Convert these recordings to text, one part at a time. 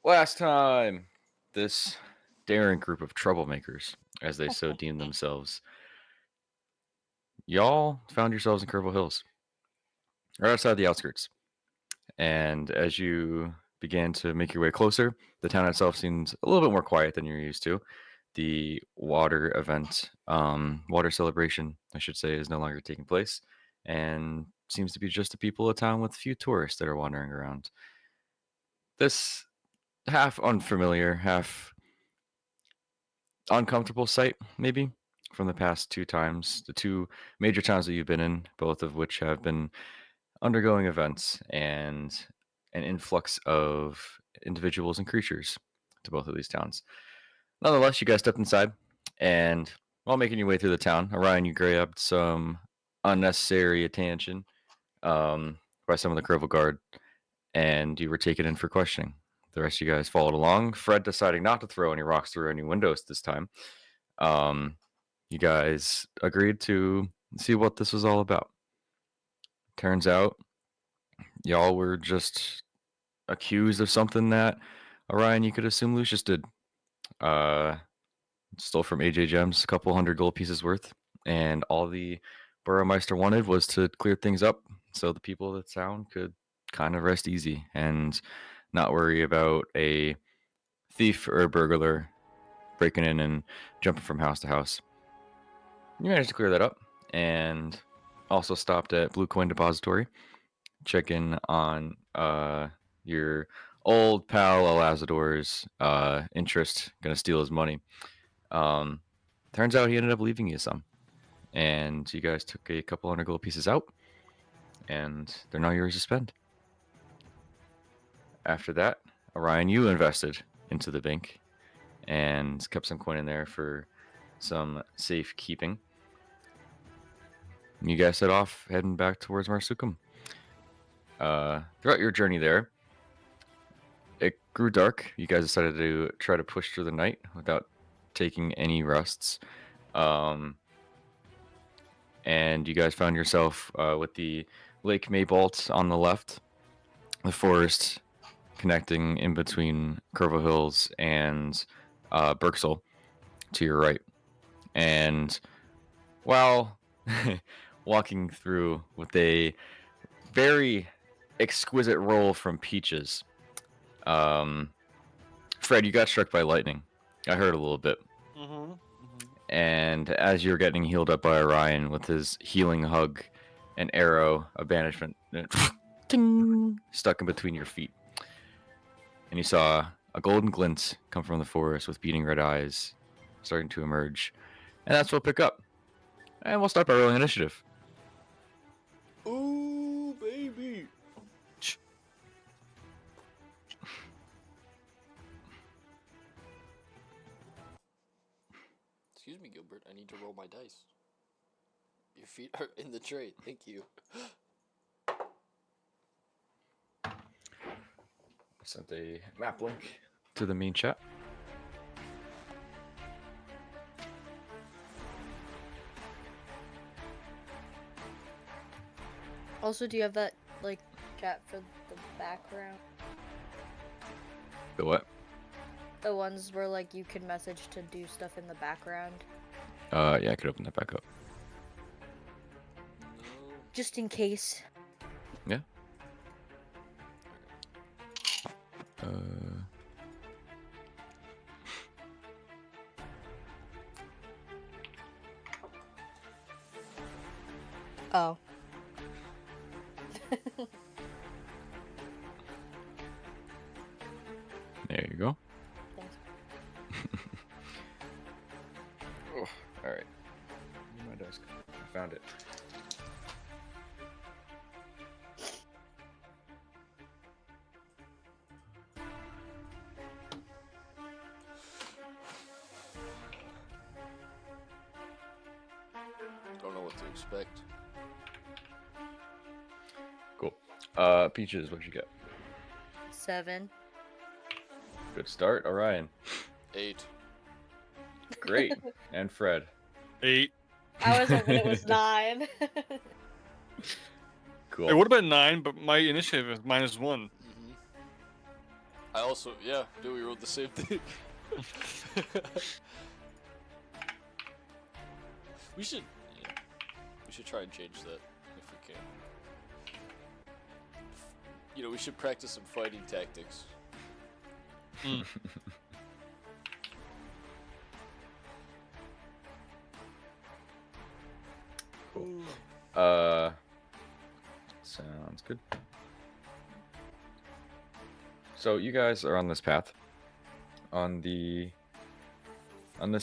Last time, this daring group of troublemakers, as they so deem themselves, y'all found yourselves in Kerrville Hills, right outside the outskirts. And as you began to make your way closer, the town itself seems a little bit more quiet than you're used to. The water event, water celebration, I should say, is no longer taking place, and seems to be just the people of town with a few tourists that are wandering around. This half unfamiliar, half uncomfortable sight, maybe, from the past two times, the two major towns that you've been in, both of which have been undergoing events and an influx of individuals and creatures to both of these towns. Nonetheless, you guys stepped inside, and while making your way through the town, Orion, you grabbed some unnecessary attention by some of the Kerrville Guard, and you were taken in for questioning. The rest of you guys followed along. Fred deciding not to throw any rocks through any windows this time. Um, you guys agreed to see what this was all about. Turns out, y'all were just accused of something that Orion, you could assume Lucius did. Uh, Stole from AJ Gems a couple hundred gold pieces worth, and all the Burrowmeister wanted was to clear things up so the people of the town could kind of rest easy and not worry about a thief or a burglar breaking in and jumping from house to house. You managed to clear that up and also stopped at Blue Coin Depository, check in on your old pal Elazador's interest, gonna steal his money. Um, Turns out he ended up leaving you some, and you guys took a couple hundred gold pieces out, and they're now yours to spend. After that, Orion, you invested into the bank and kept some coin in there for some safe keeping. You guys set off heading back towards Marsucem. Throughout your journey there, it grew dark. You guys decided to try to push through the night without taking any rests. And you guys found yourself with the Lake Maybalt on the left, the forest connecting in between Kerrville Hills and Berksel to your right. And while walking through with a very exquisite roll from Peaches, Fred, you got struck by lightning. I heard a little bit. And as you're getting healed up by Orion with his healing hug, an arrow, a banishment, ting, stuck in between your feet. And you saw a golden glint come from the forest with beating red eyes starting to emerge. And that's what we'll pick up. And we'll start by rolling initiative. Ooh, baby. Excuse me, Gilbert. I need to roll my dice. Your feet are in the tray. Thank you. I sent a map link to the main chat. Also, do you have that, like, chat for the background? The what? The ones where, like, you can message to do stuff in the background? Yeah, I could open that back up. No. Just in case. Yeah. Oh. There you go. Thanks. Oh, all right. My desk. I found it. Don't know what to expect. Cool. Peaches, what'd you get? 7. Good start. Orion. 8. Great. And Fred. 8. I was hoping it was 9. Cool. It would have been 9, but my initiative is -1. Mm-hmm. I also, yeah, knew we rolled the same thing. we should, yeah, we should try and change that if we can. You know, we should practice some fighting tactics. Mm. Cool. Sounds good. So you guys are on this path. On this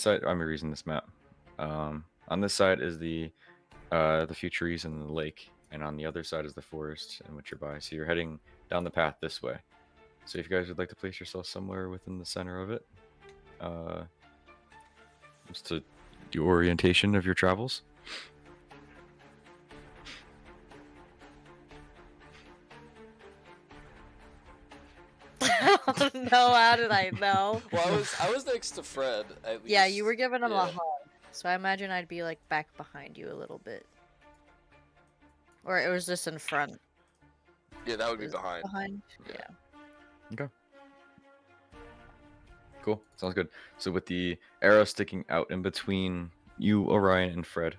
side, I'm erasing this map. On this side is the few trees and the lake, and on the other side is the forest in which you're by. So you're heading down the path this way. So if you guys would like to place yourself somewhere within the center of it, just to do orientation of your travels. Oh no, how did I know? Well, I was next to Fred, at least. Yeah, you were giving him a Yeah. hug. So I imagine I'd be like back behind you a little bit. Or it was just in front. Yeah, that would be Is it behind. Behind? Yeah. Yeah. Okay. Cool. Sounds good. So with the arrow sticking out in between you, Orion, and Fred,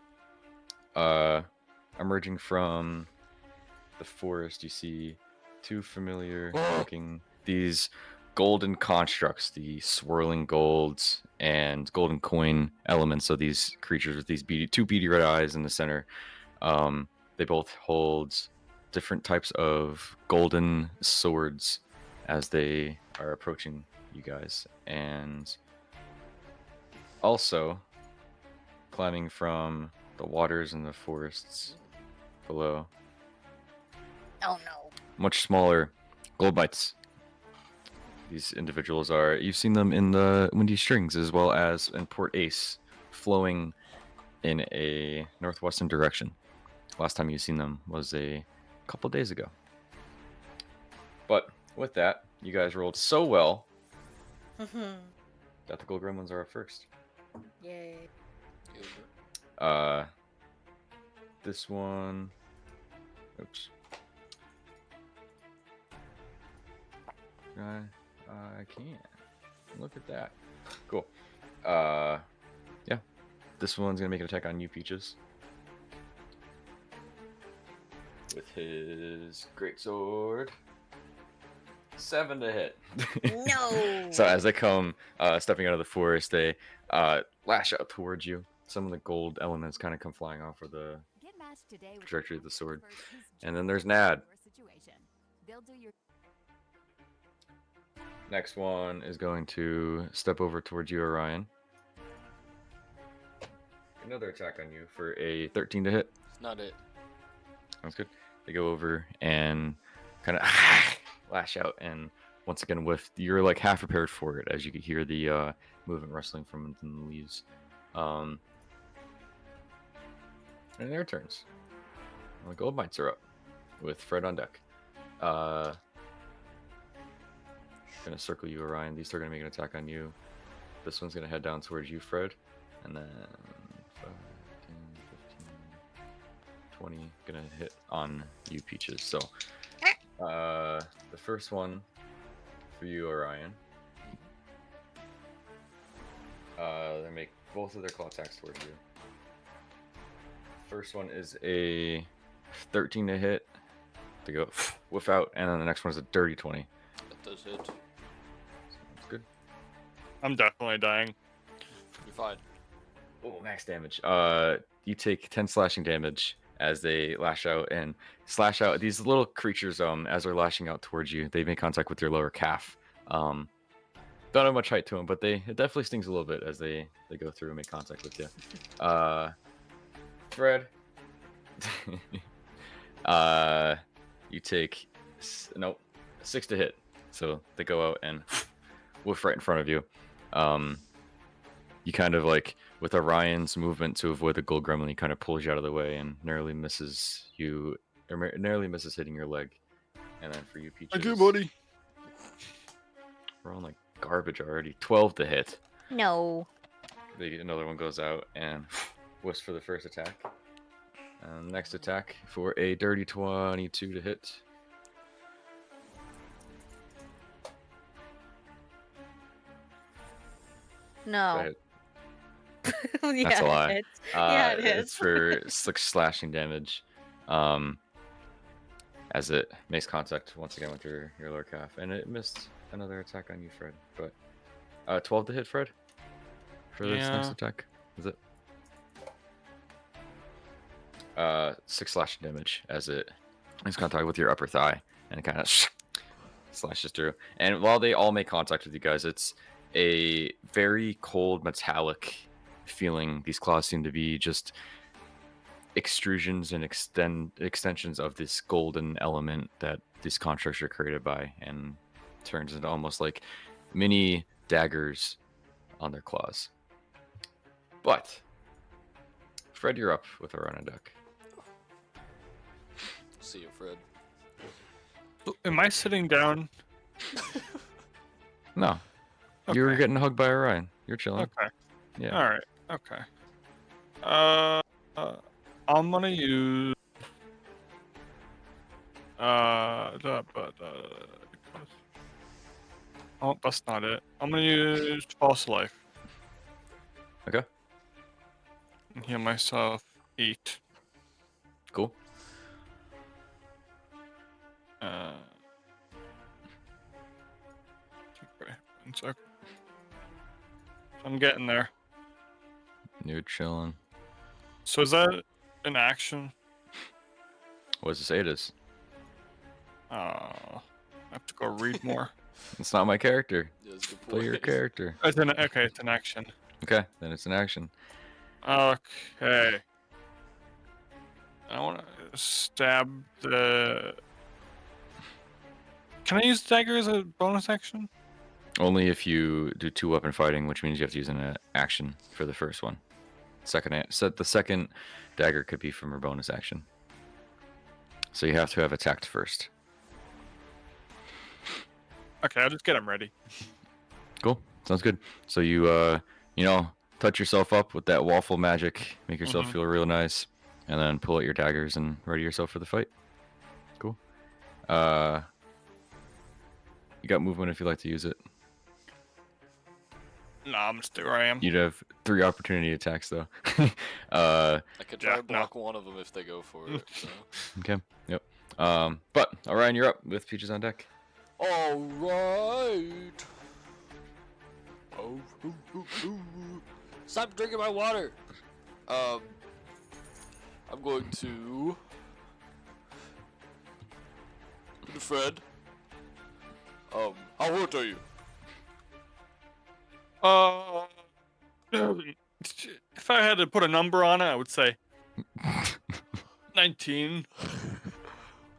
emerging from the forest, you see two familiar looking these golden constructs, the swirling golds and golden coin elements of these creatures with these two beady red eyes in the center. They both hold different types of golden swords as they are approaching you guys, and also climbing from the waters and the forests below, Oh no. much smaller gold mites. These individuals are, you've seen them in the Windy Strings as well as in Port Ace, flowing in a northwestern direction. Last time you've seen them was a couple days ago. But with that, you guys rolled so well that the gold gremlins are up first. Yay. This one, oops. I can't. Look at that. Cool. Yeah. This one's gonna make an attack on you, Peaches. With his greatsword. 7 to hit. No. So as they come stepping out of the forest, they lash out towards you. Some of the gold elements kind of come flying off of the trajectory of the sword. And then there's Nad. Next one is going to step over towards you, Orion. Another attack on you for a 13 to hit. It's not it. That's good. They go over and kind of lash out, and once again, with you're like half prepared for it, as you could hear the movement rustling from within the leaves. And their turns. Well, the gold mites are up with Fred on deck. Gonna circle you, Orion. These two are gonna make an attack on you. This one's gonna head down towards you, Fred, and then 5, 10, 15, 20 gonna hit on you, Peaches. So the first one for you, Orion, they make both of their claw attacks towards you. First one is a 13 to hit. They go whiff out, and then the next one is a dirty 20. That does hit. Sounds good. I'm definitely dying. You're fine. Oh, max damage. You take 10 slashing damage as they lash out and slash out. These little creatures, as they're lashing out towards you, they make contact with your lower calf. Don't have much height to them, but it definitely stings a little bit as they go through and make contact with you. Fred, you take 6 to hit, so they go out and whiff right in front of you. You kind of like, with Orion's movement to avoid the gold gremlin, he kind of pulls you out of the way and narrowly misses you, or narrowly misses hitting your leg. And then for you, Peaches, Thank you, buddy. we're on like garbage already. 12 to hit. No. Another one goes out and whiffs for the first attack. Next attack for a dirty 22 to hit. No. That That's a Yeah, lie. it hits. Yeah, it It's hits. for like slashing damage. As it makes contact once again with your lower calf, and it missed another attack on you, Fred. But 12 to hit, Fred, for this next Yeah. attack. Is it? 6 slashing damage as it makes contact with your upper thigh, and it kind of slashes through. And while they all make contact with you guys, it's a very cold metallic feeling. These claws seem to be just extrusions and extensions of this golden element that these constructs are created by, and turns into almost like mini daggers on their claws. But Fred, you're up with a run on deck. See you, Fred. Am I sitting down? No, you were Okay. getting hugged by Orion. You're chilling. Okay. Yeah. All right. Okay. Uh, I'm gonna use oh, that's not it. I'm gonna use false life Okay. and heal myself 8. Cool. Uh, okay, 1 sec. I'm getting there. You're chilling. So is that an action? What does it say it is? I have to go read more. It's not my character. Yeah, that's a good Play your point. character. Okay, it's an action. Okay, then it's an action. Okay. I want to stab the. Can I use dagger as a bonus action? Only if you do 2-weapon fighting, which means you have to use an action for the first one. So the second dagger could be from her bonus action. So you have to have attacked first. Okay, I'll just get him ready. Cool. Sounds good. So you touch yourself up with that waffle magic, make yourself Mhm. feel real nice, and then pull out your daggers and ready yourself for the fight. Cool. You got movement if you like to use it. Nah, I'm gonna stay where I am. You'd have 3 opportunity attacks though. I could try Yeah, and no. block one of them if they go for it. So. Okay. Yep. But Orion, you're up with Peaches on deck. All right. Oh, stop drinking my water. I'm going to. Fred. How old are you? If I had to put a number on it, I would say 19.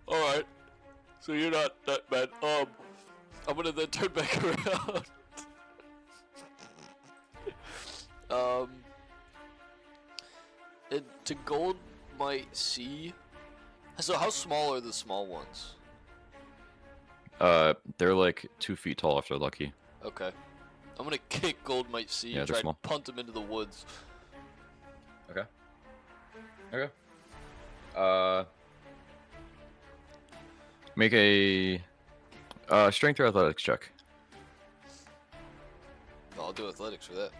All right. So you're not that bad. I'm gonna then turn back around. And to gold might see. So how small are the small ones? They're like 2 feet tall if they're lucky. Okay. I'm gonna kick gold might see Yeah, and they're try small. and punt him into the woods. Okay. Make a strength or athletics check. I'll do athletics for that.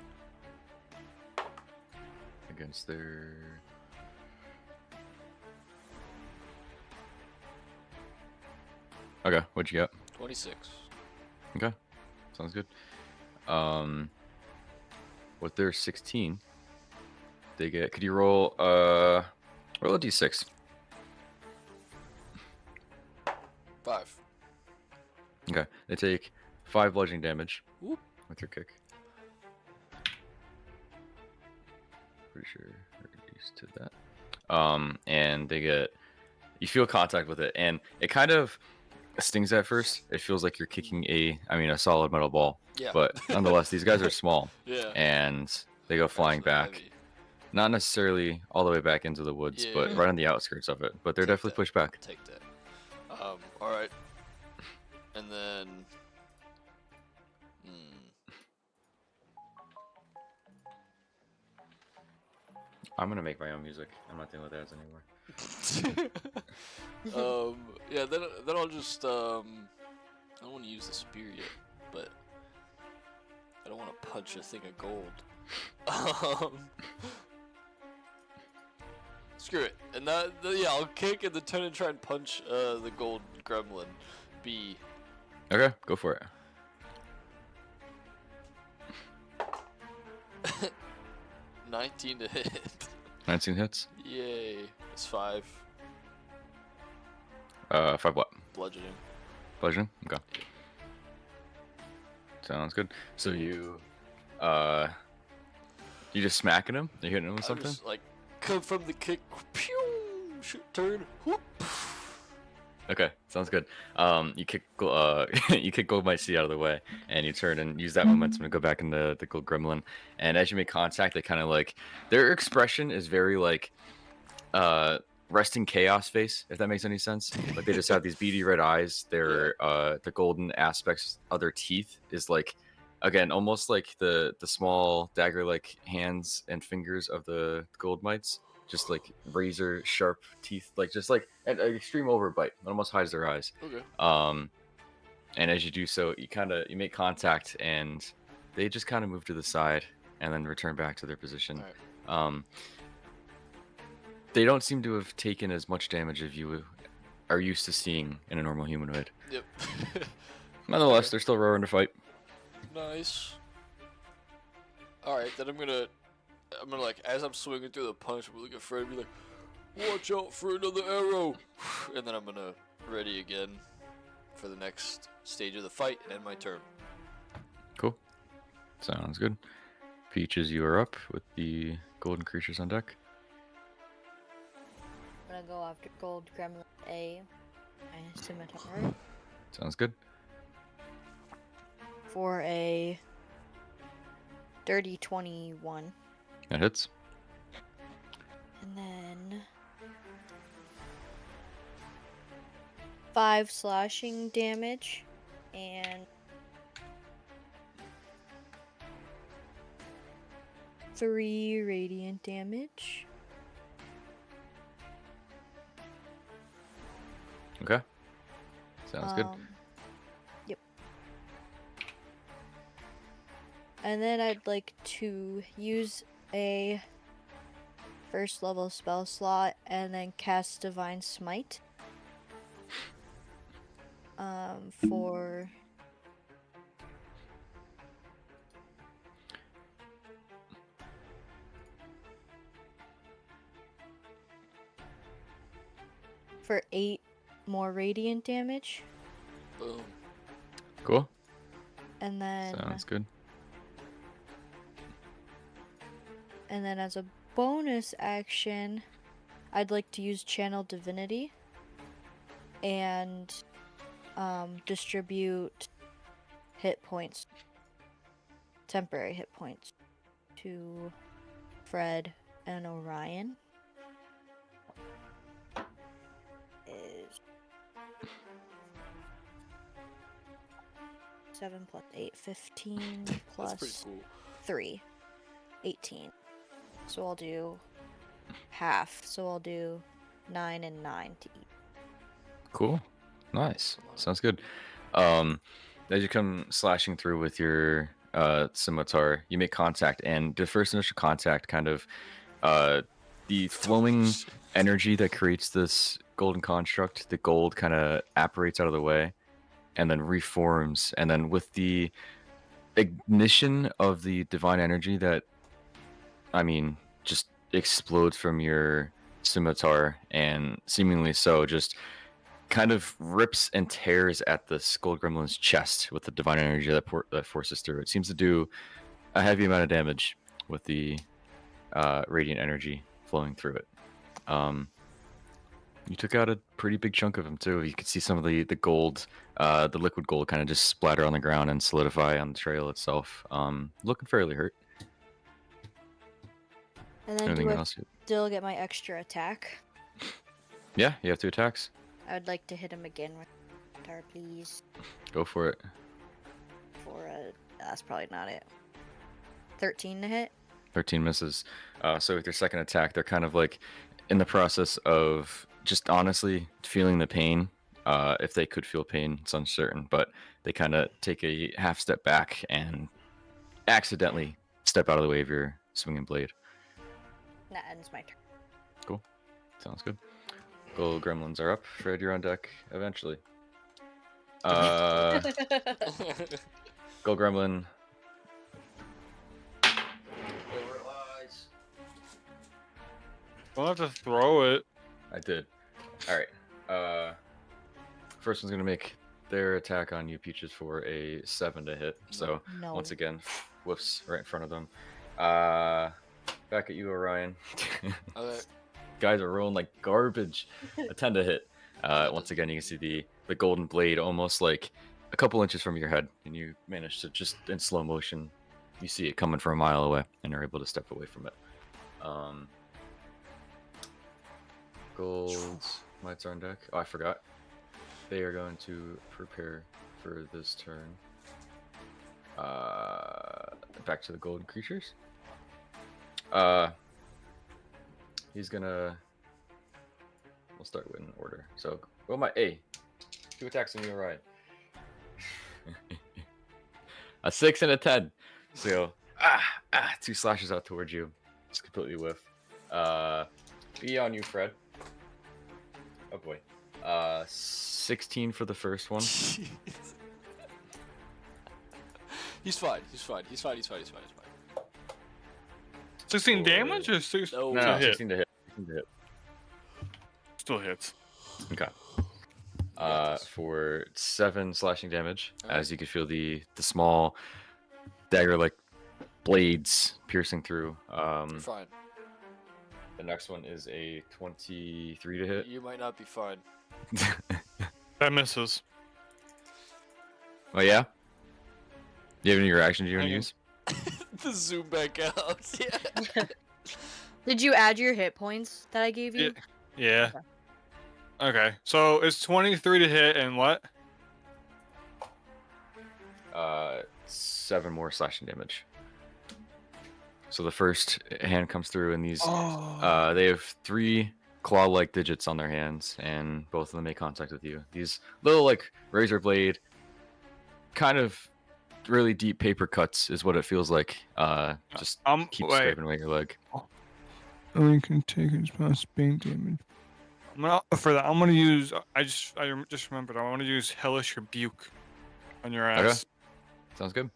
Against their. Okay, what'd you get? 26. Okay, sounds good. With their 16, they get. Could you roll a d6? 5. Okay, they take 5 bludgeoning damage Whoop. with your kick. Pretty sure we're used to that. And they get. You feel contact with it, and it kind of stings at first. It feels like you're kicking a solid metal ball. Yeah. But nonetheless, these guys are small, Yeah. and they go flying Actually back. heavy. Not necessarily all the way back into the woods, but Yeah. right on the outskirts of it. But they're Take definitely that. pushed back. Take that. All right. And then. I'm gonna make my own music. I'm not dealing with ads anymore. Yeah, then I'll just I don't want to use the spear yet, but I don't want to punch a thing of gold. Screw it. And yeah, I'll kick and then turn and try and punch the gold gremlin. B. Okay, go for it. 19 to hit. 19 hits. Yay. It's 5 5 what? bludgeoning. Bludgeoning? Okay. Sounds good. So you just smacking him? You hitting him with I something? just like come from the kick. Pew! Shoot, turn. Whoop. Okay, sounds good. You kick you kick Gold Might Sea out of the way, and you turn and use that momentum to go back in the Gold Gremlin. And as you make contact, they kind of like their expression is very like resting chaos face, if that makes any sense. Like they just have these beady red eyes. Their the golden aspects of their teeth is like again almost like the small dagger like hands and fingers of the gold mites, just like razor sharp teeth, like just like an extreme overbite. It almost hides their eyes. Okay. And as you do so, you make contact, and they just kind of move to the side and then return back to their position. Alright. They don't seem to have taken as much damage as you are used to seeing in a normal humanoid. Yep. Nonetheless, they're still roaring to fight. Nice. Alright, then I'm gonna like, as I'm swinging through the punch, I'm looking afraid to be like, watch out for another arrow! And then I'm gonna ready again for the next stage of the fight and end my turn. Cool. Sounds good. Peaches, you are up with the golden creatures on deck. I'm gonna go after Gold Gremlin A. My scimitar. Sounds good. For a dirty 21. That hits. And then 5 slashing damage and 3 radiant damage. Okay. Sounds good. Yep. And then I'd like to use a first level spell slot and then cast Divine Smite. For for 8 more radiant damage. Boom. Cool. And then Sounds good. And then as a bonus action, I'd like to use Channel Divinity and distribute hit points, temporary hit points, to Fred and Orion. Is 7 plus 8, 15 That's plus pretty cool. 3, 18. So I'll do half. So I'll do 9 and 9 to eat. Cool. Nice. Sounds good. As you come slashing through with your scimitar, you make contact, and the first initial contact kind of the flowing energy that creates this golden construct, the gold kind of apparates out of the way and then reforms, and then with the ignition of the divine energy that just explodes from your scimitar, and seemingly so just kind of rips and tears at the skull gremlin's chest with the divine energy that forces through. It seems to do a heavy amount of damage with the radiant energy flowing through it. You took out a pretty big chunk of him too. You could see some of the gold, the liquid gold, kind of just splatter on the ground and solidify on the trail itself. Looking fairly hurt. And then Anything do I else? still get my extra attack? Yeah, you have 2 attacks. I would like to hit him again with guitar, please. Go for it. For a... That's probably not it. 13 to hit? 13 misses. So with your second attack, they're kind of like in the process of just honestly feeling the pain. If they could feel pain, it's uncertain, but they kind of take a half step back and accidentally step out of the way of your swinging blade. That ends my turn. Cool. Sounds good. Gold gremlins are up. Fred, you're on deck eventually. Gold gremlin. We'll have to throw it. I did. All right. First one's gonna make their attack on you, Peaches, for a 7 to hit. So No. once again, whiffs right in front of them. Back at you, Orion. Okay. Guys are rolling like garbage. A 10 to hit. Once again, you can see the golden blade almost like a couple inches from your head, and you manage to just in slow motion, you see it coming from a mile away, and are able to step away from it. Gold mites are on deck. Oh, I forgot. They are going to prepare for this turn. Back to the golden creatures. He's gonna. We'll start in order. So, well, my A. 2 attacks on you, right? A 6 and a 10. So, 2 slashes out towards you. Just completely whiff. B on you, Fred. Oh boy. 16 for the first one. He's fine. He's fine. 16 damage or 6 No. No, to no, hit? 16 to hit. 16 to hit. Still hits. Okay. Yes. For 7 slashing damage, Alright. as you can feel the small dagger-like blades piercing through. You're fine. The next one is a 23 to hit. You might not be fine. That misses. Oh yeah. Do you have any reactions you want to I- use? The zoom back out. Yeah. Did you add your hit points that I gave you? Yeah. Okay, so it's 23 to hit and what? 7 more slashing damage. So the first hand comes through, and these they have 3 claw-like digits on their hands, and both of them make contact with you. These little like razor blade, kind of really deep paper cuts is what it feels like. Just keep wait. scraping away your leg. You can take his past pain damage. For that, I'm gonna use. I just remembered. I want to use Hellish Rebuke on your Okay. ass. Sounds good.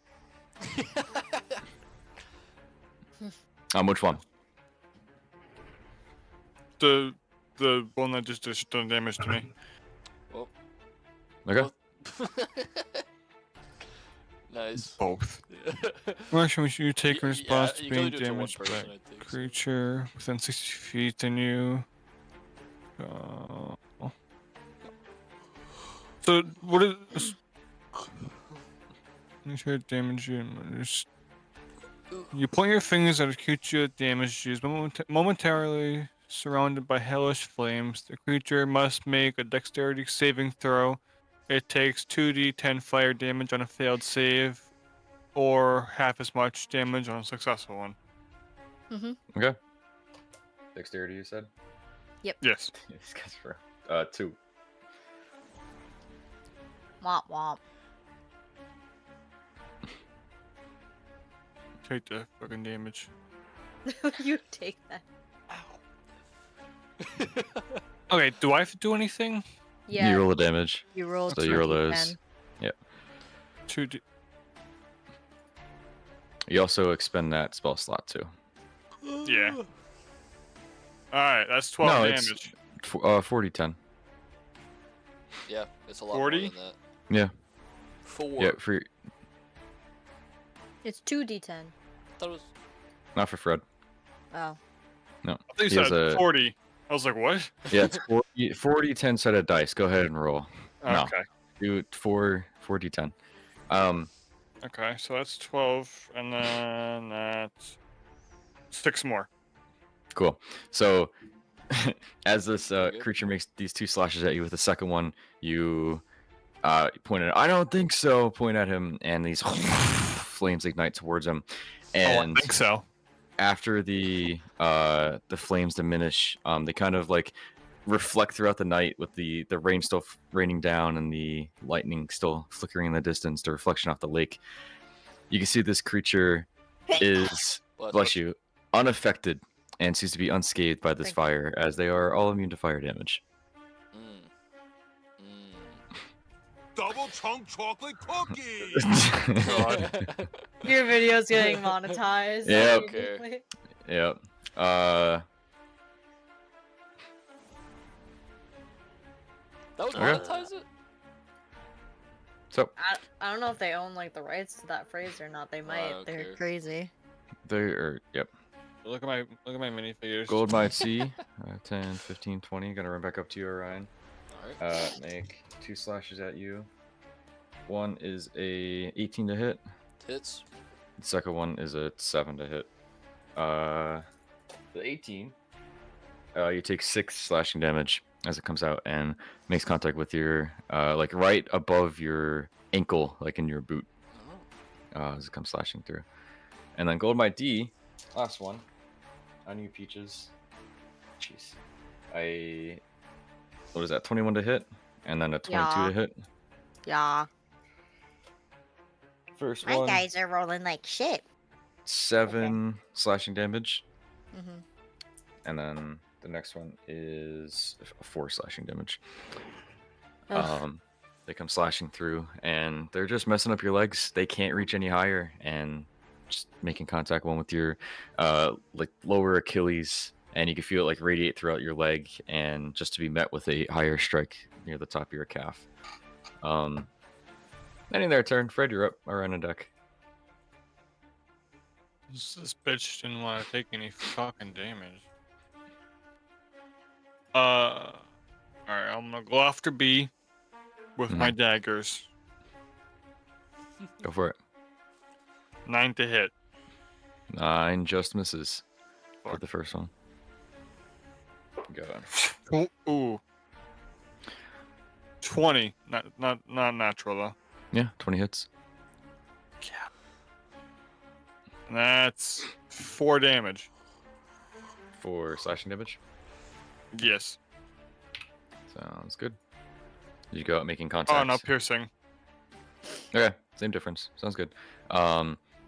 Which one? The one that just done damage to me. Well, Okay. nice. Both. Actually, you take Y- response yeah, to you can only pain do it to one damage person, by I think, so. creature within 60 feet than you. So what is? You should damage you. You point your fingers at a creature that damaged you. Is momentarily surrounded by hellish flames. The creature must make a dexterity saving throw. It takes 2d10 fire damage on a failed save, or half as much damage on a successful one. Okay. Dexterity, you said? Yes. These guys are 2. Womp womp. Take the fucking damage. You take that. Okay, do I have to do anything? Yeah. You roll the damage. You rolled So you roll those. 2d10. Yep. 2d. You also expend that spell slot too. Yeah. Alright, that's 12 No, it's- damage. 40 10. Yeah, it's a lot 40? more than that. Yeah. 4. Yeah, for It's 2d10. Thought it was. not for Fred. Oh. No. I think He you has said a 40. I was like, what? Yeah, it's 40 10 set of dice. Go ahead and roll. No. Okay. Do 4 d10. Okay, so that's 12, and then that's 6 more. Cool. So as this Okay. creature makes these 2 slashes at you with the second one, you point at I don't think so. Point at him, and these flames ignite towards him. Oh, I And think so. after the flames diminish, they kind of like reflect throughout the night with the rain still raining down and the lightning still flickering in the distance. The reflection off the lake. You can see this creature is, bless you, unaffected and seems to be unscathed by this Thank fire, as they are all immune to fire damage. Mm. Mm. Double chunk chocolate cookie. God. Your video's getting monetized. Yeah. immediately. Yep. That was Okay. monetize it? So I don't know if they own like the rights to that phrase or not. They might. They're okay. crazy. they are, yep. Look at my minifigures. Gold might see 10, 15, 20. Gonna run back up to you, Orion. Alright. Make 2 slashes at you. One is a 18 to hit. Hits. The second one is a 7 to hit. The 18. You take 6 slashing damage as it comes out and makes contact with your like right above your ankle, like in your boot, Oh. as it comes slashing through. And then Gold Might D, last one on you, Peaches. Jeez, what is that? 21 to hit, and then a 22 Yeah. to hit. Yeah. First My one, guys are rolling like shit. 7 slashing damage, Mm-hmm. and then the next one is 4 slashing damage. Ugh. They come slashing through, and they're just messing up your legs. They can't reach any higher, and just making contact one with your like lower Achilles, and you can feel it like radiate throughout your leg, and just to be met with a higher strike near the top of your calf. Ending their turn. Fred, you're up. Around a deck. This bitch didn't want to take any fucking damage. Alright, I'm gonna go after B with my daggers. Go for it. 9 to hit. 9 just misses for Fuck. the first one. Go. Ooh. 20. Not natural though. Yeah, 20 hits. Yeah. And that's 4 damage. 4 slashing damage. Yes. Sounds good. You go out making contact. Oh no, piercing. Okay, same difference. Sounds good.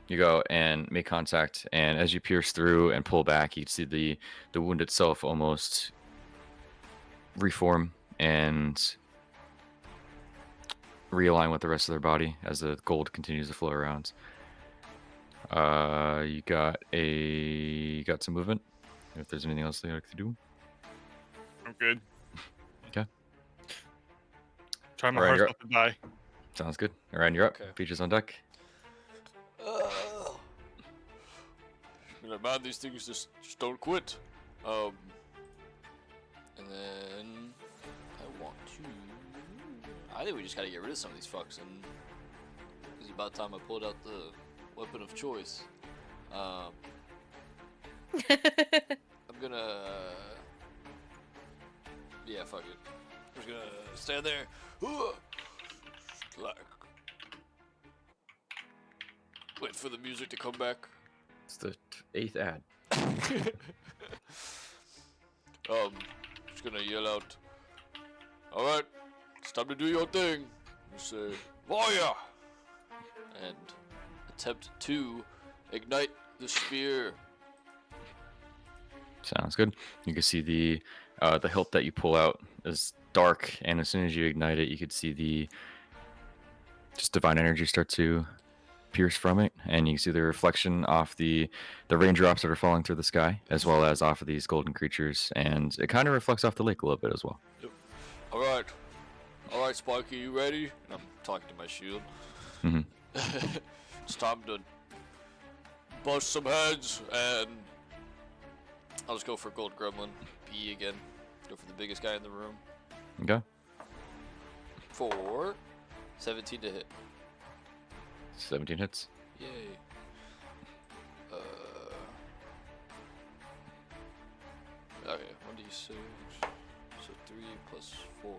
You go and make contact, and as you pierce through and pull back, you see the wound itself almost reform and realign with the rest of their body as the gold continues to flow around. You got some movement. If there's anything else they like to do. I'm good. Okay. Try my Alright, hardest you're not to die. Sounds good. Alright, you're up. Okay. Peaches on deck. Man, these things just don't quit. And then I think we just gotta get rid of some of these fucks, and it's about time I pulled out the weapon of choice. I'm gonna, yeah, fuck it. I'm just gonna stand there, like, wait for the music to come back. It's the 8th ad. Just gonna yell out, alright, it's time to do your thing. Just say, Warrior! And attempt to ignite the spear. Sounds good. You can see the hilt that you pull out is dark, and as soon as you ignite it, you could see the just divine energy start to pierce from it, and you can see the reflection off the raindrops that are falling through the sky, as well as off of these golden creatures, and it kind of reflects off the lake a little bit as well. Yep. Alright, Sparky, you ready? And I'm talking to my shield. Mhm. It's time to bust some heads, and I'll just go for Gold Gremlin. B again. Go for the biggest guy in the room. Okay. For 17 to hit. 17 hits. Yay. Okay, 1d6. So 3 plus 4.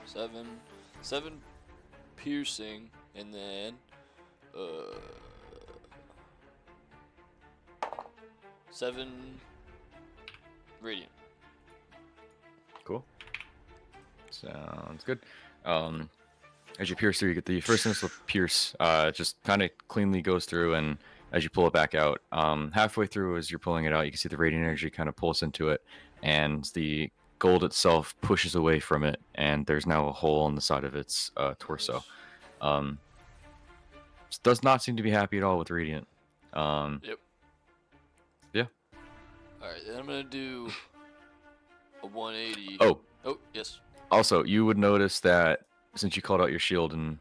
7. 7 piercing, and then 7 radiant. Cool. Sounds good. As you pierce through, you get the first initial pierce. Just kind of cleanly goes through, and as you pull it back out, halfway through, as you're pulling it out, you can see the radiant energy kind of pulse into it, and the gold itself pushes away from it, and there's now a hole on the side of its torso. Does not seem to be happy at all with radiant. Yep. Yeah. Alright, then I'm gonna do a 180. Oh, Oh, yes. also, you would notice that since you called out your shield and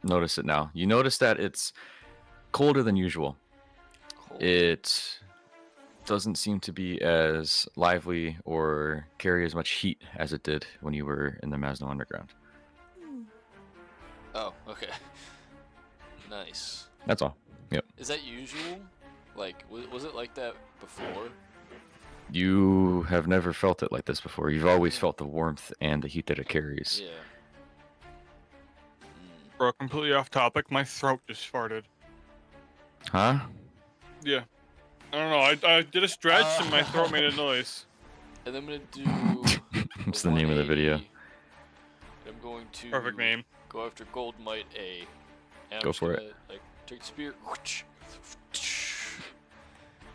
notice it now, you notice that it's colder than usual. Cold. It doesn't seem to be as lively or carry as much heat as it did when you were in the Masno Underground. Oh, okay. Nice. That's all. Yep. Is that usual? Like, was it like that before? You have never felt it like this before. You've always felt the warmth and the heat that it carries. Yeah. Bro, completely off topic. My throat just farted. Huh? Yeah. I don't know. I did a stretch and my throat made a noise. And I'm gonna do. What's the name of the video? 180. I'm going to Perfect name. go after Gold Might A. And I'm Go just for gonna, like, take the spear.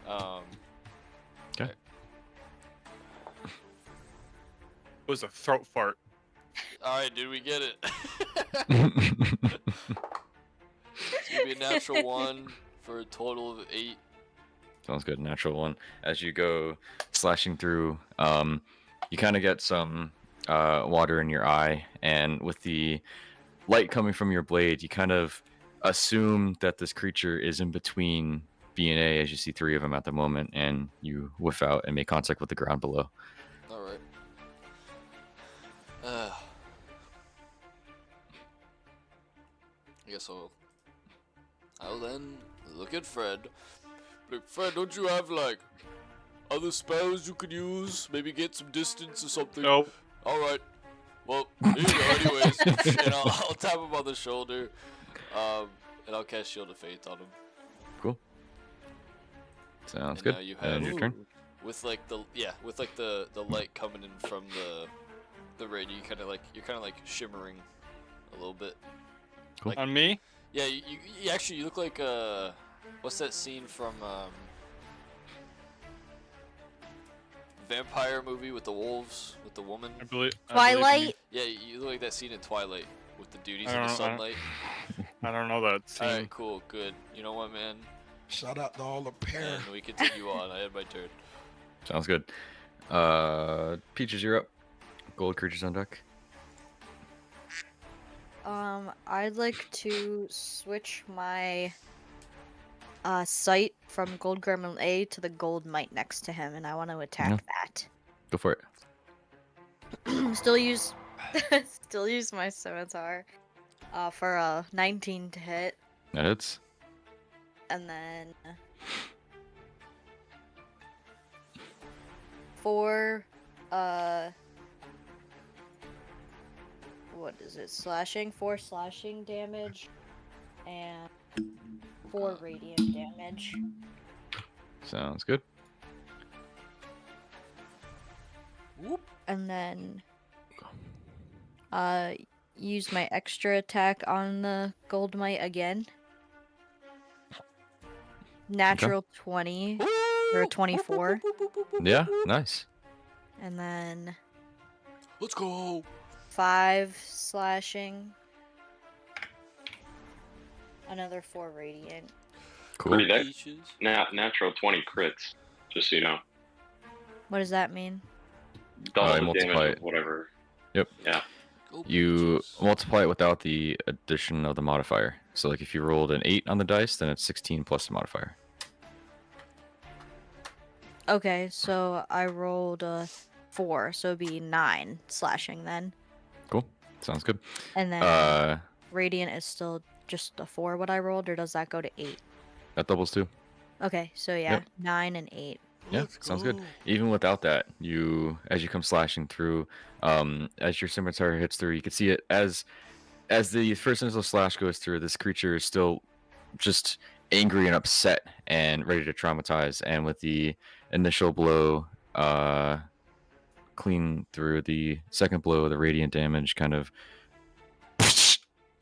Okay. It was a throat fart. Alright, dude, we get it. It's gonna be a natural 1 for a total of 8. Sounds good. Natural 1. As you go slashing through, you kind of get some water in your eye, and with the light coming from your blade, you kind of assume that this creature is in between B and A, as you see 3 of them at the moment, and you whiff out and make contact with the ground below. Alright. I guess I'll then look at Fred. Look, Fred, don't you have, like, other spells you could use? Maybe get some distance or something? Nope. Alright. Well, here you go, anyways. And I'll tap him on the shoulder. And I'll cast Shield of Faith on him. Cool. Sounds And good. now you have And your turn. with like the light coming in from the raid, you're kind of like shimmering a little bit. Cool. Like, On me? yeah, you actually you look like what's that scene from vampire movie with the wolves with the woman? I believe. Twilight. Yeah, you look like that scene in Twilight with the duties I in the don't know, I don't- sunlight. I don't know that scene. Alright, cool, good. You know what, man? Shout out to all the parents. And we continue on. I had my turn. Sounds good. Peaches, you're up. Gold creatures on deck. I'd like to switch my sight from Gold Gremlin A to the Gold Mite next to him, and I want to attack Yeah. that. Go for it. still use my scimitar for a 19 to hit, That hits. and then 4 what is it, slashing? 4 slashing damage and 4 radiant damage. Sounds good. Whoop. And then use my extra attack on the gold mite again. Natural 20 or 24. Yeah, nice. And then Let's go. 5 slashing. Another 4 radiant. Cool. Pretty deck. Peaches. Natural 20 crits, just so you know. What does that mean? Double I the multiply damage it. of whatever. Yep. Yeah. Go You Peaches. multiply it without the addition of the modifier. So, like, if you rolled an 8 on the dice, then it's 16 plus the modifier. Okay, so I rolled 4, so it'd be 9 slashing then. Cool. Sounds good. And then Uh, radiant is still just a 4 what I rolled, or does that go to 8? that doubles too. Okay, so yeah, Yep. 9 and 8. Yeah, Let's sounds good. go. Even without that, as you come slashing through, as your scimitar hits through, you can see it as the first initial slash goes through. This creature is still just angry and upset and ready to traumatize. And with the initial blow, clean through, the second blow, the radiant damage kind of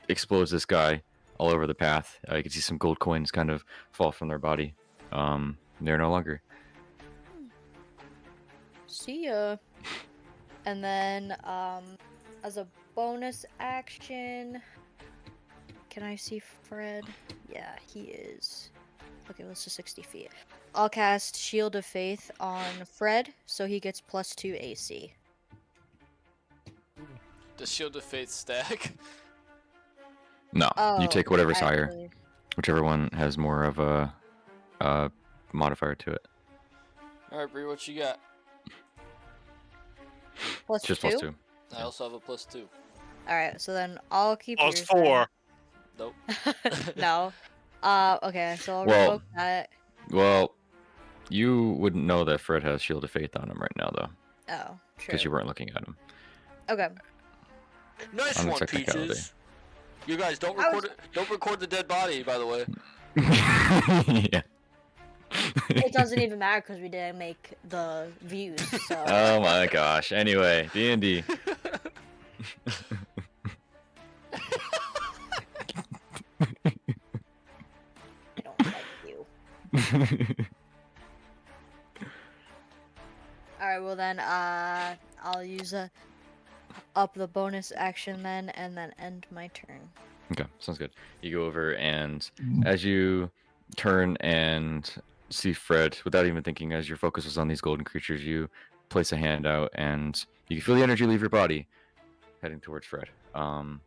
explodes this guy all over the path. You can see some gold coins kind of fall from their body. They're no longer. See ya. And then, as a bonus action, can I see Fred? Yeah, he is. Okay, let's just 60 feet. I'll cast Shield of Faith on Fred, so he gets +2 AC. Does Shield of Faith stack? No, you take whatever's higher, actually. whichever one has more of a modifier to it. Alright, Bree, what you got? Plus Just 2? +2. I also have a +2. Alright, so then I'll keep Plus yours 4. Nope. then. No. Okay, so I'll Well, revoke that. Well, you wouldn't know that Fred has Shield of Faith on him right now, though, Oh, because you true. weren't looking at him. Okay. Nice On the one, technicality. Peaches. You guys don't I was- record it. Don't record the dead body, by the way. Yeah. It doesn't even matter because we didn't make the views, so. Oh my gosh. Anyway, D&D. I don't like you. Alright, well then, I'll use up the bonus action then, and then end my turn. Okay, sounds good. You go over, and as you turn and see Fred, without even thinking, as your focus was on these golden creatures, you place a hand out, and you can feel the energy leave your body, heading towards Fred. The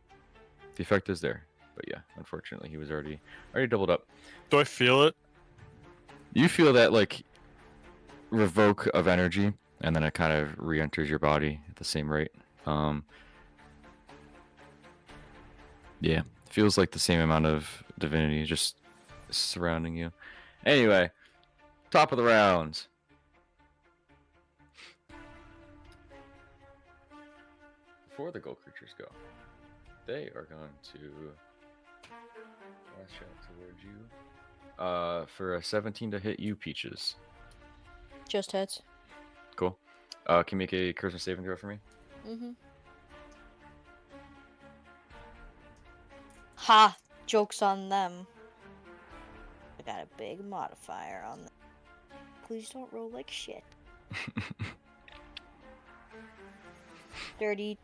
effect is there, but yeah, unfortunately, he was already doubled up. Do I feel it? You feel that like revoke of energy, and then it kind of re-enters your body at the same rate. Yeah, feels like the same amount of divinity just surrounding you. Anyway, top of the round. Before the gold creatures go, they are going to lash out towards you. For a 17 to hit you, Peaches. Just hits. Cool. Can you make a charisma saving throw for me? Mm-hmm. Ha! Joke's on them. I got a big modifier on them. Please don't roll like shit. 30,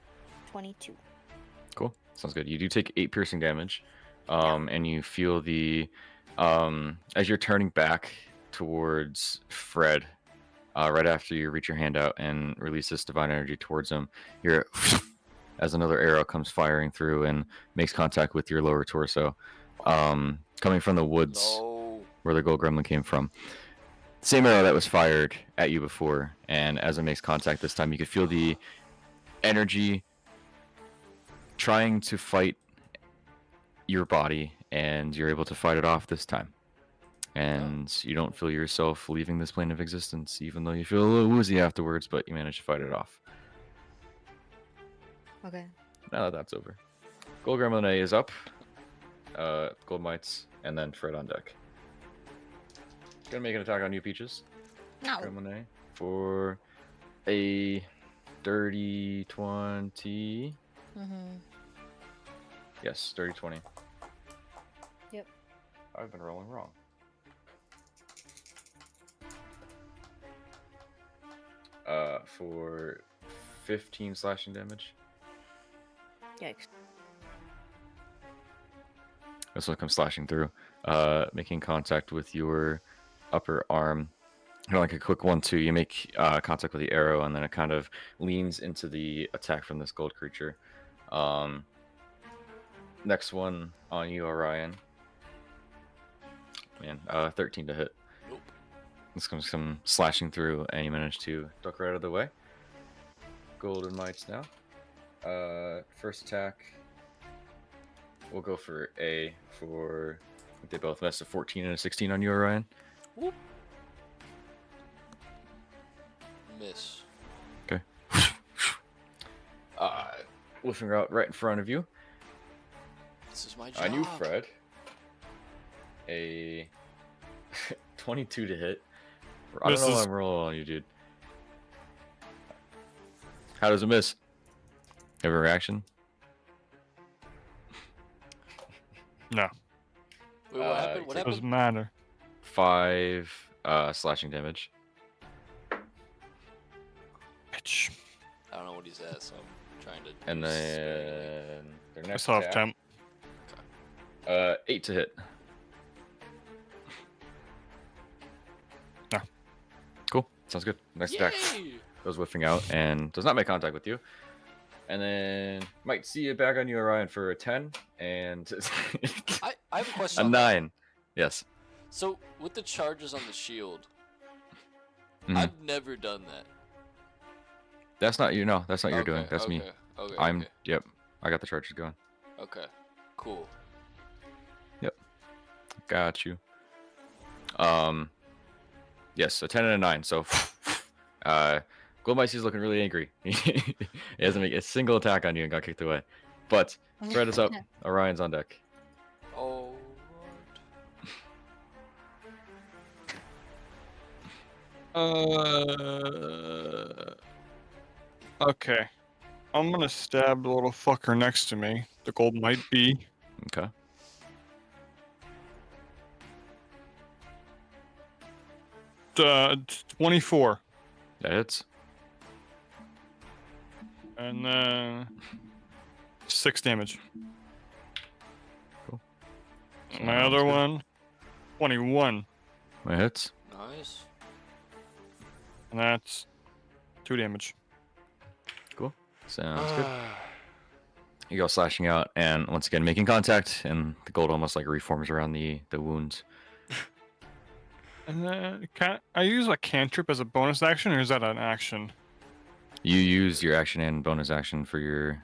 22. Cool. Sounds good. You do take 8 piercing damage, and you feel the as you're turning back towards Fred, right after you reach your hand out and release this divine energy towards him, you're as another arrow comes firing through and makes contact with your lower torso, coming from the woods No. where the gold gremlin came from. Same arrow that was fired at you before, and as it makes contact this time, you can feel the energy trying to fight your body, and you're able to fight it off this time. And you don't feel yourself leaving this plane of existence, even though you feel a little woozy afterwards, but you manage to fight it off. Okay. Now that that's over. Gold Gremlin A is up. Gold Mites, and then Fred on deck. Gonna make an attack on you, Peaches. No. Gremlin A for a dirty 20. Mm-hmm. Yes, dirty 20. Yep. I've been rolling wrong. For 15 slashing damage. Yikes. This one comes slashing through, making contact with your upper arm. Kind of like a quick 1-2. You make contact with the arrow, and then it kind of leans into the attack from this gold creature. Next one on you, Orion. Man, 13 to hit. Nope. This comes some slashing through, and you manage to duck right out of the way. Golden Mites now. First attack. We'll go for A for. I think they both missed a 14 and a 16 on you, Orion. Whoop. Miss. Okay. Whiffing out right in front of you. This is my job. On you, Fred. a 22 to hit. I don't know why Misses. I'm rolling on you, dude. How does it miss? Have a reaction? No, Wait, what happened? What take happened? doesn't matter. 5 slashing damage. Bitch. I don't know what he's at, so I'm trying to. And do sparingly. then their I next still have attack. 10. 8 to hit. No. Cool. Sounds good. Next attack Yay! goes whiffing out and does not make contact with you. And then might see it back on you, Orion, for a 10 and I have a question. a on that. 9. Yes. So with the charges on the shield, Mhm. I've never done that. That's not you. No, that's not you're doing. Okay, That's me. okay, Okay. I'm. Okay. Yep. I got the charges going. Okay. Cool. Got you. Yes, a 10 and a 9. So, Goldmeister's looking really angry. He hasn't made a single attack on you and got kicked away. But Fred is up. Orion's on deck. Oh. Okay. I'm gonna stab the little fucker next to me. The gold might be. Okay. Uh, 24. That hits. And then 6 damage. Cool. And my Sounds other good. one, 21. That hits. Nice. And that's 2 damage. Cool. Sounds good. You go slashing out and once again making contact, and the gold almost like reforms around the wounds. And then can I use a cantrip as a bonus action, or is that an action? You use your action and bonus action for your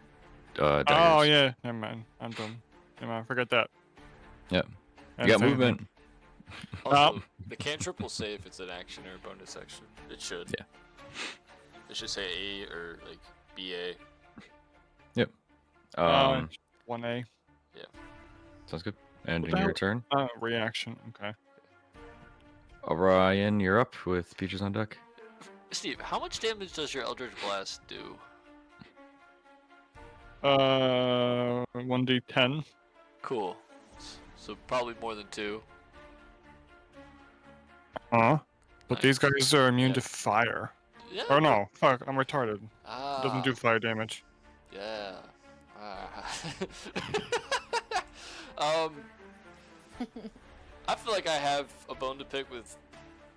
daggers. Oh yeah, never mind. I'm done. Never mind. Forget that. Yep. I You got didn't say movement. Also, the cantrip will say if it's an action or a bonus action. It should. Yeah. It should say A or like BA. Um, 1A. sounds good. And What in the your hell? turn, Reaction. Okay. Orion, you're up with Peaches on deck. Steve, how much damage does your Eldritch Blast do? 1d10. Cool. So probably more than 2. Huh? But these Nice. guys are immune Yeah. to fire. Yeah. Oh no, fuck, I'm retarded. Ah. Doesn't do fire damage. Yeah. Ah. um. I feel like I have a bone to pick with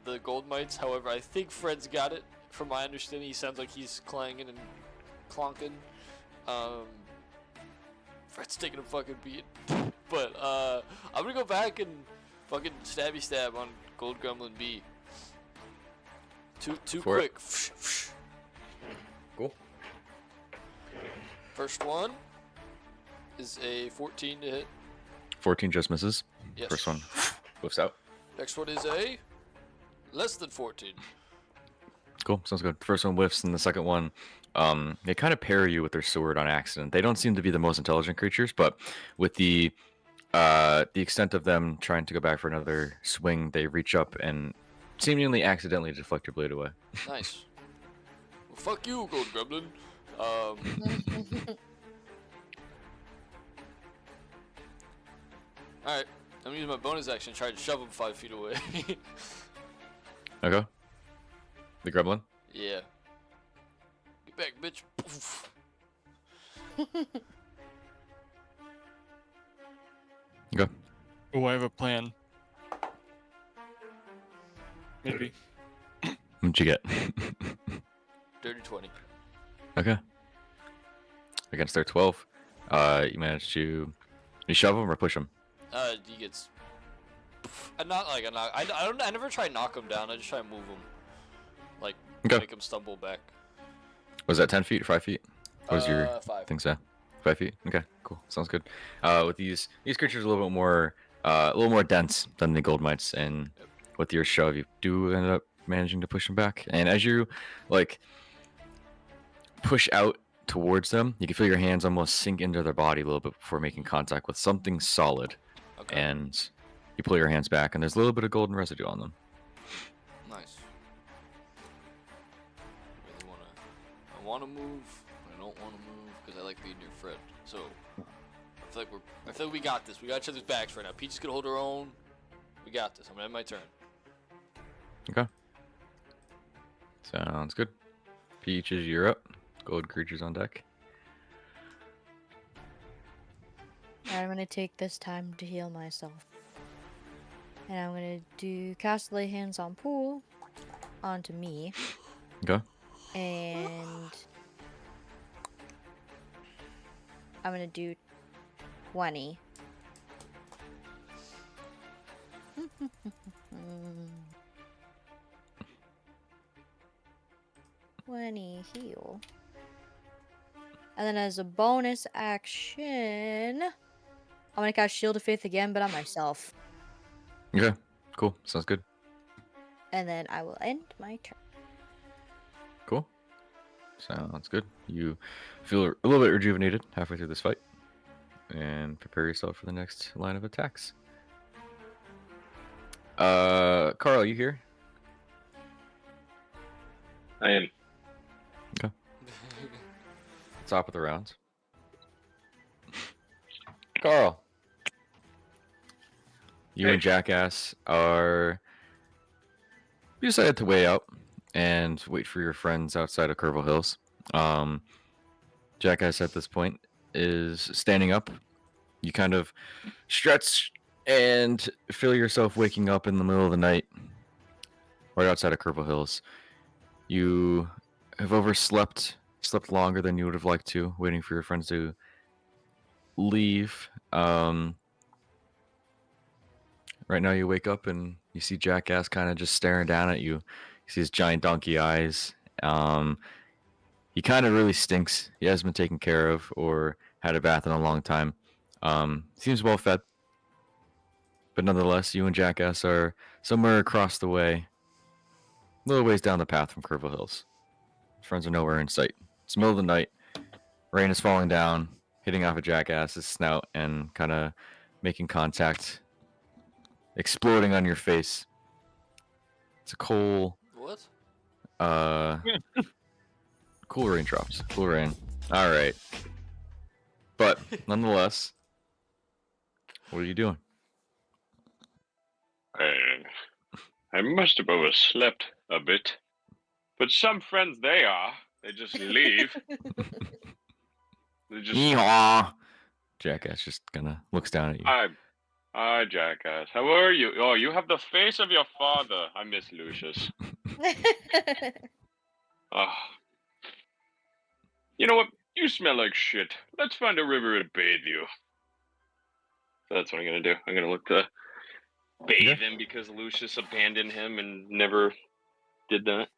the gold mites. However, I think Fred's got it. From my understanding, he sounds like he's clanging and clonking. Fred's taking a fucking beat. But I'm gonna go back and fucking stabby stab on Gold Gremlin B. Too For quick. Cool. First one is a 14 to hit. 14 just misses. Yes. First one whiffs out. Next one is a less than 14. Cool. Sounds good. First one whiffs, and the second one, they kind of parry you with their sword on accident. They don't seem to be the most intelligent creatures, but with the extent of them trying to go back for another swing, they reach up and seemingly accidentally deflect your blade away. Nice. Well, fuck you, Gold Gremlin. Alright, I'm gonna use my bonus action to try to shove him 5 feet away. Okay. The gremlin. Yeah. Get back, bitch. Poof. Okay. Oh, I have a plan. Maybe. What'd you get? Dirty 20. Okay. Against their 12, you manage to you shove him or push him. He gets. Not like a knock. I never try and knock him down. I just try and move him. Like, Okay. make him stumble back. Was that 10 feet or 5 feet? What was your 5. thing say? 5 feet. Okay, cool. Sounds good. With these creatures a little more dense than the gold mites, and with your shove, you do end up managing to push them back. And as you like push out towards them, you can feel your hands almost sink into their body a little bit before making contact with something solid. Okay. And You pull your hands back, and there's a little bit of golden residue on them. Nice. I wanna move, but I don't wanna move because I like being near Fred. So I feel like we got this. We got each other's backs right now. Peach is gonna hold her own. We got this. I'm gonna have my turn. Okay. Sounds good. Peaches, you're up. Gold creatures on deck. I'm gonna take this time to heal myself. And I'm gonna do cast lay hands on pool onto me. Okay. And I'm gonna do 20. 20 heal. And then as a bonus action, I'm gonna cast Shield of Faith again, but on myself. Okay. Cool. Sounds good. And then I will end my turn. Cool. Sounds good. You feel a little bit rejuvenated halfway through this fight. And prepare yourself for the next line of attacks. Carl, you here? I am. Top of the round. Carl. You and Jackass are... You decided to weigh out and wait for your friends outside of Curville Hills. Jackass at this point is standing up. You kind of stretch and feel yourself waking up in the middle of the night right outside of Curville Hills. You have overslept, slept longer than you would have liked to, waiting for your friends to leave. Right now you wake up and you see Jackass kind of just staring down at you. You see his giant donkey eyes. He kind of really stinks. He hasn't been taken care of or had a bath in a long time. Seems well fed. But nonetheless, you and Jackass are somewhere across the way, a little ways down the path from Curville Hills. Friends are nowhere in sight. It's the middle of the night. Rain is falling down, hitting off of Jackass's snout and kind of making contact, exploding on your face. It's a cool, What? cool raindrops. Cool rain. All right. But nonetheless, what are you doing? I must have overslept a bit. But some friends they just leave. They just Yeehaw! Jackass just kind of looks down at you. Hi, Jackass. How are you? Oh, you have the face of your father. I miss Lucius. Ah. You know what? You smell like shit. Let's find a river to bathe you. So that's what I'm gonna do. I'm gonna look to bathe him because Lucius abandoned him and never did that.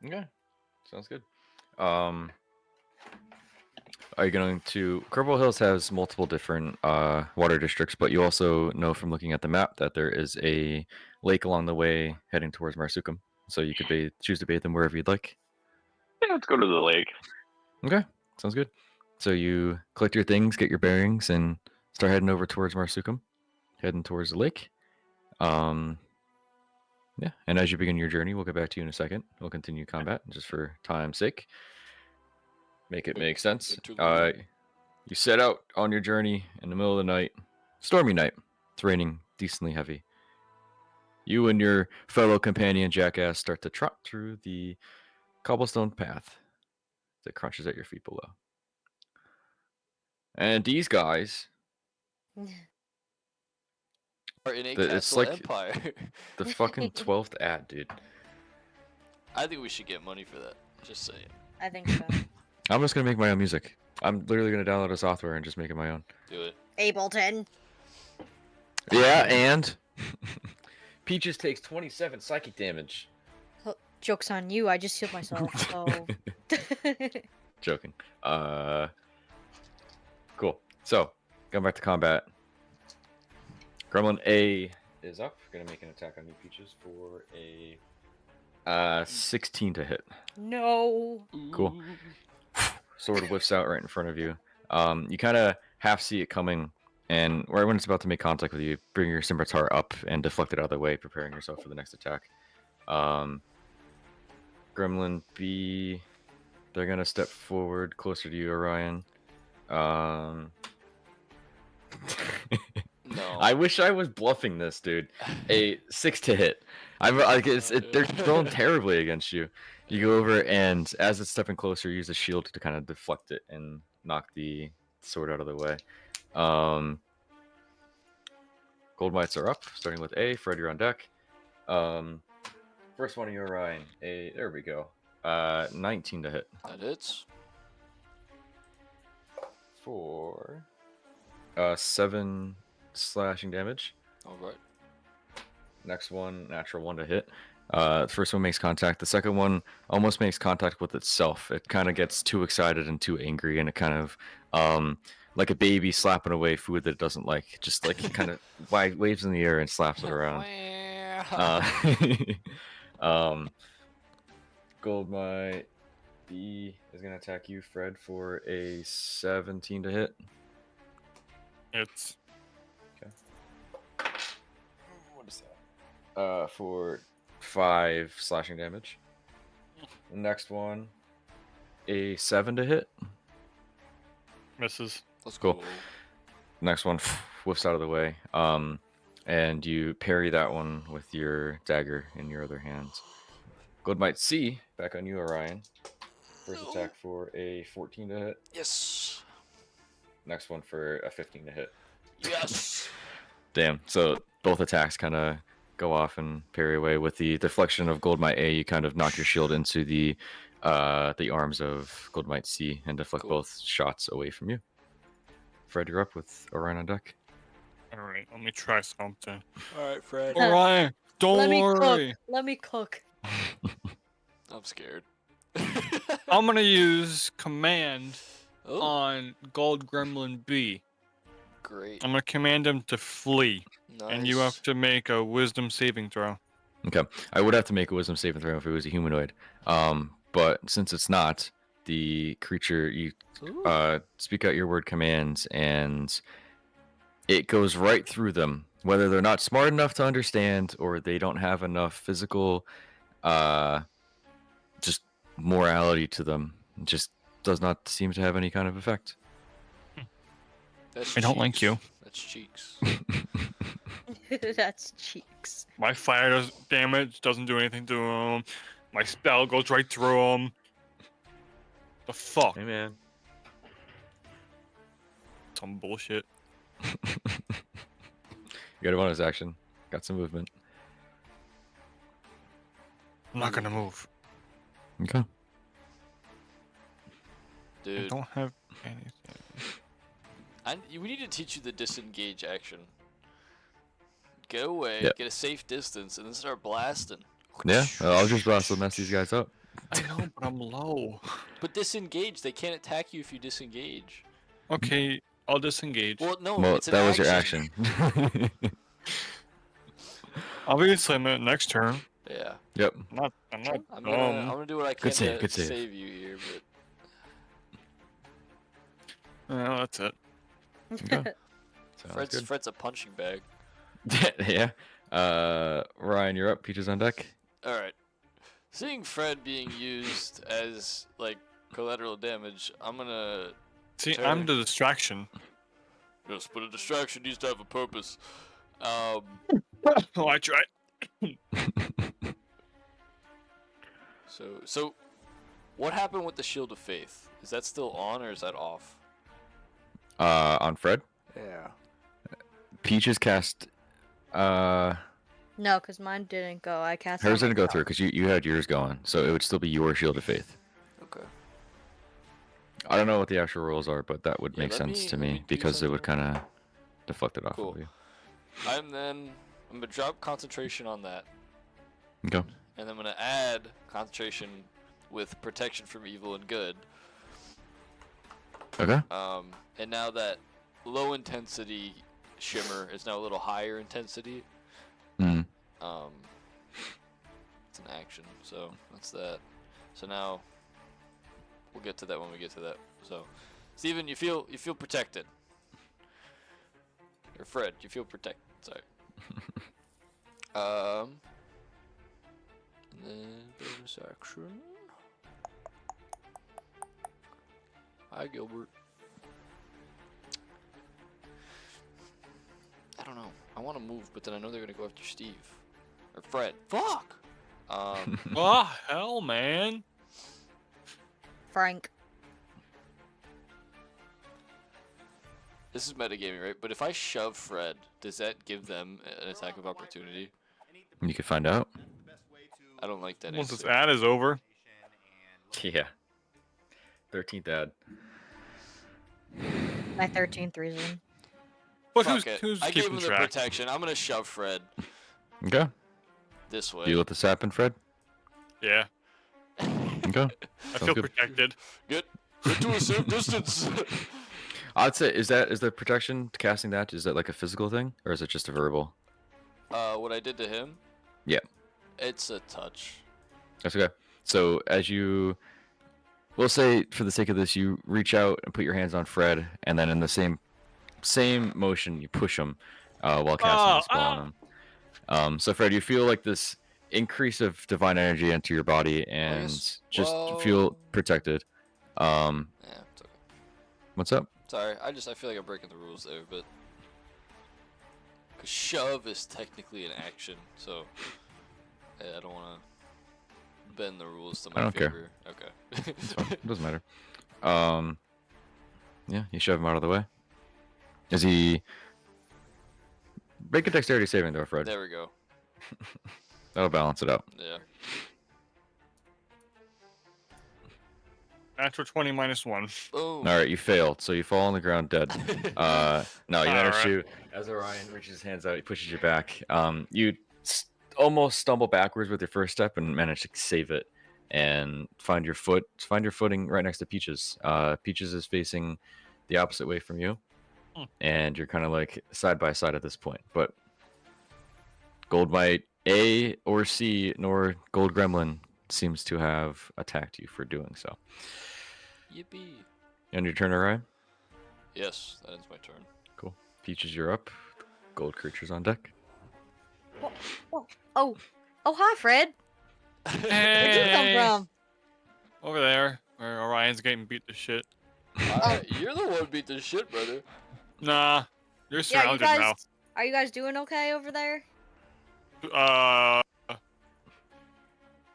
Okay. Sounds good. Are you going to... Curville Hills has multiple different water districts, but you also know from looking at the map that there is a lake along the way heading towards Marsucem. So you could choose to bathe them wherever you'd like. Yeah, let's go to the lake. Okay. Sounds good. So you collect your things, get your bearings, and start heading over towards Marsucem, heading towards the lake. Yeah, and as you begin your journey, we'll get back to you in a second. We'll continue combat just for time's sake. Make it make sense. You set out on your journey in the middle of the night. Stormy night. It's raining decently heavy. You and your fellow companion Jackass start to trot through the cobblestone path that crunches at your feet below. And these guys... Are in a It's castle like empire. the fucking 12th ad, dude. I think we should get money for that. Just saying. I think so. I'm just gonna make my own music. I'm literally gonna download a software and just make it my own. Do it. Ableton. Yeah, and Peaches takes 27 psychic damage. Joke's on you. I just healed myself. So. Joking. Cool. So, going back to combat. Gremlin A is up. Gonna make an attack on you, Peaches, for a 16 to hit. No. Cool. Sword whiffs out right in front of you. You kind of half see it coming And right when it's about to make contact with you, bring your scimitar up and deflect it out of the way, preparing yourself for the next attack. Gremlin B, they're gonna step forward closer to you, Orion. No. I wish I was bluffing this, dude. A 6 to hit. I'm like, they're thrown terribly against you. You go over and as it's stepping closer, use a shield to kind of deflect it and knock the sword out of the way. Gold mites are up, starting with A. Fred, you're on deck. First one of you, Orion. There we go. 19 to hit. That hits. For 7 slashing damage. All right. Next one, natural 1 to hit. The first one makes contact. The second one almost makes contact with itself. It kind of gets too excited and too angry, and it kind of, like a baby slapping away food that it doesn't like, just like kind of waves in the air and slaps it around. Goldmite B is gonna attack you, Fred, for a 17 to hit. It's What is that? For 5 slashing damage. The next one, a 7 to hit. misses. Let's Cool. go. Next one whiffs out of the way. And you parry that one with your dagger in your other hand. Goldmite C, back on you, Orion. First attack for a 14 to hit. Yes. Next one for a 15 to hit. Yes. Damn. So both attacks kind of go off and parry away. With the deflection of Goldmite A, you kind of knock your shield into the arms of Goldmite C and deflect Cool. both shots away from you. Fred, you're up with Orion on deck. All right, let me try something. All right, Fred. Orion, don't Let me worry. cook. Let me cook. I'm scared. I'm gonna use command Oh, on Gold Gremlin B. great. I'm gonna command him to flee, Nice. and you have to make a Wisdom saving throw. Okay. I would have to make a wisdom saving throw if it was a humanoid. But since it's not, the creature, you Ooh. speak out your word commands, and it goes right through them. Whether they're not smart enough to understand or they don't have enough physical, just morality to them, it just does not seem to have any kind of effect. That's I don't like cheeks. you. That's cheeks. That's cheeks. My fire does damage, doesn't do anything to him. My spell goes right through him. The fuck? Hey, man. Some bullshit. You got a bonus action. Got some movement. I'm not gonna move. Okay. I Dude, don't have anything. we need to teach you the disengage action. Get away, Yep. get a safe distance, and then start blasting. Yeah, I'll just blast to mess these guys up. I know, but I'm low. But disengage, they can't attack you if you disengage. Okay, I'll disengage. Well, no, Well, it's an that was your action. action. Obviously, I'm at next turn. Yeah. Yep. I'm not I'm dumb. gonna do what I can save, to good save. save you here, but Well, that's it. Sounds good. Fred's a punching bag. Yeah. Ryan, you're up. Peaches on deck. All right. Seeing Fred being used as like collateral damage, I'm gonna See, Turn. I'm the distraction. yes, but a distraction needs to have a purpose. Oh, I tried. So what happened with the Shield of Faith? Is that still on or is that off? On Fred. Yeah. Peaches cast. No, because mine didn't go. I cast. Hers on didn't go myself. through because you had yours going, so it would still be your shield of faith. Okay. I don't know what the actual rules are, but that would Yeah, make let sense me- to let me me do because it would something. kind of deflect it off Cool. of you. I'm gonna drop concentration on that, Okay. and I'm gonna add concentration with protection from evil and good. Okay. And now that low intensity shimmer is now a little higher intensity. Hmm. It's an action, so that's that. So now we'll get to that when we get to that. So, Steven, you feel protected. Fred, you feel protected. Sorry. And then bonus action. Hi, Gilbert. I don't know. I want to move, but then I know they're gonna go after Steve or Fred. Fuck. Oh, hell, man. Frank. This is metagaming, right? But if I shove Fred, does that give them an attack of opportunity? You can find out. I don't like that Once this answer. ad is over. Yeah. 13th ad. My 13th reason. But Fuck it. who's I gave keeping him the track? protection. I'm gonna shove Fred Okay. this way. Do you let this happen, Fred? Yeah, Okay. I Sounds feel good. protected. Get to a safe distance. I'd say is the protection casting that, is that like a physical thing or is it just a verbal? What I did to him? Yeah. It's a touch. That's okay. So as you, we'll say for the sake of this, you reach out and put your hands on Fred, and then in the same motion you push him while casting the spell on him. So Fred, you feel like this increase of divine energy into your body and guess- just well- feel protected. Um, Yeah, it's okay. what's up? Sorry, I feel like I'm breaking the rules there, but cause shove is technically an action, so yeah, I don't want to bend the rules to my I don't care. favor. Okay. It's fine. It doesn't matter. Yeah, you shove him out of the way. Is he? Make a dexterity saving throw, Fred. There we go. That'll balance it out. Yeah. Natural 20 minus 1. Boom. All right, you failed, so you fall on the ground dead. No, you manage Alright. to. As Orion reaches his hands out, he pushes you back. You almost stumble backwards with your first step and manage to save it and find your footing right next to Peaches. Peaches is facing the opposite way from you, and you're kind of like side by side at this point. But Gold might A or C, nor Gold Gremlin seems to have attacked you for doing so. Yippee. And your turn, Orion. Yes, that ends my turn. Cool. Peaches, you're up. Gold creatures on deck. Oh, hi, Fred. Where'd you come Hey! from? Over there, where Orion's getting beat to shit. You're the one beat the shit, brother. Nah, you're Yeah, surrounded you guys. Are you guys doing okay over there? now.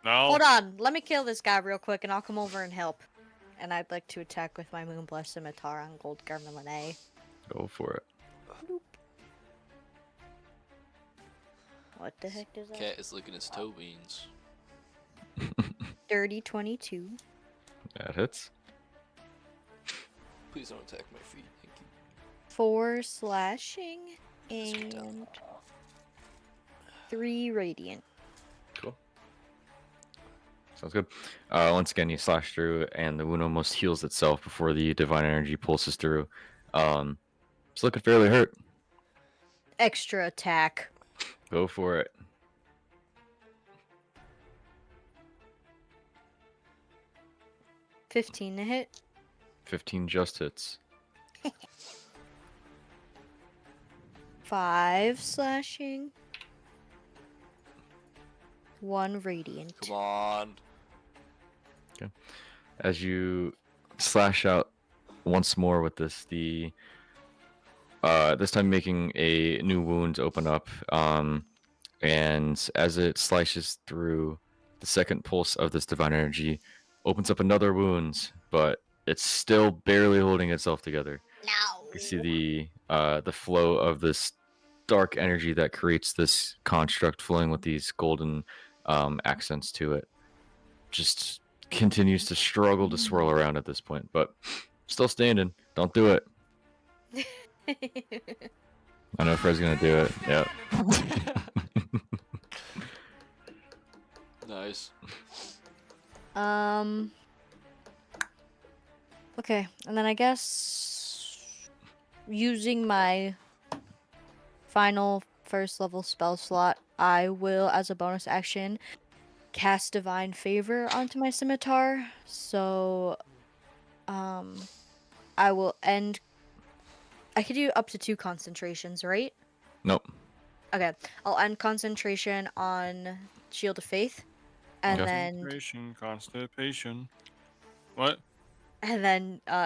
No. Hold on, let me kill this guy real quick, and I'll come over and help. And I'd like to attack with my Moonblast Scimitar on Gold Gremlin A. Go for it. What the heck does that? Cat is licking his toe beans. Dirty 22. That hits. Please don't attack my feet. Thank you. 4 slashing Let's get down. and 3 radiant. Cool. Sounds good. Once again, you slash through, and the wound almost heals itself before the divine energy pulses through. It's looking fairly hurt. Extra attack. Go for it. $15 to hit. 15 just hits. 5 slashing. 1 radiant. Come on. As you slash out once more with this, this time making a new wound open up, and as it slices through, the second pulse of this divine energy opens up another wound, but it's still barely holding itself together. No. You see the flow of this dark energy that creates this construct flowing with these golden accents to it. Just continues to struggle to swirl around at this point, but still standing. Don't do it. I know Fred's gonna do it. Yep. Nice. Okay, and then I guess using my final first level spell slot, I will, as a bonus action, cast Divine Favor onto my scimitar. So, I will end I could do up to 2 concentrations, right? Nope. Okay, I'll end concentration on Shield of Faith, and Okay. then Constipation. What?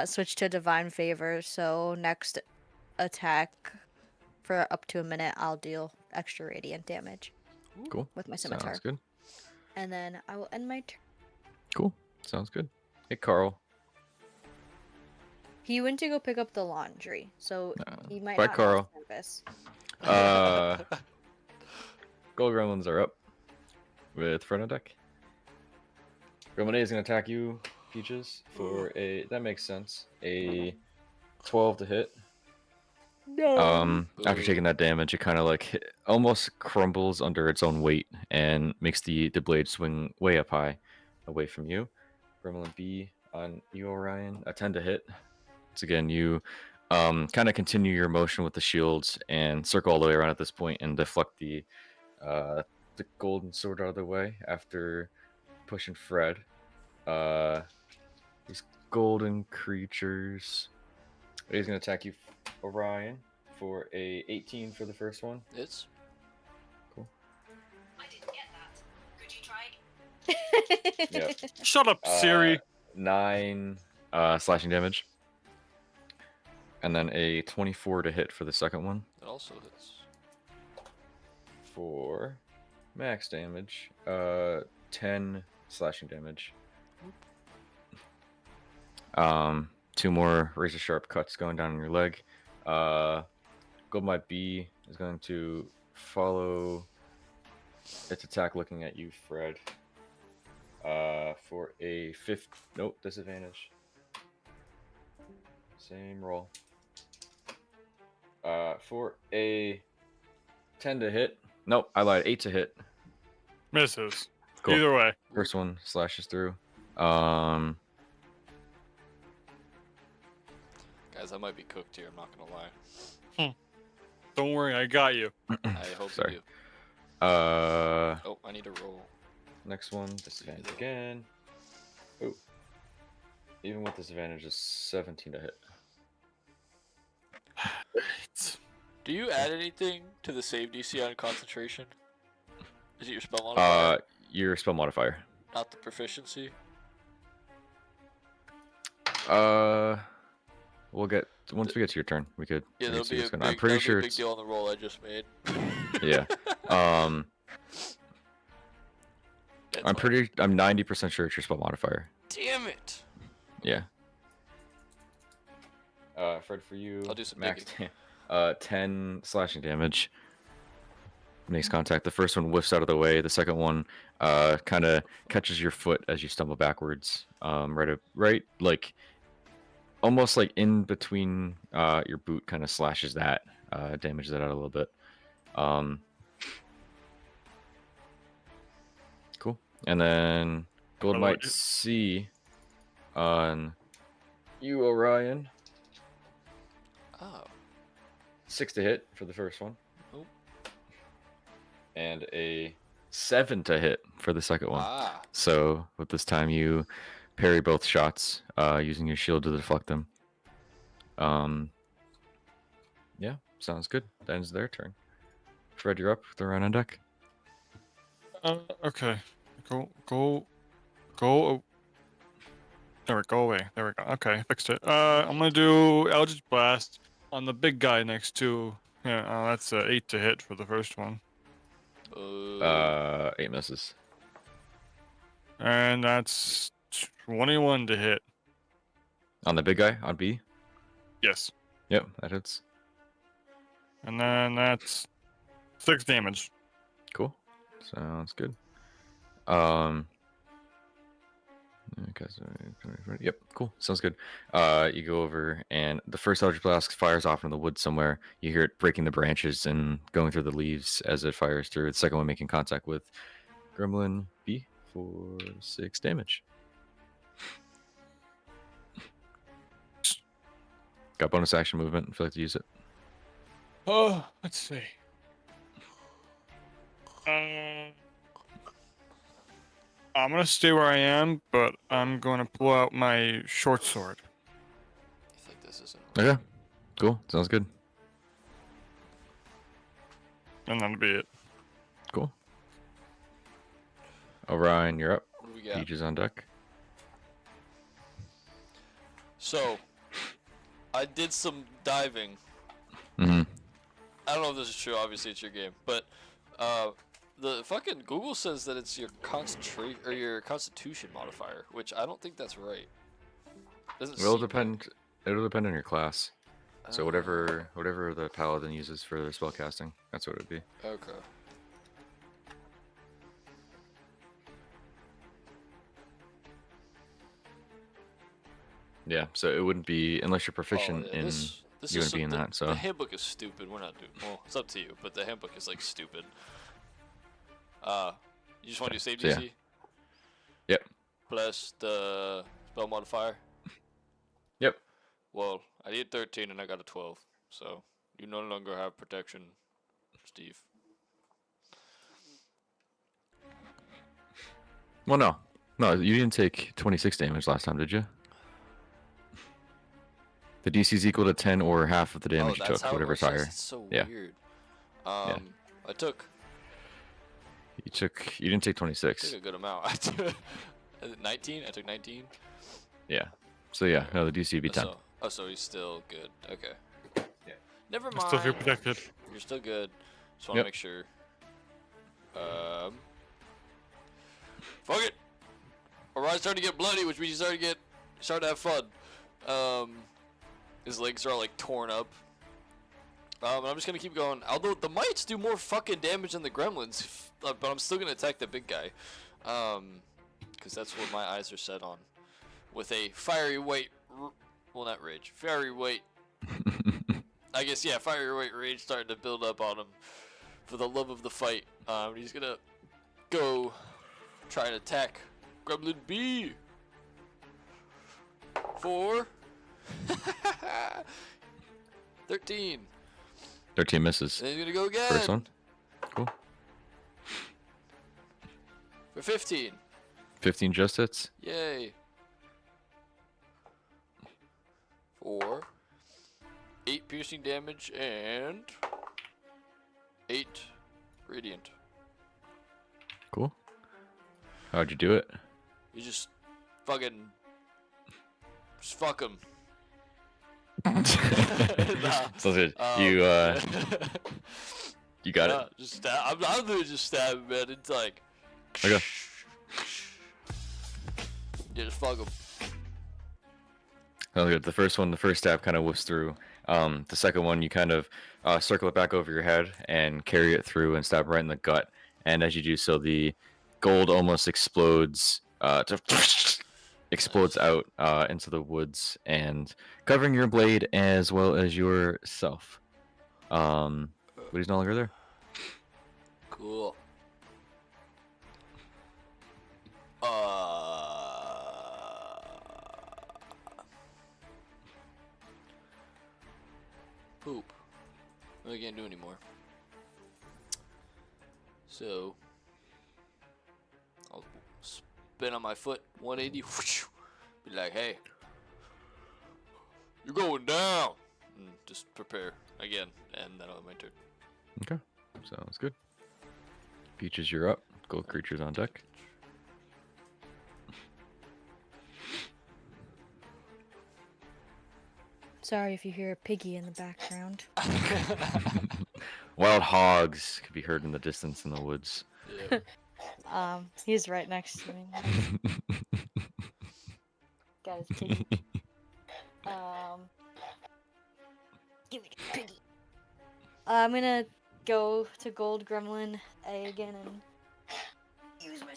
switch to Divine Favor. So next attack for up to a minute, I'll deal extra radiant damage Cool. with my Sounds scimitar, good. and then I will end my turn. Cool. Sounds good. Hey, Carl. He went to go pick up the laundry, so he might Bye, not Carl. have service. Gold Gremlins are up with front of deck. Gremlin A is going to attack you, Peaches, for a. That makes sense. A 12 to hit. No. After taking that damage, it kind of like almost crumbles under its own weight and makes the blade swing way up high, away from you. Gremlin B on you, Orion, a 10 to hit. Once again, you kind of continue your motion with the shields and circle all the way around at this point and deflect the golden sword out of the way after pushing Fred. These golden creatures. He's gonna attack you, Orion, for a 18 for the first one. It's Cool. I didn't get that. Could you try? Yeah. Shut up, Siri. 9 slashing damage, and then a 24 to hit for the second one it also hits. for max damage. 10 slashing damage. 2 more razor sharp cuts going down on your leg. Goldmite B is going to follow its attack looking at you, Fred. For a 5th. Nope, disadvantage. Same roll. For a 10 to hit. Nope, I lied. 8 to hit. Misses. Cool. Either way. First one slashes through. Guys, I might be cooked here. I'm not gonna lie. Don't worry, I got you. I hope Sorry. you do. Uh, Oh, I need to roll. next one, disadvantage again. Oh, even with disadvantage, is 17 to hit. Do you add anything to the save DC on concentration? Is it your spell modifier? Your spell modifier. Not the proficiency? We'll get once we get to your turn. We could. Yeah, we that'll could see be a what's big, going on. I'm pretty that'll sure be a big it's deal on the roll I just made. yeah. That's I'm fine. I'm 90% sure it's your spell modifier. Damn it! Yeah. Fred, for you, I'll do some max digging. 10 slashing damage. Makes contact. The first one whiffs out of the way. The second one kind of catches your foot as you stumble backwards. Right, like almost like in between your boot, kind of slashes that, damages that out a little bit. Cool. And then Gold By the way, Might C on you, Orion. Oh. 6 to hit for the first one. Nope. And a 7 to hit for the second one. Ah. So with this time you parry both shots using your shield to deflect them. Yeah, sounds good. That ends their turn. Fred, you're up. They're on deck. Okay. Go. Oh. There we go. Away. There we go. Okay, fixed it. I'm gonna do Eldritch Blast on the big guy next to. Yeah, that's 8 to hit for the first one, 8 misses. and that's 21 to hit. On the big guy on B. Yes, Yep, that hits. and then that's 6 damage. Cool. Sounds good. Yep, cool. Sounds good. You go over, and the first Eldritch Blast fires off in the woods somewhere. You hear it breaking the branches and going through the leaves as it fires through. The second one making contact with Gremlin B for 6 damage. Got bonus action movement if you like to use it. Oh, let's see. I'm gonna stay where I am, but I'm gonna pull out my short sword. I think this isn't. Okay. Cool. Sounds good. And that'll be it. Cool. Orion, you're up. What do we got? Peach is on deck. So, I did some diving. Mm-hmm. I don't know if this is true. Obviously, it's your game, but the fucking Google says that it's your concentrate or your Constitution modifier, which I don't think that's right. Doesn't It'll seem depend. It'll depend on your class. right. So whatever the paladin uses for their spellcasting, that's what it'd be. Okay. Yeah. So it wouldn't be unless you're proficient yeah, in. this You is wouldn't be in the, that. So the handbook is stupid. We're not doing. Well, it's up to you, but the handbook is like stupid. You just want to do save So, yeah. DC Yep. plus the spell modifier. Yep. Well, I did 13 and I got a 12, so you no longer have protection, Steve. Well, no, you didn't take 26 damage last time, did you? The DC is equal to 10 or half of the damage you that's took, how whatever's it was. higher. It's so Yeah. weird. I took You didn't take 26. a good amount. I took 19. I took 19. Yeah. So yeah, no, the DC would be 10. So he's still good. Okay. Yeah. Never I still feel mind. protected. You're still good. Just want to Yep. make sure. Fuck it. Orion's starting to get bloody, which means he's starting to have fun. His legs are all like torn up. And I'm just gonna keep going. Although the mites do more fucking damage than the gremlins, but I'm still gonna attack the big guy. Because that's what my eyes are set on. With a fiery weight, well, not rage, fiery weight. I guess yeah, fiery weight rage starting to build up on him. For the love of the fight, he's gonna go try and attack Gremlin B. 4. 13. 13 misses. And he's gonna go again. First one. Cool. For 15. 15 just hits. Yay. 4. 8 piercing damage and 8 radiant. Cool. How'd you do it? You just fuck him. Sounds good. You got it. Just stab. I'm literally just stabbing, man. It's like. Okay. Yeah, just fuck him. Sounds good. The first stab kind of whiffs through. The second one, you kind of circle it back over your head and carry it through and stab right in the gut. And as you do so, the gold almost explodes, explodes out into the woods and covering your blade as well as yourself. But he's no longer there. Cool. Poop. I can't do anymore. So I'll spin on my foot 180. Be like, hey, you're going down. And just prepare again, and that'll be my turn. Okay. Sounds good. Peaches, you're up. Gold creatures on deck. Sorry if you hear a piggy in the background. Wild hogs could be heard in the distance in the woods. Yeah. He's right next to me. Got his piggy. Give me the piggy. I'm gonna go to Gold Gremlin A again and use my.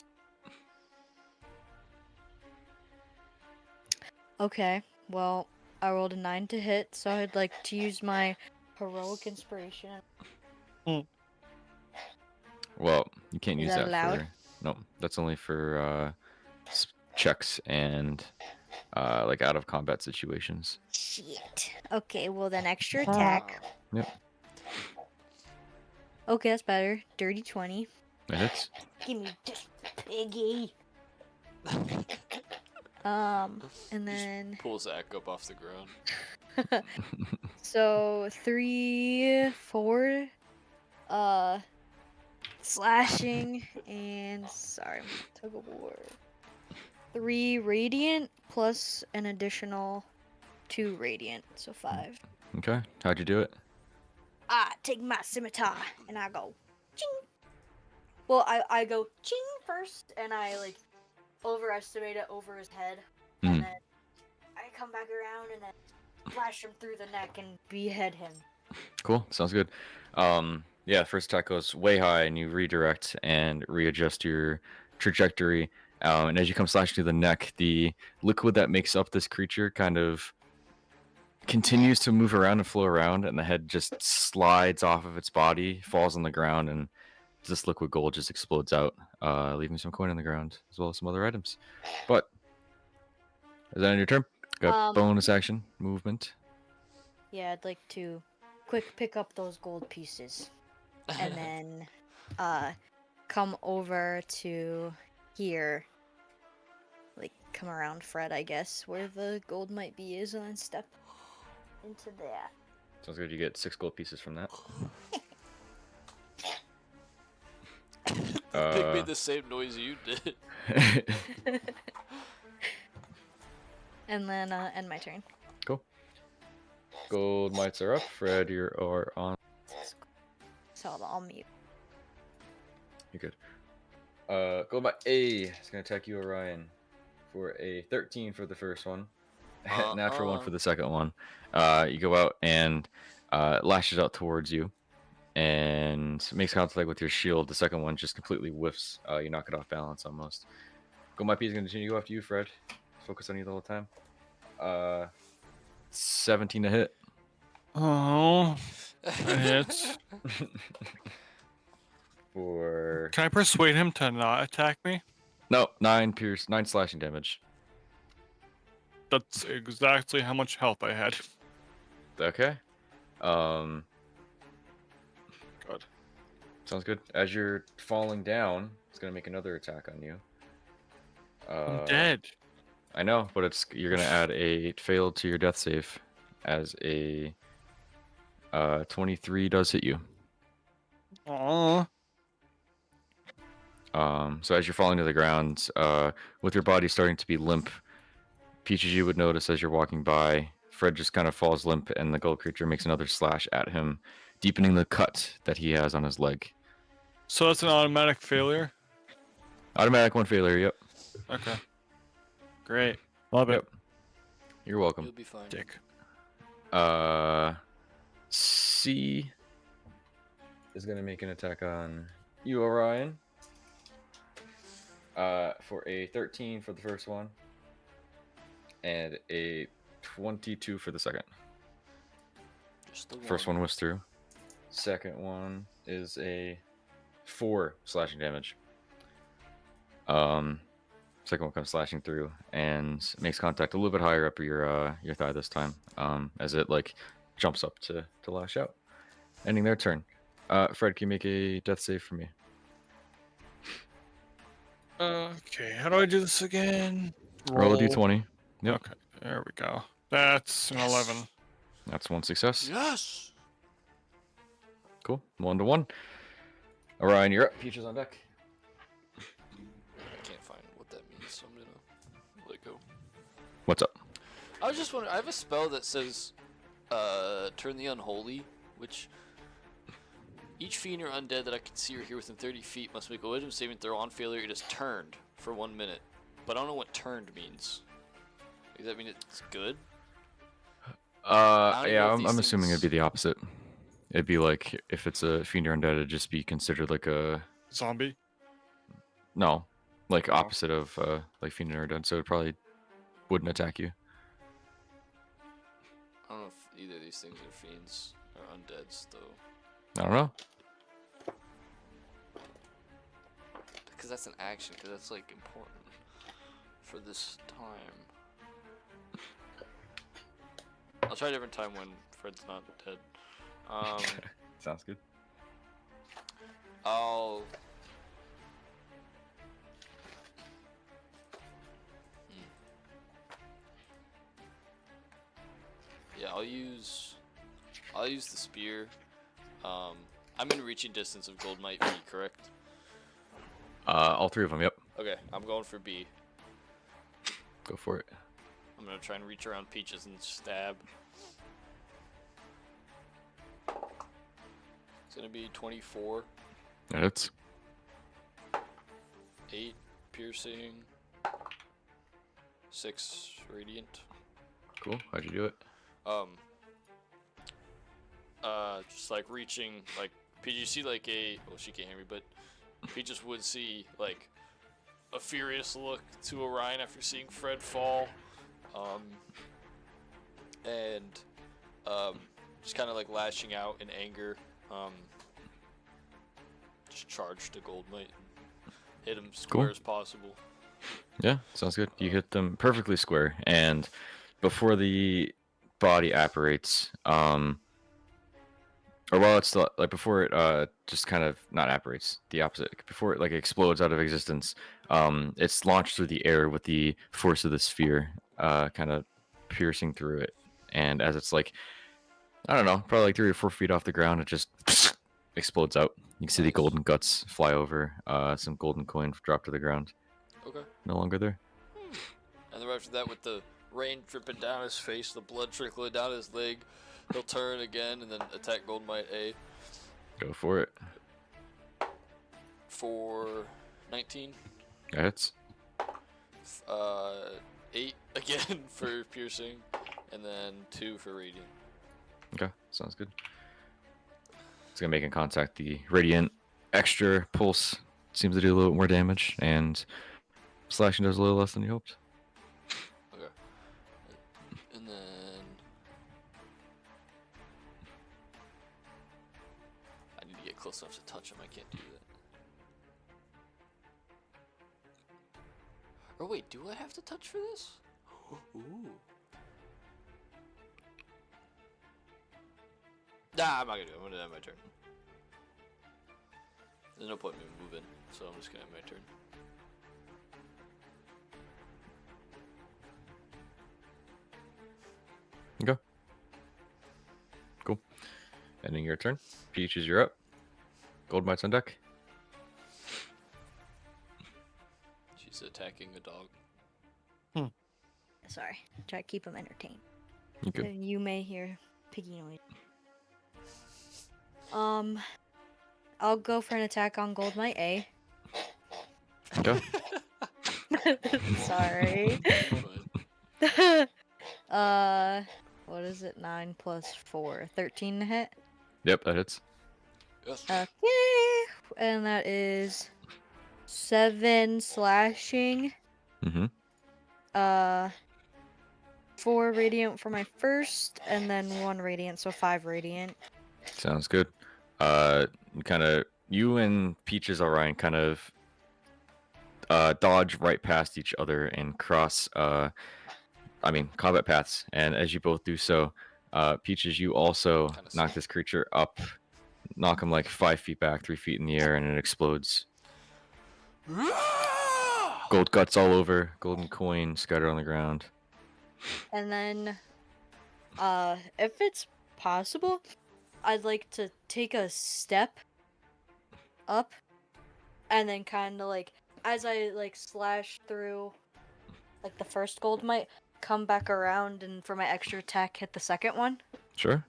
Okay, well, I rolled a 9 to hit, so I'd like to use my heroic inspiration. Well, you can't Is use that that allowed? for. No, that's only for checks and like out of combat situations. Shit. Okay, well then extra attack. Yep, Okay, that's better. Dirty 20. that hits. Give me this piggy. And then Pull Zach up off the ground. So 3, 4, slashing, and sorry, tug of war. 3 radiant plus an additional 2 radiant, so 5. Okay. How'd you do it? I take my scimitar and I go ching. Well, I go ching first, and I like overestimate it over his head, and Mhm. then I come back around and then flash him through the neck and behead him. Cool. Sounds good. Yeah, first attack goes way high, and you redirect and readjust your trajectory. And as you come slashing through the neck, the liquid that makes up this creature kind of continues to move around and flow around, and the head just slides off of its body, falls on the ground, and this liquid gold just explodes out, leaving some coin on the ground as well as some other items. But is that on your turn? Got bonus action movement. Yeah, I'd like to quick pick up those gold pieces, and then come over to here, like come around Fred, I guess, where the gold might be is, and then step into that. Sounds good. You get 6 gold pieces from that. The pig made the same noise you did. And then end my turn. Cool. Gold mites are up. Fred, you are on. So I'll mute. You're good. Gold mite A is going to attack you, Orion, for a 13 for the first one. Natural one for the second one. You go out and lashes out towards you and makes contact with your shield. The second one just completely whiffs. You knock it off balance almost. Gold mite B is going to continue to go after you, Fred. Focus on you the whole time. 17 to hit. Oh, that hits. For Can I persuade him to not attack me? no 9 slashing damage. That's exactly how much health I had. Okay. Good. Sounds good. As you're falling down, it's gonna make another attack on you. I'm dead. I know, but you're gonna add a failed to your death save, as a 23 does hit you. Aw. So as you're falling to the ground, with your body starting to be limp, Peaches, you would notice as you're walking by, Fred just kind of falls limp, and the gold creature makes another slash at him, deepening the cut that he has on his leg. So that's an automatic failure? Automatic one failure. Yep. Okay. Great. Love it. Yep. You're welcome. You'll be fine. Dick. C is gonna make an attack on you, Orion. For a 13 for the first one, and a 22 for the second. Just the First one was through. Second one is a 4 slashing damage. Second one comes slashing through and makes contact a little bit higher up your thigh this time. As it like jumps up to lash out, ending their turn. Fred, can you make a death save for me? Okay, how do I do this again? Roll a d20. Yep. Okay, there we go. That's an 11. That's one success. Yes. Cool. 1 to 1. Orion, you're up. Peaches on deck. I can't find what that means, so I'm gonna let go. What's up? I was just wondering. I have a spell that says, "Turn the Unholy," which each fiend or undead that I can see or hear within 30 feet must make a wisdom saving throw. On failure, it is turned for 1 minute. But I don't know what turned means. Does that mean it's good? don't Yeah, know if I'm these assuming it'd be things- the opposite. It'd be like if it's a fiend or undead, it'd just be considered like a Zombie? no, like Oh. opposite of like fiend or undead. So it probably wouldn't attack you. I don't know if either of these things are fiends or undeads, though. I don't know. Because that's an action, because that's, like, important for this time. I'll try a different time when Fred's not dead. Sounds good. I'll... Yeah, I'll use I'll use the spear. I'm in reaching distance of Gold Might B, correct? All three of them. Yep. Okay, I'm going for B. Go for it. I'm gonna try and reach around Peaches and stab. It's gonna be 24, That hits. 8 piercing, 6 radiant. Cool. How'd you do it? Just like reaching, like Peaches, you see like well, she can't hear me, but Peaches would see like a furious look to Orion after seeing Fred fall, and just kind of like lashing out in anger. Just charge to Gold Might and hit him square Cool. as possible. Yeah, sounds good. You hit them perfectly square, and before the body apparates, or while it's still like before it just kind of not apparates, the opposite. Before it like explodes out of existence, it's launched through the air with the force of the sphere, kind of piercing through it, and as it's like, I don't know, probably like 3 or 4 feet off the ground, it just explodes out. You can see the Nice. golden guts fly over. Some golden coin drop to the ground. Okay. No longer there. And then after that, with the rain dripping down his face, the blood trickling down his leg, he'll turn again and then attack Gold Might A Go for it. for 19. That hits. 8 again for piercing, and then 2 for radiant. Okay, sounds good. It's gonna make in contact. The radiant extra pulse seems to do a little bit more damage, and slashing does a little less than you hoped. Okay. And then I need to get close enough to touch him. I can't do that. Or wait, do I have to touch for this? Ooh. Nah, I'm not gonna do it. I'm gonna end my turn. There's no point in me moving, so I'm just gonna end my turn. Okay. Cool. Ending your turn. Peaches, you're up. Gold Mite's on deck. She's attacking a dog. Sorry. Try to keep him entertained. You good? You may hear piggy noise. I'll go for an attack on Gold Might A. Okay. Sorry. But What is it? 9 plus 4. 13 to hit. Yep, that hits. yes. Okay. And that is 7 slashing. Mm-hmm. 4 radiant for my first, and then 1 radiant, so 5 radiant. Sounds good. You and Peaches Orion kind of dodge right past each other and cross combat paths. And as you both do so, Peaches, you also Kinda knock sick. this creature up, knock him like 5 feet back, 3 feet in the air, and it explodes. Gold guts all over, golden coin scattered on the ground. And then, if it's possible, I'd like to take a step up, and then kind of like, as I like slash through, like the first gold might come back around, and for my extra attack, hit the second one Sure.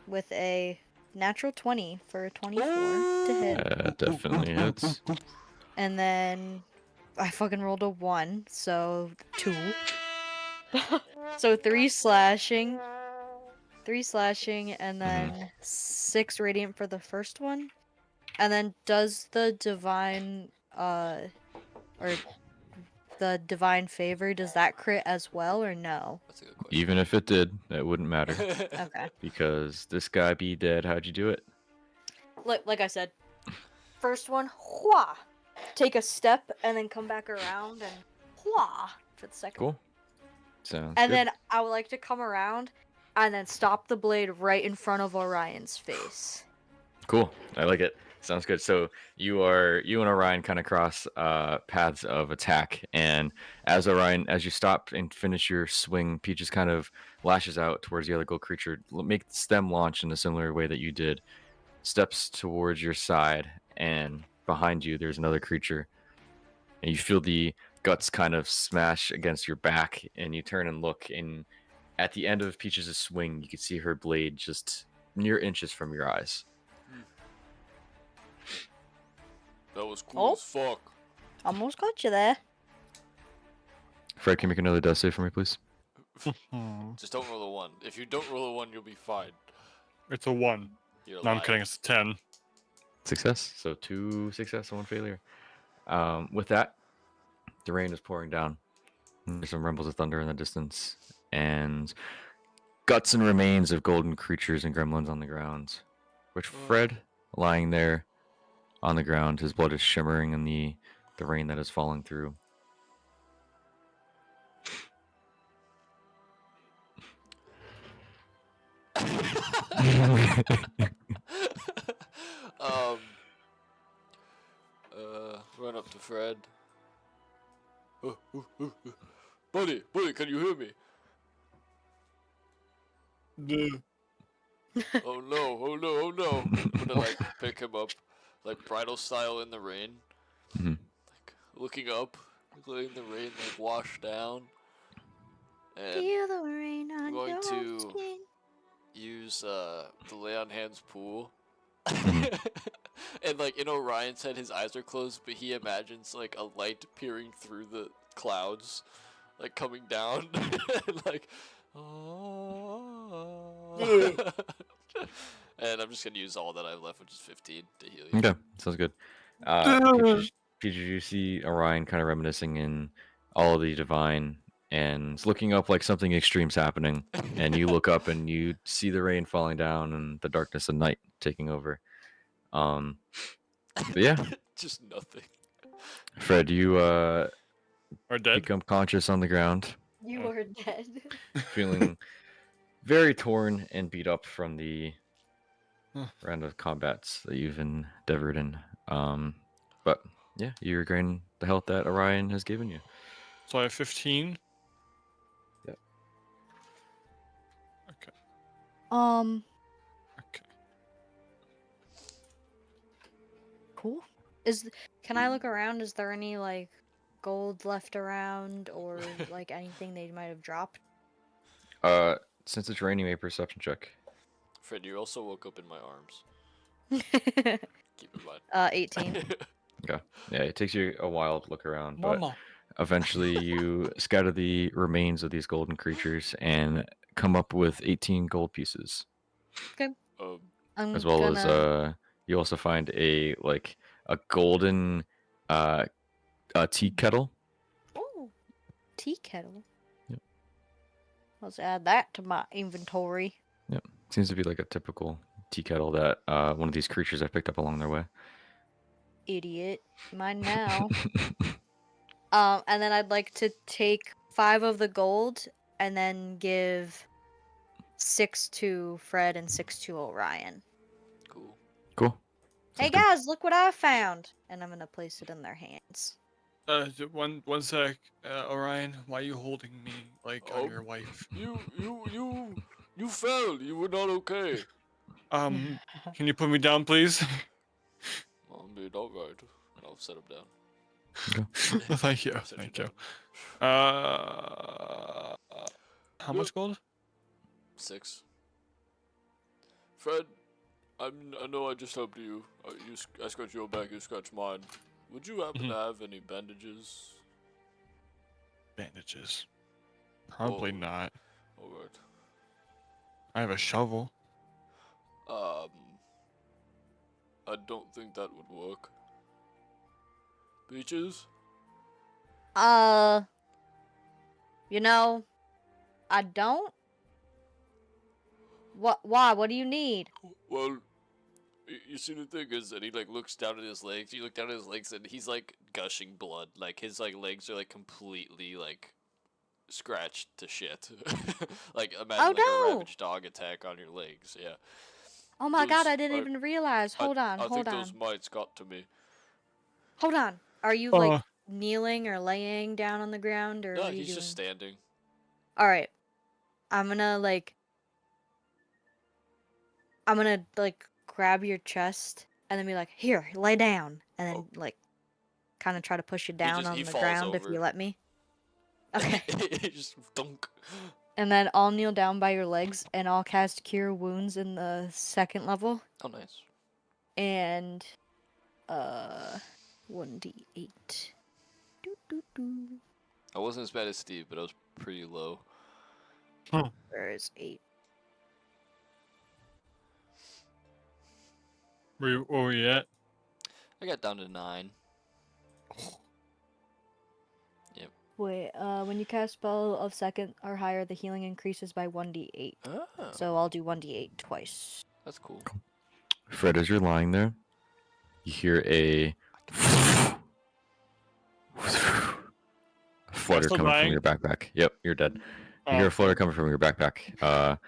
with a natural 20 for 24 to hit. Definitely hits. And then I fucking rolled a 1, so 2. So 3 slashing. 3 slashing, and then 6 radiant for the first one. And then does the divine, or the divine favor, does that crit as well, or no? That's a good question. Even if it did, that wouldn't matter. Okay. Because this guy be dead. How'd you do it? Like I said, first one, whwa! Take a step, and then come back around, and whwa! For the second one. Cool. Sounds And good. then I would like to come around, and then stop the blade right in front of Orion's face. Cool. I like it. Sounds good. So you and Orion kind of cross paths of attack, and as you stop and finish your swing, Peaches kind of lashes out towards the other gold creature, makes them launch in a similar way that you did, steps towards your side, and behind you there's another creature, and you feel the guts kind of smash against your back, and you turn and look, and at the end of Peaches' swing, you can see her blade just mere inches from your eyes. That was cool Oh. as fuck. Almost got you there. Fred, can you make another death save for me, please? Just don't roll a 1. If you don't roll a 1, you'll be fine. It's a 1. You're No, I'm alive. kidding. It's a 10. Success. So 2 success and 1 failure. With that, the rain is pouring down. There's some rumbles of thunder in the distance, and guts and remains of golden creatures and gremlins on the ground. Which Fred, lying there on the ground, his blood is shimmering in the rain that is falling through. um. Run up to Fred. Buddy, can you hear me? Oh no. I'm gonna like pick him up, like bridal style in the rain. Mhm. Like looking up, letting the rain like wash down. And Feel the rain on going your to- skin. use the lay on hands pool. Mhm. And like in Orion's head, his eyes are closed, but he imagines like a light peering through the clouds, like coming down, and like, and I'm just gonna use all that I have left, which is 15 to heal you. Okay, sounds good. Peaches, you see Orion kind of reminiscing in all the divine and looking up like something extreme's happening. And you look up and you see the rain falling down and the darkness of night taking over. But yeah, Just nothing. Fred, you Or dead. become conscious on the ground, You are dead. feeling very torn and beat up from the Huh. round of combats that you've endeavored in. But yeah, you regain the health that Orion has given you. So I have 15. Yep. Okay. Okay. Cool. Can I look around? Is there any like gold left around or like anything they might have dropped? Since it's raining, make a perception check. Fred, you also woke up in my arms. Keep in mind. 18. Okay. Yeah, it takes you a while to look around, but Mama. eventually you scatter the remains of these golden creatures and come up with 18 gold pieces, I'm as well gonna. as you also find a golden tea kettle. Oh, tea kettle. Yep. Let's add that to my inventory. Yep. Seems to be like a typical tea kettle that one of these creatures have picked up along their way. Idiot. Mine now. And then I'd like to take 5 of the gold and then give 6 to Fred and 6 to Orion. Cool. Cool. Hey Sounds good. guys, look what I found! And I'm gonna place it in their hands. One sec. Orion, why are you holding me like I'm Oh. your wife? You fell. You were not okay. Can you put me down, please? I mean, all right. I'll set him down. Thank you. Set Thank you you. down. How much gold? 6. Fred, I know I just helped you. I scratched your back, you scratched mine. Would you happen to have any bandages? Bandages. Probably Oh. not. Alright. I have a shovel. I don't think that would work. Peaches? You know, I don't. Why? What do you need? Well, you see, the thing is that he like looks down at his legs. You look down at his legs, and he's like gushing blood. Like his like legs are like completely like scratched to shit. Like imagine Oh, like no. a ravaged dog attack on your legs. Yeah. Oh my god, Those- I didn't even realize. Hold on, I hold think those on. mites got to me. Hold on. Are you like kneeling or laying down on the ground or No, what are you he's doing? just standing. Alright. I'm gonna grab your chest and then be like, here, lay down. And then Oh. kind of try to push you down He on the falls ground if over. you let me. Okay. He just thunk. And then I'll kneel down by your legs and I'll cast Cure Wounds in the 2nd level. Oh, nice. And 1d8. Doo, doo, doo. I wasn't as bad as Steve, but I was pretty low. Where is 8? Where were you at? I got down to 9. Wait, when you cast spell of 2nd or higher, the healing increases by 1d8. Oh, So I'll do 1d8 twice. that's cool. Fred, as you're lying there, you hear a flutter still coming from dying? your backpack. Yep, you're dead. You hear Oh, a flutter coming from your backpack.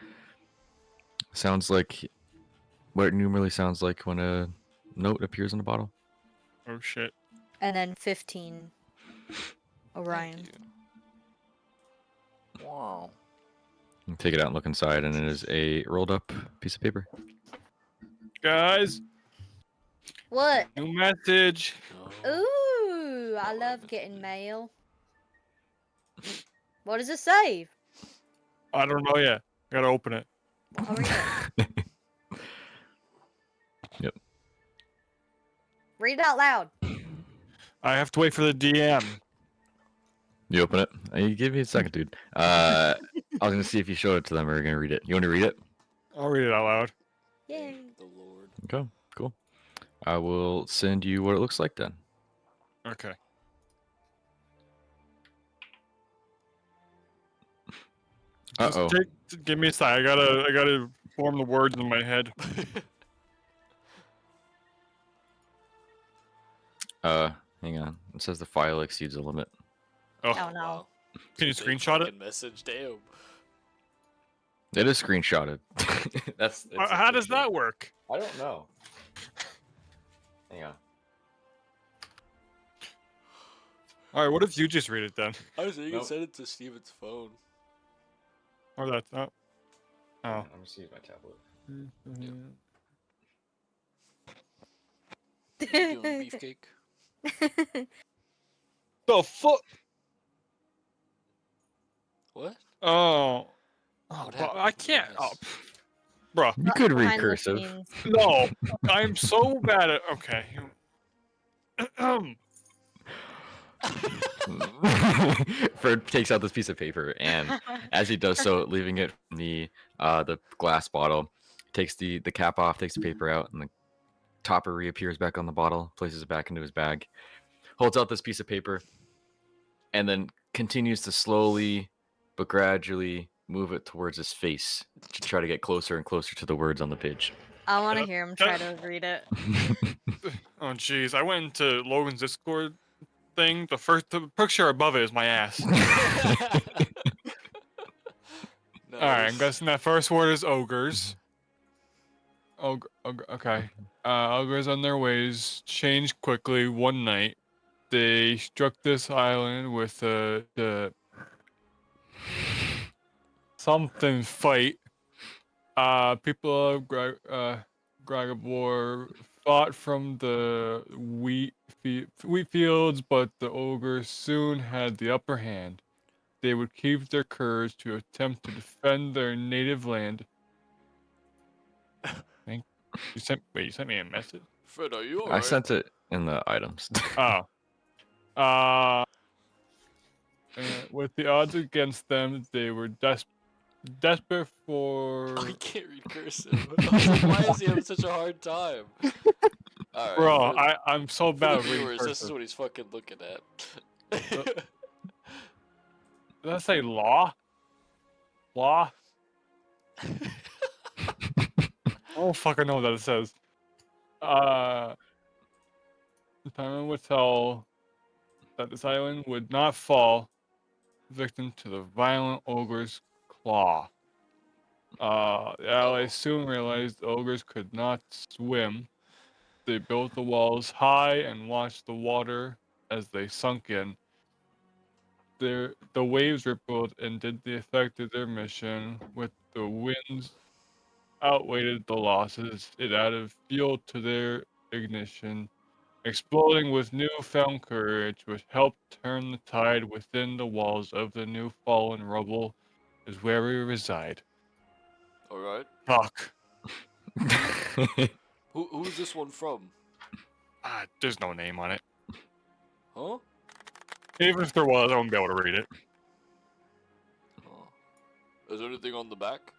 Sounds like what it normally sounds like when a note appears in a bottle. oh shit. And then 15, Orion. Thank you. Wow. You take it out and look inside, and it is a rolled up piece of paper. Guys, What? new message. No. Ooh, I Not what I love meant to getting do. mail. What does it say? I don't know yet. Gotta open it. Well, hurry up. Yep. Read it out loud. I have to wait for the DM. You open it. You give me a second, dude. I was gonna see if you showed it to them or you're gonna read it. You want to read it? I'll read it out loud. Yay. Thank the Lord. Okay, cool. I will send you what it looks like then. Okay. Just Uh-oh. give me a sec. I gotta form the words in my head. Hang on. It says the file exceeds the limit. Oh, Oh no. Wow. can you Big screenshot it? fucking message, damn. It is screenshotted. It's a How does picture. that work? I don't know. Hang on. All right, what if you just read it then? I was thinking Nope. send it to Steven's phone. Or that? Oh. Hang Oh. on, I'm gonna see my tablet. What are you doing, beefcake? The fuck? What? Oh. Oh, What bro, happened? I can't. Oh, Yes. bro. You could read Behind the cursive. scenes. No, I'm so bad at. Okay. Fred takes out this piece of paper, and as he does so, leaving it from the glass bottle, takes the cap off, takes the paper out, and the topper reappears back on the bottle, places it back into his bag, holds out this piece of paper, and then continues to slowly but gradually move it towards his face to try to get closer and closer to the words on the page. I want to hear him try to read it. Oh, jeez. I went into Logan's Discord thing. The picture above it is my ass. All right, I'm guessing that first word is ogres. Okay. Ogres on their ways change quickly. One night, they struck this island with the something fight. People of Gragabore fought from the wheat fields, but the ogres soon had the upper hand. They would keep their courage to attempt to defend their native land. You sent me a message. Fred, are you I alright? sent it in the items. Oh. With the odds against them, they were desperate for. I can't read cursive. I was like, why is he having such a hard time? Alright, Bro, for, I'm so for bad the at reading viewers, this is cursive. what he's fucking looking at. Did I say law? Law? I don't fucking know what that says. The timer would tell that this island would not fall victim to the violent ogre's claw. The allies soon realized the ogres could not swim. They built the walls high and watched the water as they sunk in. The waves rippled and did the effect of their mission. With the winds outweighed the losses, it added fuel to their ignition, exploding with newfound courage, which helped turn the tide within the walls of the new fallen rubble, is where we reside. All right. Fuck. Who's this one from? There's no name on it. Huh? Even if there was, I wouldn't be able to read it. Oh. Is there anything on the back?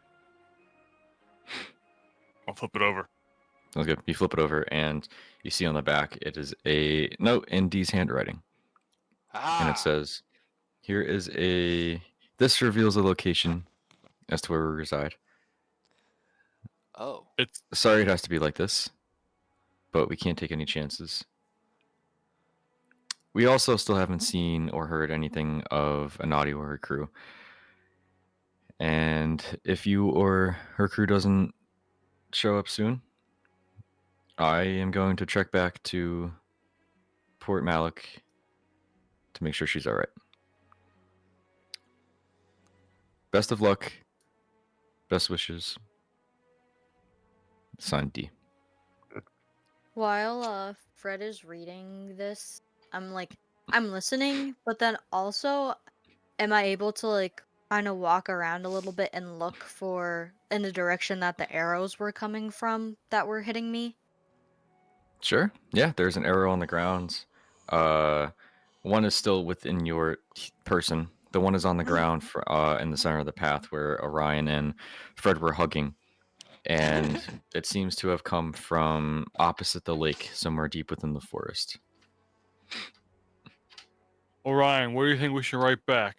I'll flip it over. Sounds good. You flip it over, and you see on the back it is a note in Dee's handwriting, and it says, "Here is a. This reveals the location as to where we reside. Oh. It's Sorry, it has to be like this, but we can't take any chances. We also still haven't seen or heard anything of Anadi or her crew. And if you or her crew doesn't show up soon, I am going to trek back to Port Malik to make sure she's all right. Best of luck. Best wishes. Signed D." While Fred is reading this, I'm listening, but then also am I able to like kind of walk around a little bit and look for in the direction that the arrows were coming from that were hitting me? Sure. Yeah, there's an arrow on the ground. One is still within your person. The one is on the ground in the center of the path where Orion and Fred were hugging. And it seems to have come from opposite the lake, somewhere deep within the forest. Orion, where do you think we should write back?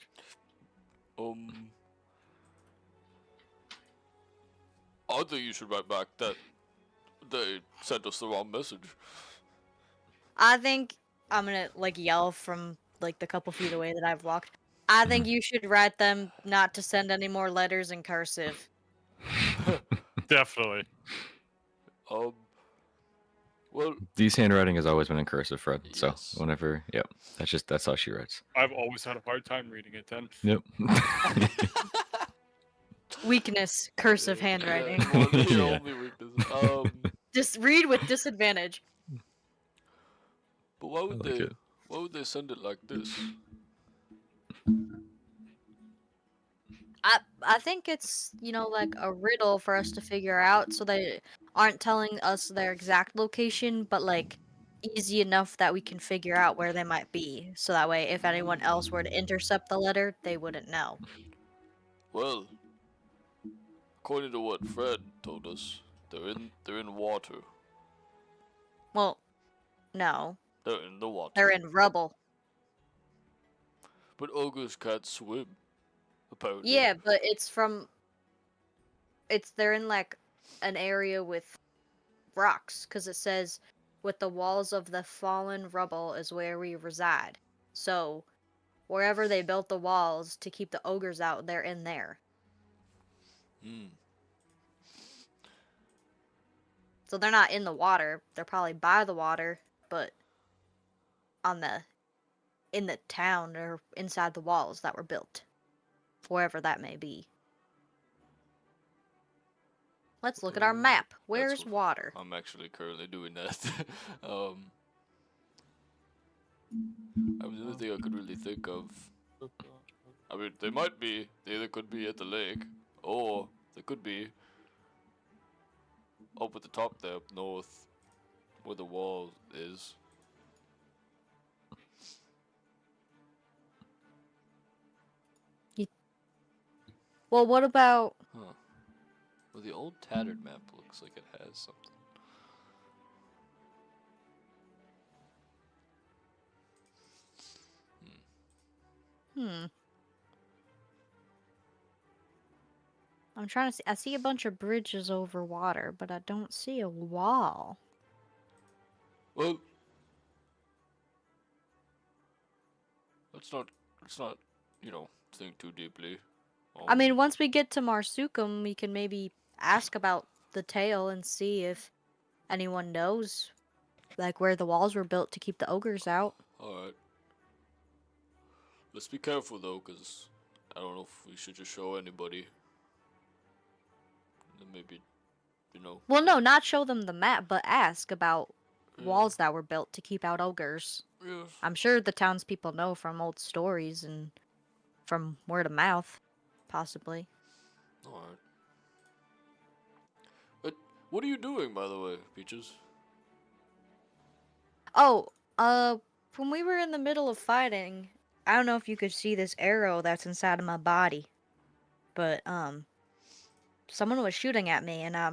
I think you should write back that they sent us the wrong message. I think I'm gonna like yell from like the couple feet away that I've walked. I think you should write them not to send any more letters in cursive. Definitely. Well, Dee's handwriting has always been in cursive, Fred. So yes. whenever, yep, that's how she writes. I've always had a hard time reading it then. Yep. Weakness, cursive handwriting. Yeah, one of your Yeah. only weaknesses. Just read with disadvantage. But why would like they? it. Why would they send it like this? I think it's, like a riddle for us to figure out so they aren't telling us their exact location, but like easy enough that we can figure out where they might be. So that way if anyone else were to intercept the letter, they wouldn't know. Well, according to what Fred told us, they're in water. Well, no. They're in the water. They're in rubble. But ogres can't swim. Apparently. Yeah, but they're in like an area with rocks, because it says with the walls of the fallen rubble is where we reside. So wherever they built the walls to keep the ogres out, they're in there. So they're not in the water. They're probably by the water, but in the town or inside the walls that were built, wherever that may be. Let's look at our map. Where's water? I'm actually currently doing that. I mean, the only thing I could really think of. I mean, they either could be at the lake, or they could be up at the top there, up north, where the wall is. Well, what about... Huh. Well, the old tattered map looks like it has something. I'm trying to see. I see a bunch of bridges over water, but I don't see a wall. Well, let's not, think too deeply I mean, once we get to Marsucem, we can maybe ask about the tale and see if anyone knows, like, where the walls were built to keep the ogres out. Alright. Let's be careful though, because I don't know if we should just show anybody. Then maybe, you know. Well, no, not show them the map, but ask about Yeah. walls that were built to keep out ogres. Yes. I'm sure the townspeople know from old stories and from word of mouth, possibly. Alright. But what are you doing, by the way, Peaches? Oh, when we were in the middle of fighting, I don't know if you could see this arrow that's inside of my body, but, someone was shooting at me, and I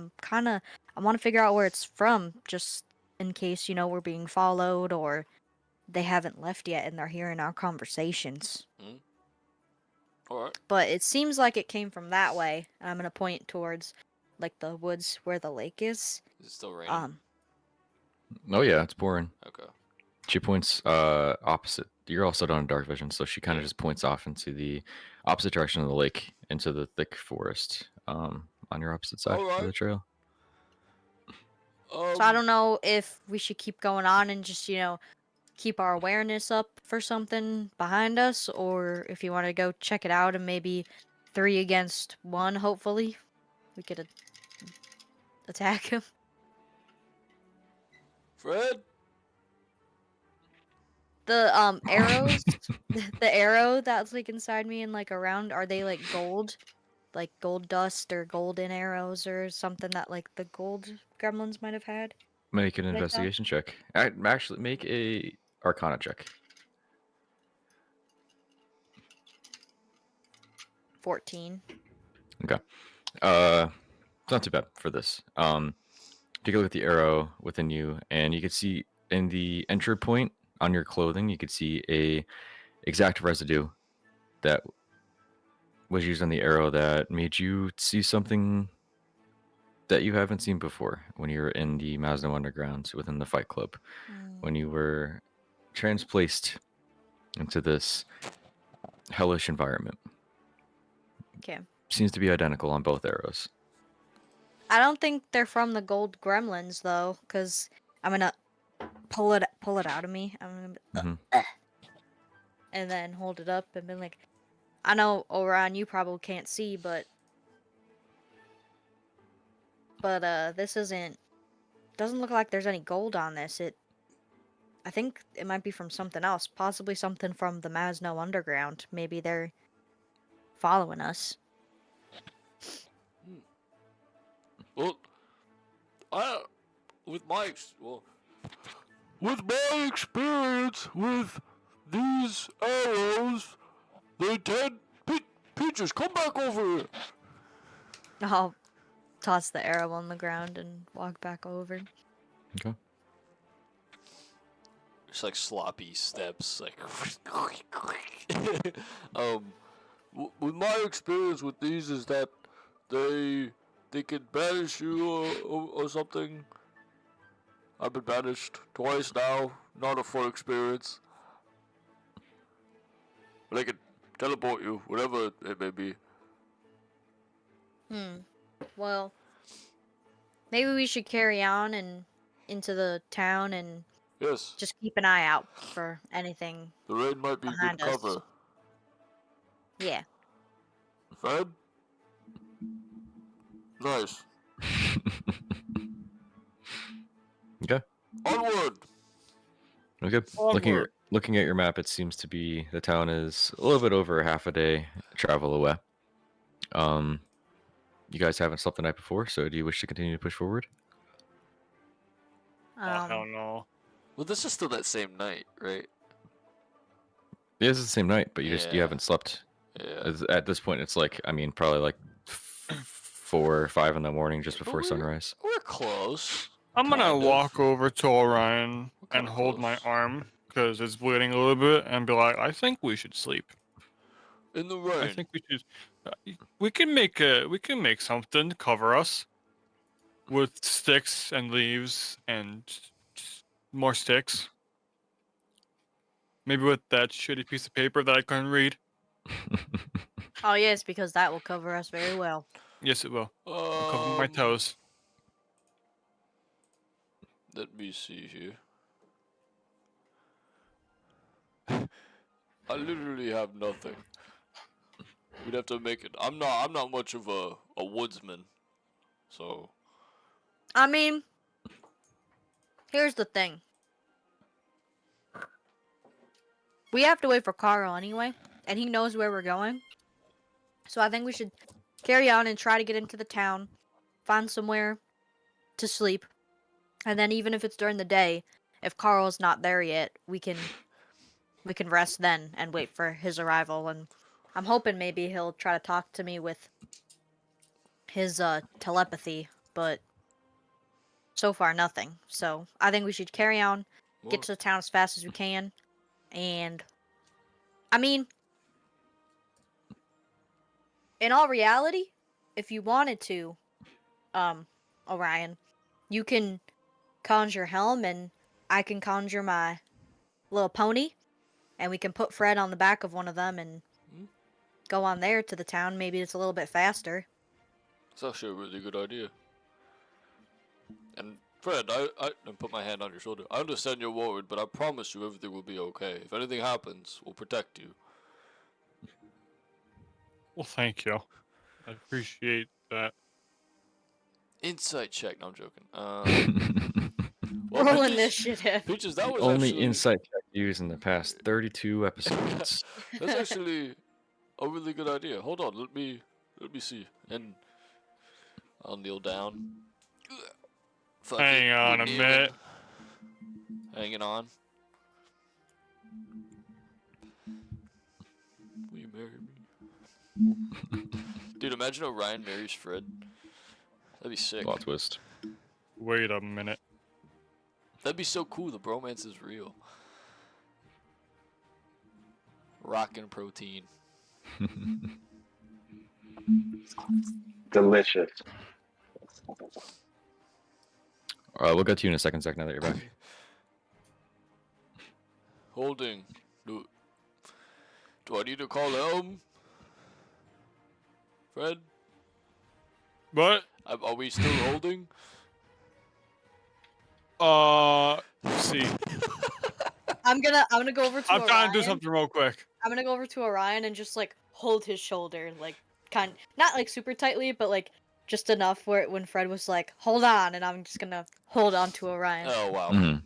want to figure out where it's from, just in case, we're being followed or they haven't left yet and they're hearing our conversations. Alright. But it seems like it came from that way, and I'm gonna point towards, like, the woods where the lake is. Is it still raining? Oh yeah, it's pouring. Okay. She points opposite. You're also on dark vision, so she kind of Yeah. just points off into the opposite direction of the lake, into the thick forest, on your opposite side of the Alright. trail. So I don't know if we should keep going on and just, keep our awareness up for something behind us, or if you want to go check it out and maybe 3 against 1, hopefully, we could attack him. Fred? The arrows, the arrow that's like inside me and like around, are they like gold? Like gold dust or golden arrows or something that like the gold gremlins might have had? Make an Like that? investigation check. Actually, make a Arcana check. 14. Okay. It's not too bad for this. Take a look at the arrow within you, and you can see in the entry point on your clothing, you could see a exact residue that was used on the arrow that made you see something that you haven't seen before when you were in the Masno Underground within the Fight Club, when you were transplaced into this hellish environment. Okay. Seems to be identical on both arrows. I don't think they're from the gold gremlins though, because I'm gonna pull it out of me. I'm gonna and then hold it up and be like, I know, Orion, you probably can't see, but this doesn't look like there's any gold on this. I think it might be from something else, possibly something from the Masno Underground. Maybe they're following us. Well, with my experience with these arrows, they tend. Peaches, come back over here. I'll toss the arrow on the ground and walk back over. Okay. It's like sloppy steps, like. With my experience with these is that they can banish you or something. I've been banished twice now. Not a fun experience. But they can teleport you, whatever it may be. Well, maybe we should carry on and into the town and Yes. just keep an eye out for anything. The rain might be behind good us. cover. Yeah. Fred? Nice. Okay. Onward! Okay. Looking at your map, it seems to be the town is a little bit over half a day travel away. You guys haven't slept the night before, so do you wish to continue to push forward? Oh, hell no. Well, this is still that same night, right? Yeah, it's the same night, but you Yeah. haven't slept. Yeah. At this point, it's like, I mean, probably like 4 or 5 in the morning just before sunrise. We're close. I'm gonna Kind of. walk over to Orion We're kinda and hold my close. arm because it's bleeding a little bit and be like, I think we should sleep. In the rain. I think we should. We can make something to cover us with sticks and leaves and more sticks. Maybe with that shitty piece of paper that I couldn't read. Oh yes, because that will cover us very well. Yes, it will. I'll cover my Um, toes. let me see here. I literally have nothing. We'd have to make it. I'm not much of a woodsman, so I mean, here's the thing. We have to wait for Carl anyway, and he knows where we're going. So I think we should carry on and try to get into the town, find somewhere to sleep, and then even if it's during the day, if Carl's not there yet, we can rest then and wait for his arrival. And I'm hoping maybe he'll try to talk to me with his telepathy, but so far nothing. So I think we should carry on, get well, to the town as fast as we can, and I mean, in all reality, if you wanted to, Orion, you can conjure Helm and I can conjure my little pony, and we can put Fred on the back of one of them and Hmm? go on there to the town. Maybe it's a little bit faster. it's actually a really good idea. And Fred, I put my hand on your shoulder. I understand you're worried, but I promise you everything will be okay. If anything happens, we'll protect you. Well, thank you. I appreciate that. Insight check. No, I'm joking. Roll Peaches, initiative. Peaches, that The was only actually insight check used in the past 32 episodes. that's actually a really good idea. Hold on, let me see. And I'll kneel down. Fuck Hang it, on we're a kneeling. minute. Hanging on. Will you marry me? Dude, imagine Orion marries Fred. That'd be sick. Plot twist. Wait a minute. That'd be so cool. The bromance is real. Rockin' protein. Delicious. We'll get to you in a second, Zach, now that you're back. Holding. Do I need to call Helm? Fred? What? Are we still holding? See. I'm gonna go over to I'm trying Orion. to do something real quick. I'm gonna go over to Orion and just like hold his shoulder, like not like super tightly, but like just enough where when Fred was like, "Hold on," and I'm just gonna hold on to Orion. Oh, wow. Mhm.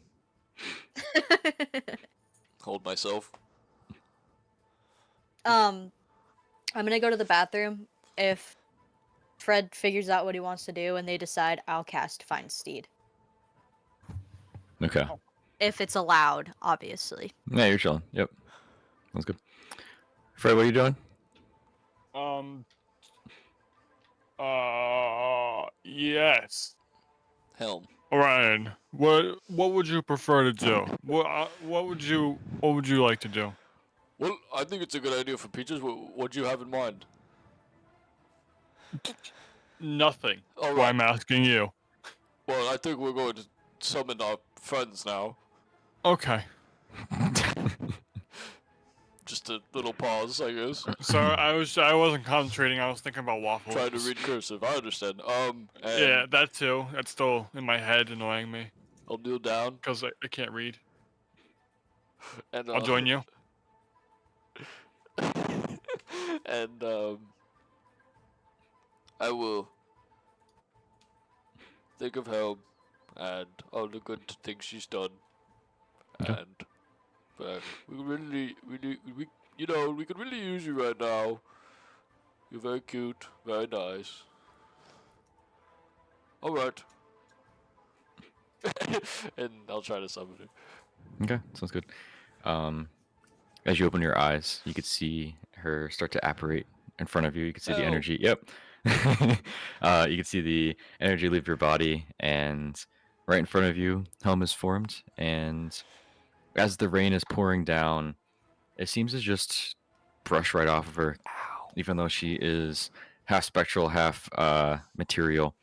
Hold myself. I'm gonna go to the bathroom. If Fred figures out what he wants to do and they decide, I'll cast Find Steed. Okay. If it's allowed, obviously. Yeah, you're chilling. Yep. That's good. Fred, what are you doing? Yes. Helm. Orion, what would you prefer to do? What would you like to do? Well, I think it's a good idea for Peaches. What do you have in mind? Nothing. All Why right. I'm asking you. Well, I think we're going to summon our friends now. Okay. Just a little pause, I guess. Sorry, I wasn't concentrating. I was thinking about waffles. Trying to read cursive. I understand. And Yeah, that too. That's still in my head, annoying me I'll kneel down because I can't read. and I'll join you. and I will think of Helm and all the good things she's done. Okay. And we we could really use you right now. You're very cute, very nice. All right. And I'll try to summon her. Okay, sounds good. As you open your eyes, you could see her start to apparate in front of you. You could see the Oh. energy. Yep. You could see the energy leave your body, and right in front of you, Helm is formed. And as the rain is pouring down, it seems to just brush right off of her, even though she is half spectral, half material.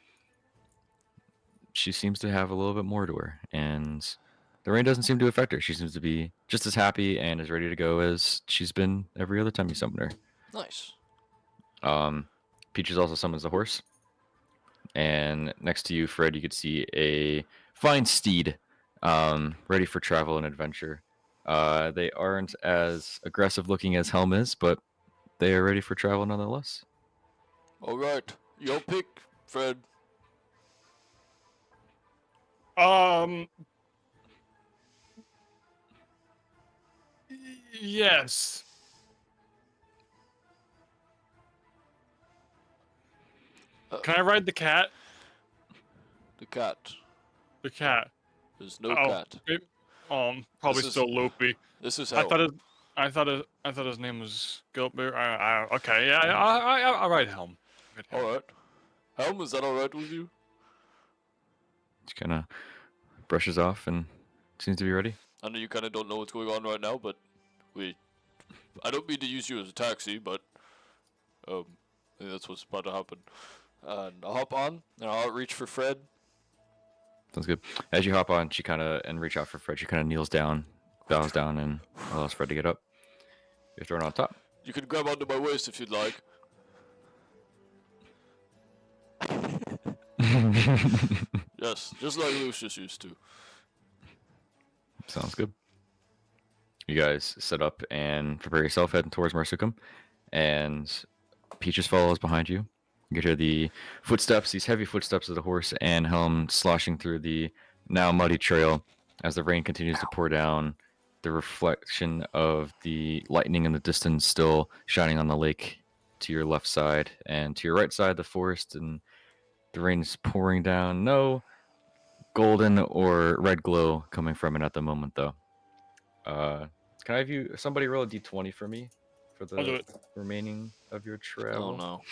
She seems to have a little bit more to her, and the rain doesn't seem to affect her. She seems to be just as happy and as ready to go as she's been every other time you summon her. Nice. Peaches also summons the horse, and next to you, Fred, you could see a fine steed, ready for travel and adventure. They aren't as aggressive looking as Helm is, but they are ready for travel nonetheless. All right, your pick, Fred. Um. Yes. Can I ride the cat? The cat. The cat. There's no Oh. cat. Probably This is- still loopy. This is I Helm. thought it. I thought his name was Gilbert. Okay. Yeah. I'll ride Helm. All right. Helm, is that all right with you? She kind of brushes off and seems to be ready. I know you kind of don't know what's going on right now, but I don't mean to use you as a taxi, but I think that's what's about to happen. And I'll hop on, and I'll reach for Fred. Sounds good. As you hop on, she kind of and reach out for Fred. She kind of kneels down, bows down, and allows Fred to get up. You're thrown on top. You can grab onto my waist if you'd like. Yes, just like Lucius used to. Sounds good. You guys set up and prepare yourself heading towards Marsucum, and Peaches follows behind you. You can hear the footsteps, these heavy footsteps of the horse and Helm sloshing through the now muddy trail as the rain continues to pour down. The reflection of the lightning in the distance still shining on the lake to your left side, and to your right side, the forest and the rain is pouring down. No golden or red glow coming from it at the moment, though. Can I have you somebody roll a d20 for me for I'll do the it. remaining of your Oh travel? no.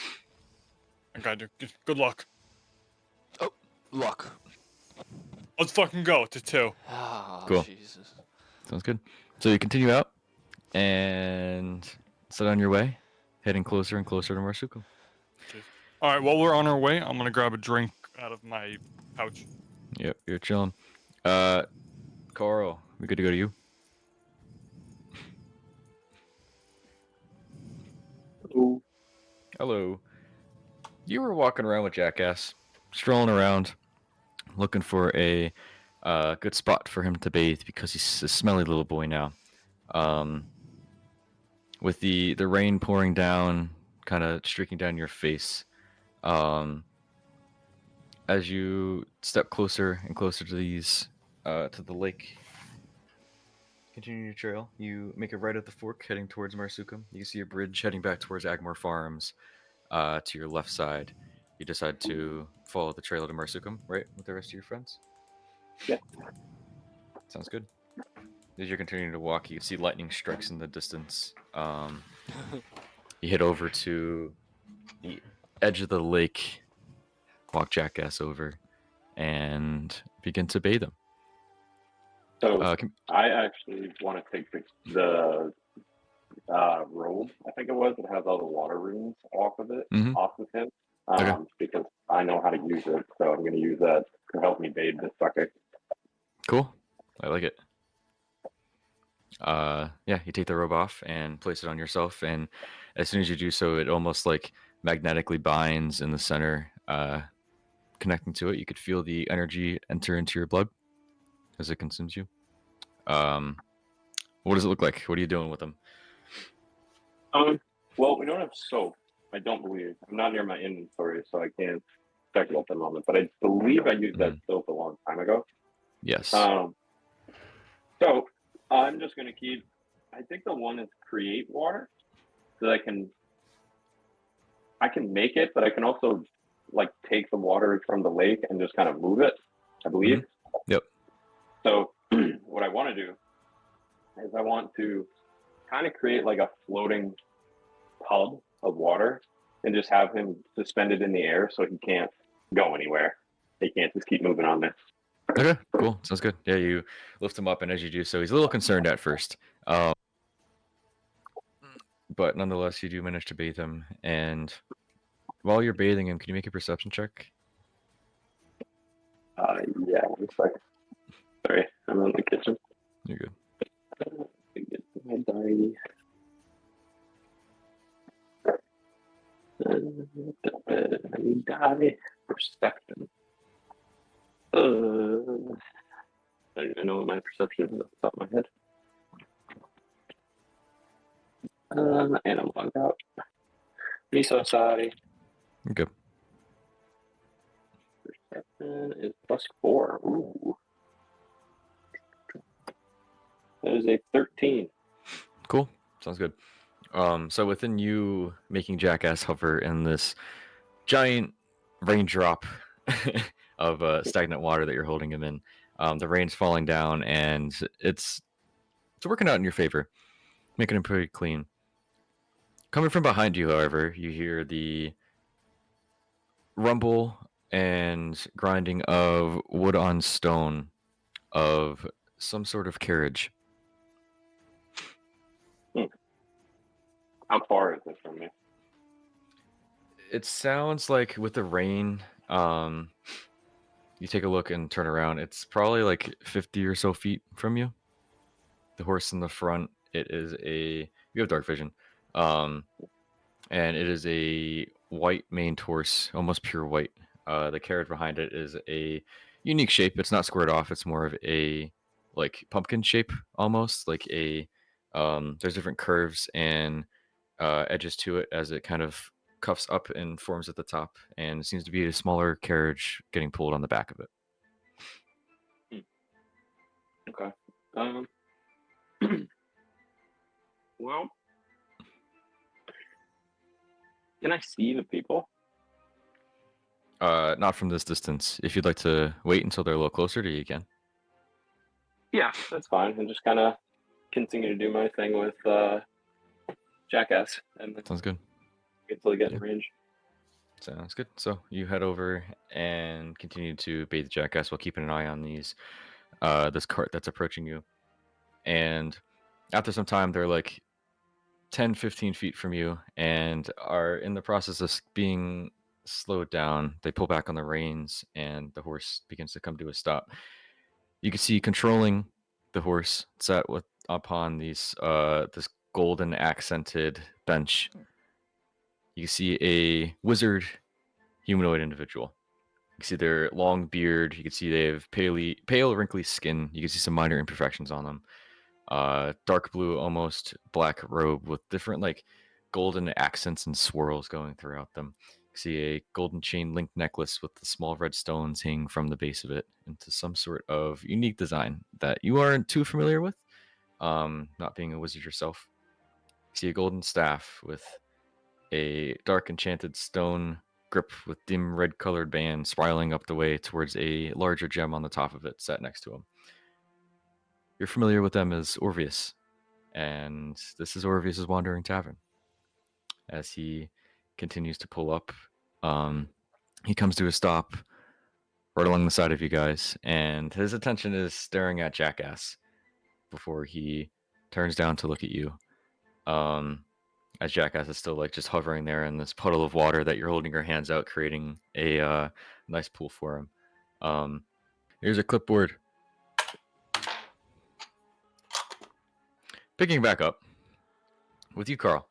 I got you. Good luck. Luck. Let's fucking go to 2. Ah, Cool. Jesus. Sounds good. So you continue out and set on your way, heading closer and closer to Marsukum. All right. While we're on our way, I'm gonna grab a drink out of my pouch. Yep, you're chilling. Carl, we good to go to you? Ooh. Hello. You were walking around with Jackass, strolling around, looking for a good spot for him to bathe because he's a smelly little boy now. With the rain pouring down, kind of streaking down your face, as you step closer and closer to these to the lake. Continue your trail. You make a right at the fork, heading towards Marsucum. You can see a bridge heading back towards Agmore Farms. To your left side, you decide to follow the trail to Marsucum, right, with the rest of your friends. Yeah. Sounds good. As you're continuing to walk, you can see lightning strikes in the distance. You head over to the edge of the lake, walk Jackass over, and begin to bathe him. So Can, I actually want to take the robe, I think it was, that has all the water runes off of it, Mhm. off of him, Okay. because I know how to use it, so I'm going to use that to help me bathe this sucker. Cool. I like it. Yeah, you take the robe off and place it on yourself, and as soon as you do so, it almost like magnetically binds in the center, connecting to it. You could feel the energy enter into your blood as it consumes you. What does it look like? What are you doing with them? Well, we don't have soap, I don't believe. I'm not near my inventory, so I can't check it at the moment, but I believe I used that soap a long time ago. Yes. So I'm just going to keep, I think the one is create water, so I can make it, but I can also like take the water from the lake and just kind of move it, I believe. Yep. So what I want to do is I want to kind of create like a floating tub of water and just have him suspended in the air so he can't go anywhere. He can't just keep moving on there. Okay, cool. Sounds good. Yeah, you lift him up, and as you do so, he's a little concerned at first. But nonetheless, you do manage to bathe him. And while you're bathing him, can you make a perception check? Yeah, one second. Sorry, I'm in the kitchen. You're good. Get my diary. Die. Perception. I don't even know what my perception is off the top of my head. And I'm logged out. Me so sorry. Okay. Perception is +4. Ooh. That is a 13. Cool. Sounds good. So within you making Jackass hover in this giant raindrop of stagnant water that you're holding him in, the rain's falling down and it's working out in your favor, making him pretty clean. Coming from behind you, however, you hear the rumble and grinding of wood on stone of some sort of carriage. How far is this from me? It sounds like with the rain, you take a look and turn around. It's probably like 50 or so feet from you. The horse in the front, it is a you have dark vision, um, and it is a white maned horse, almost pure white. The carriage behind it is a unique shape. It's not squared off. It's more of a like pumpkin shape, almost like a. There's different curves and edges to it as it kind of cuffs up and forms at the top, and it seems to be a smaller carriage getting pulled on the back of it. Okay. Well, can I see the people? Not from this distance. If you'd like to wait until they're a little closer to you, you can. Yeah, that's fine. I'm just kind of continue to do my thing with Jackass and then Sounds good. get till I get Yeah. in range. Sounds good. So you head over and continue to bait the Jackass while keeping an eye on this cart that's approaching you. And after some time, they're like 10, 15 feet from you and are in the process of being slowed down. They pull back on the reins and the horse begins to come to a stop. You can see controlling the horse sat with upon this golden accented bench. You can see a wizard humanoid individual. You can see their long beard. You can see they have pale, wrinkly skin. You can see some minor imperfections on them. Dark blue, almost black robe with different like golden accents and swirls going throughout them. You see a golden chain link necklace with the small red stones hanging from the base of it into some sort of unique design that you aren't too familiar with, not being a wizard yourself. You see a golden staff with a dark enchanted stone grip with dim red colored band spiraling up the way towards a larger gem on the top of it set next to him. You're familiar with them as Orvius, and this is Orvius's Wandering Tavern. As he continues to pull up, he comes to a stop right along the side of you guys, and his attention is staring at Jackass before he turns down to look at you. As Jackass is still like just hovering there in this puddle of water that you're holding your hands out, creating a nice pool for him. Here's a clipboard. Picking back up with you, Carl.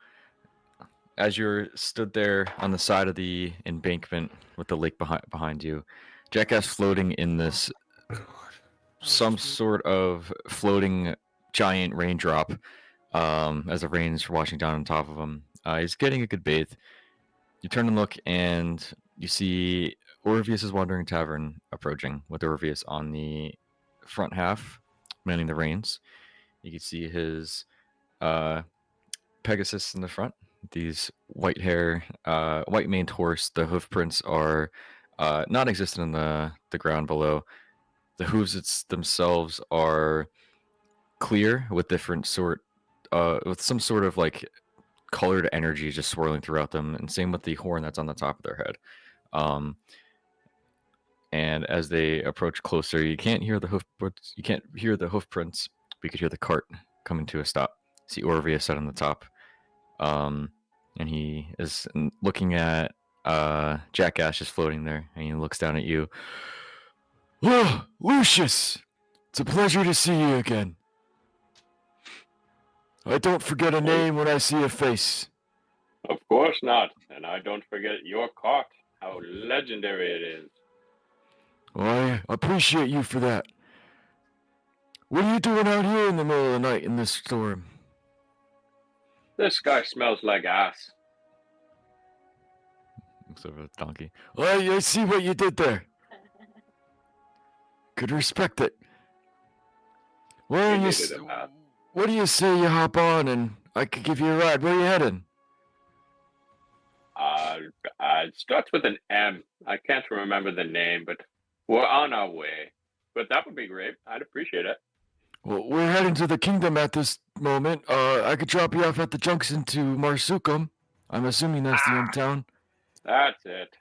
As you're stood there on the side of the embankment with the lake behind you, Jackass floating in this some sort of floating giant raindrop as the rain's washing down on top of him. He's getting a good bathe. You turn and look, and you see Orvius's Wandering Tavern approaching with Orvius on the front half, manning the reins. You can see his Pegasus in the front. These white hair, white maned horse. The hoof prints are non-existent in the ground below. The hooves themselves are clear with different with some sort of like colored energy just swirling throughout them, and same with the horn that's on the top of their head. And as they approach closer, you can't hear the hoof prints, but you could hear the cart coming to a stop. See Orvius set on the top. And he is looking at Jackass just floating there, and he looks down at you. Oh, Lucius! It's a pleasure to see you again. I don't forget a name when I see a face. Of course not. And I don't forget your cart. How legendary it is. Well, I appreciate you for that. What are you doing out here in the middle of the night in this storm? This guy smells like ass. Looks over at the donkey. Well, I see what you did there. Could respect it. Well, You you needed a bath. what do you say you hop on and I could give you a ride? Where are you heading? It starts with an M. I can't remember the name, but we're on our way. But that would be great. I'd appreciate it. Well, we're heading to the kingdom at this moment. I could drop you off at the junction to Marsucem. I'm assuming that's the end town. That's it.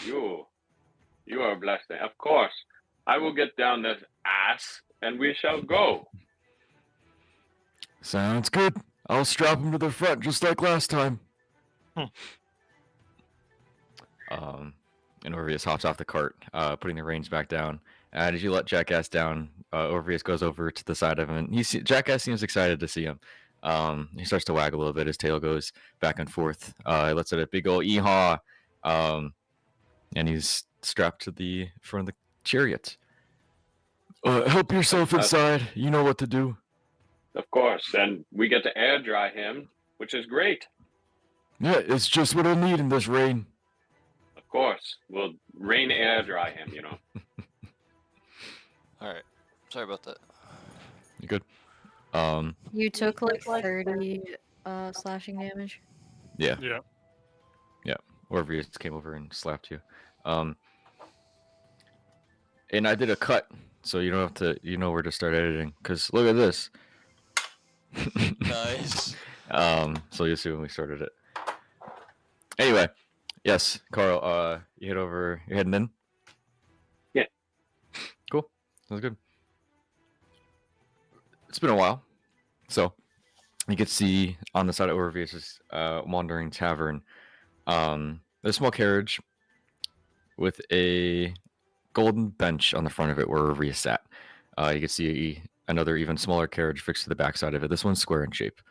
You are a blessing. Of course. I will get down this ass and we shall go. Sounds good. I'll strap him to the front just like last time. And Orpheus hops off the cart, putting the reins back down. And as you let Jackass down, Orpheus goes over to the side of him, and Jackass seems excited to see him. He starts to wag a little bit. His tail goes back and forth. He lets out a big old ee-haw, and he's strapped to the front of the chariot. Help yourself inside. You know what to do. Of course. And we get to air dry him, which is great. Yeah, it's just what I need in this rain. Of course. We'll rain air dry him, you know. Alright. Sorry about that. You good? You took like 30 slashing damage. Yeah. Yeah. Orpheus came over and slapped you. And I did a cut, so you don't have to. You know where to start editing. Cause look at this. Nice. So you'll see when we started it. Anyway, yes, Carl. You head over. You're heading in. Yeah. Cool. Sounds good. It's been a while, so you can see on the side of Orpheus's wandering tavern. There's a small carriage with a golden bench on the front of it where Orpheus sat. You can see another even smaller carriage fixed to the backside of it. This one's square in shape.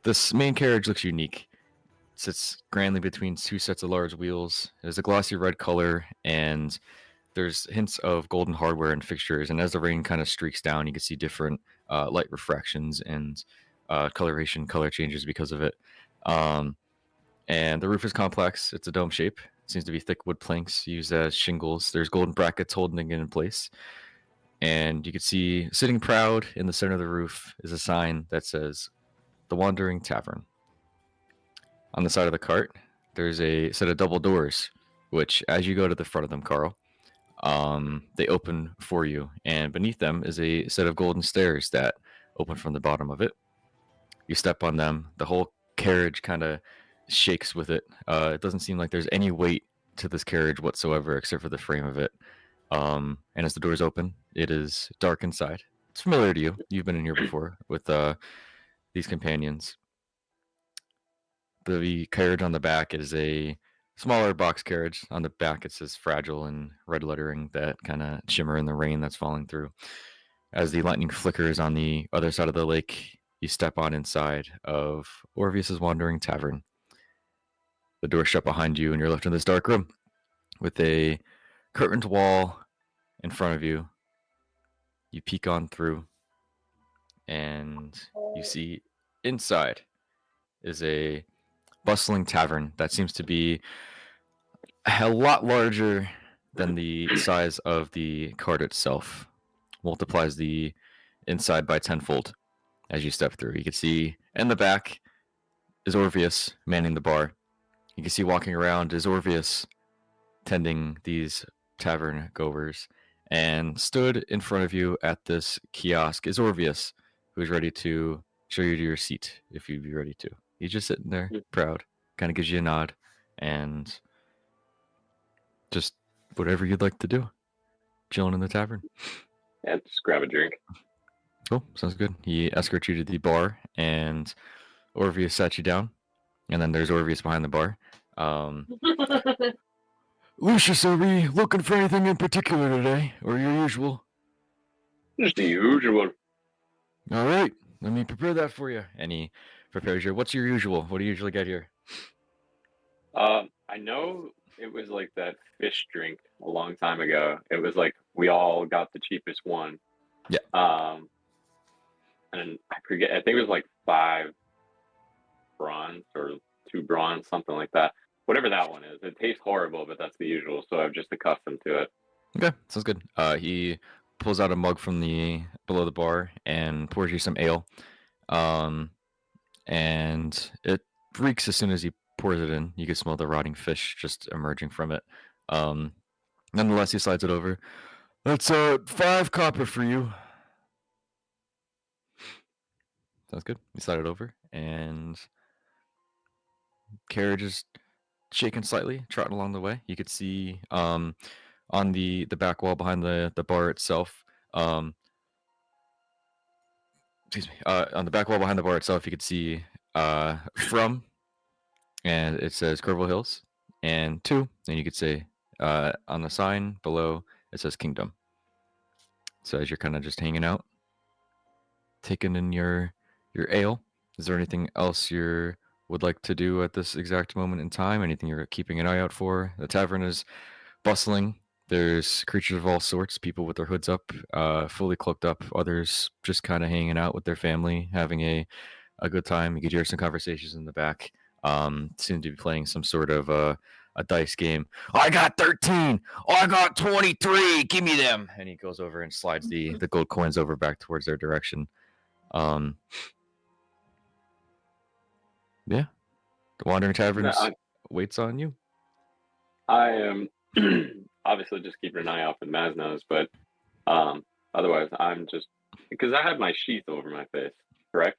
This main carriage looks unique. It sits grandly between two sets of large wheels. It has a glossy red color, and there's hints of golden hardware and fixtures. And as the rain kind of streaks down, you can see different light refractions and coloration, color changes because of it. And the roof is complex. It's a dome shape. It seems to be thick wood planks used as shingles. There's golden brackets holding it in place. And you can see sitting proud in the center of the roof is a sign that says The Wandering Tavern. On the side of the cart, there's a set of double doors, which as you go to the front of them, Carl, they open for you. And beneath them is a set of golden stairs that open from the bottom of it. You step on them. The whole carriage kind of shakes with it. It doesn't seem like there's any weight to this carriage whatsoever except for the frame of it. And as the doors open, it is dark inside. It's familiar to you. You've been in here before with these companions. The carriage on the back is a smaller box carriage. On the back, it says fragile in red lettering that kind of shimmer in the rain that's falling through. As the lightning flickers on the other side of the lake, you step on inside of Orpheus's Wandering Tavern. The door shut behind you, and you're left in this dark room with a curtained wall in front of you. You peek on through, and you see inside is a bustling tavern that seems to be a lot larger than the size of the cart itself. Multiplies the inside by tenfold as you step through. You can see in the back is Orpheus manning the bar. You can see walking around is Orpheus tending these tavern goers. And stood in front of you at this kiosk is Orpheus, who's ready to show you to your seat if you'd be ready to. He's just sitting there, proud, kind of gives you a nod, and just whatever you'd like to do. Chilling in the tavern. Yeah, just grab a drink. Cool, sounds good. He escorts you to the bar, and Orpheus sat you down, and then there's Orpheus behind the bar. Lucius, are we looking for anything in particular today, or your usual? Just the usual. All right, let me prepare that for you. And he prepares your. What's your usual? What do you usually get here? I know it was like that fish drink a long time ago. It was like we all got the cheapest one. Yeah. And I forget. I think it was like 5 bronze or 2 bronze, something like that. Whatever that one is. It tastes horrible, but that's the usual. So I'm just accustomed to it. Okay, sounds good. He pulls out a mug from the below the bar and pours you some ale. Um, and it reeks as soon as he pours it in. You can smell the rotting fish just emerging from it. Um, Nonetheless, he slides it over. That's 5 copper for you. Sounds good. You slide it over, and carriage is shaking slightly, trotting along the way. You could see on the back wall behind the bar itself. Excuse me. On the back wall behind the bar itself, you could see from, and it says Corvo Hills, and to, and you could say on the sign below it says Kingdom. So as you're kind of just hanging out, taking in your ale, is there anything else you would like to do at this exact moment in time? Anything you're keeping an eye out for? The tavern is bustling. There's creatures of all sorts, people with their hoods up, fully cloaked up, others just kind of hanging out with their family, having a good time. You could hear some conversations in the back. Seem to be playing some sort of a dice game. I got 13. Oh, I got 23. Give me them. And he goes over and slides the gold coins over back towards their direction. Yeah, the Wandering No, Taverns waits on you. I am obviously just keeping an eye out for the Maznos, but otherwise I'm just because I have my sheath over my face, correct?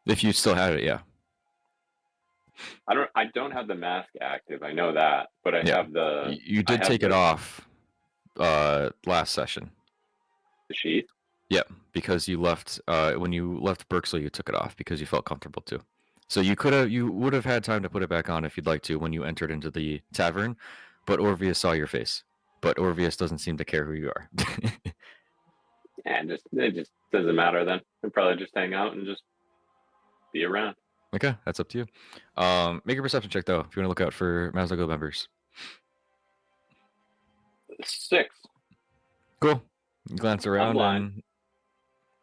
If you still had it, yeah. I don't have the mask active. I know that, but I Yeah. have the You did take it off last session. the sheath. Yeah, because you left when you left Berkeley, you took it off because you felt comfortable too. So you would have had time to put it back on if you'd like to when you entered into the tavern, but Orvius saw your face. But Orvius doesn't seem to care who you are. And it just doesn't matter then. I'll probably just hang out and just be around. Okay, that's up to you. Make a perception check though if you want to look out for Mazda members. 6. Cool. You glance around and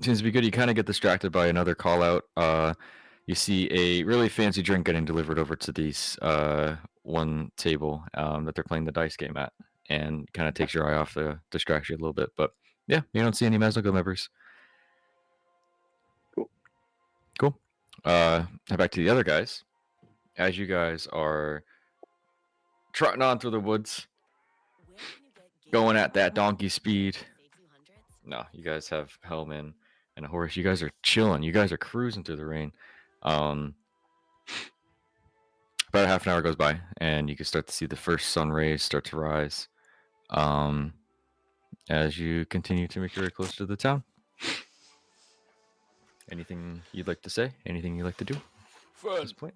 seems to be good. You kind of get distracted by another call out. You see a really fancy drink getting delivered over to these one table that they're playing the dice game at, and kind of takes your eye off the distraction a little bit. But yeah, you don't see any Mazda members. Cool. Head back to the other guys. As you guys are trotting on through the woods, going at that donkey speed. No, you guys have Hellman and a horse. You guys are chilling. You guys are cruising through the rain. About a half an hour goes by, and you can start to see the first sun rays start to rise. As you continue to make your way closer to the town. Anything you'd like to say? Anything you'd like to do at Fred. this point?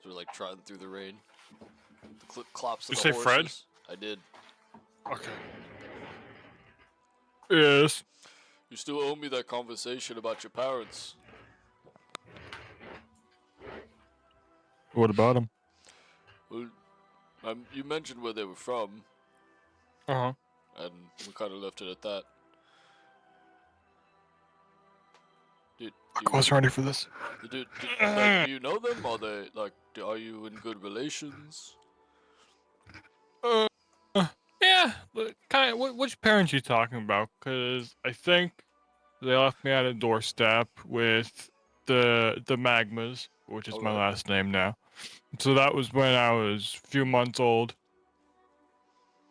So we're like trotting through the rain. The clip clops of You the say Fred? horses. I did. Okay. Yes. You still owe me that conversation about your parents. What about him? Well, you mentioned where they were from, Uh-huh. and we kind of left it at that. I was ready for this. Do you know them? Are they like? Are you in good relations? Yeah, but kind of. Which parents you talking about? Because I think they left me at a doorstep with the Magmas, which is my Alright. last name now. So that was when I was a few months old.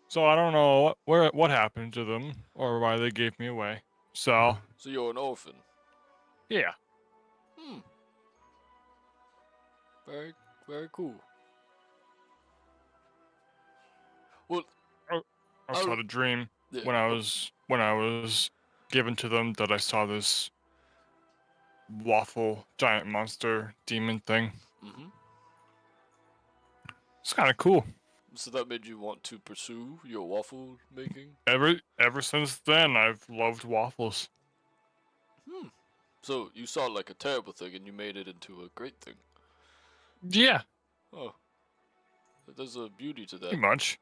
So I don't know what happened to them or why they gave me away. So So you're an orphan. yeah, Very, very cool. Well, I saw the dream yeah, when I was given to them that I saw this waffle giant monster demon thing. Mm-hmm. It's kind of cool. So that made you want to pursue your waffle making? Ever since then, I've loved waffles. So you saw like a terrible thing and you made it into a great thing. Yeah, Oh, there's a beauty to that. pretty much.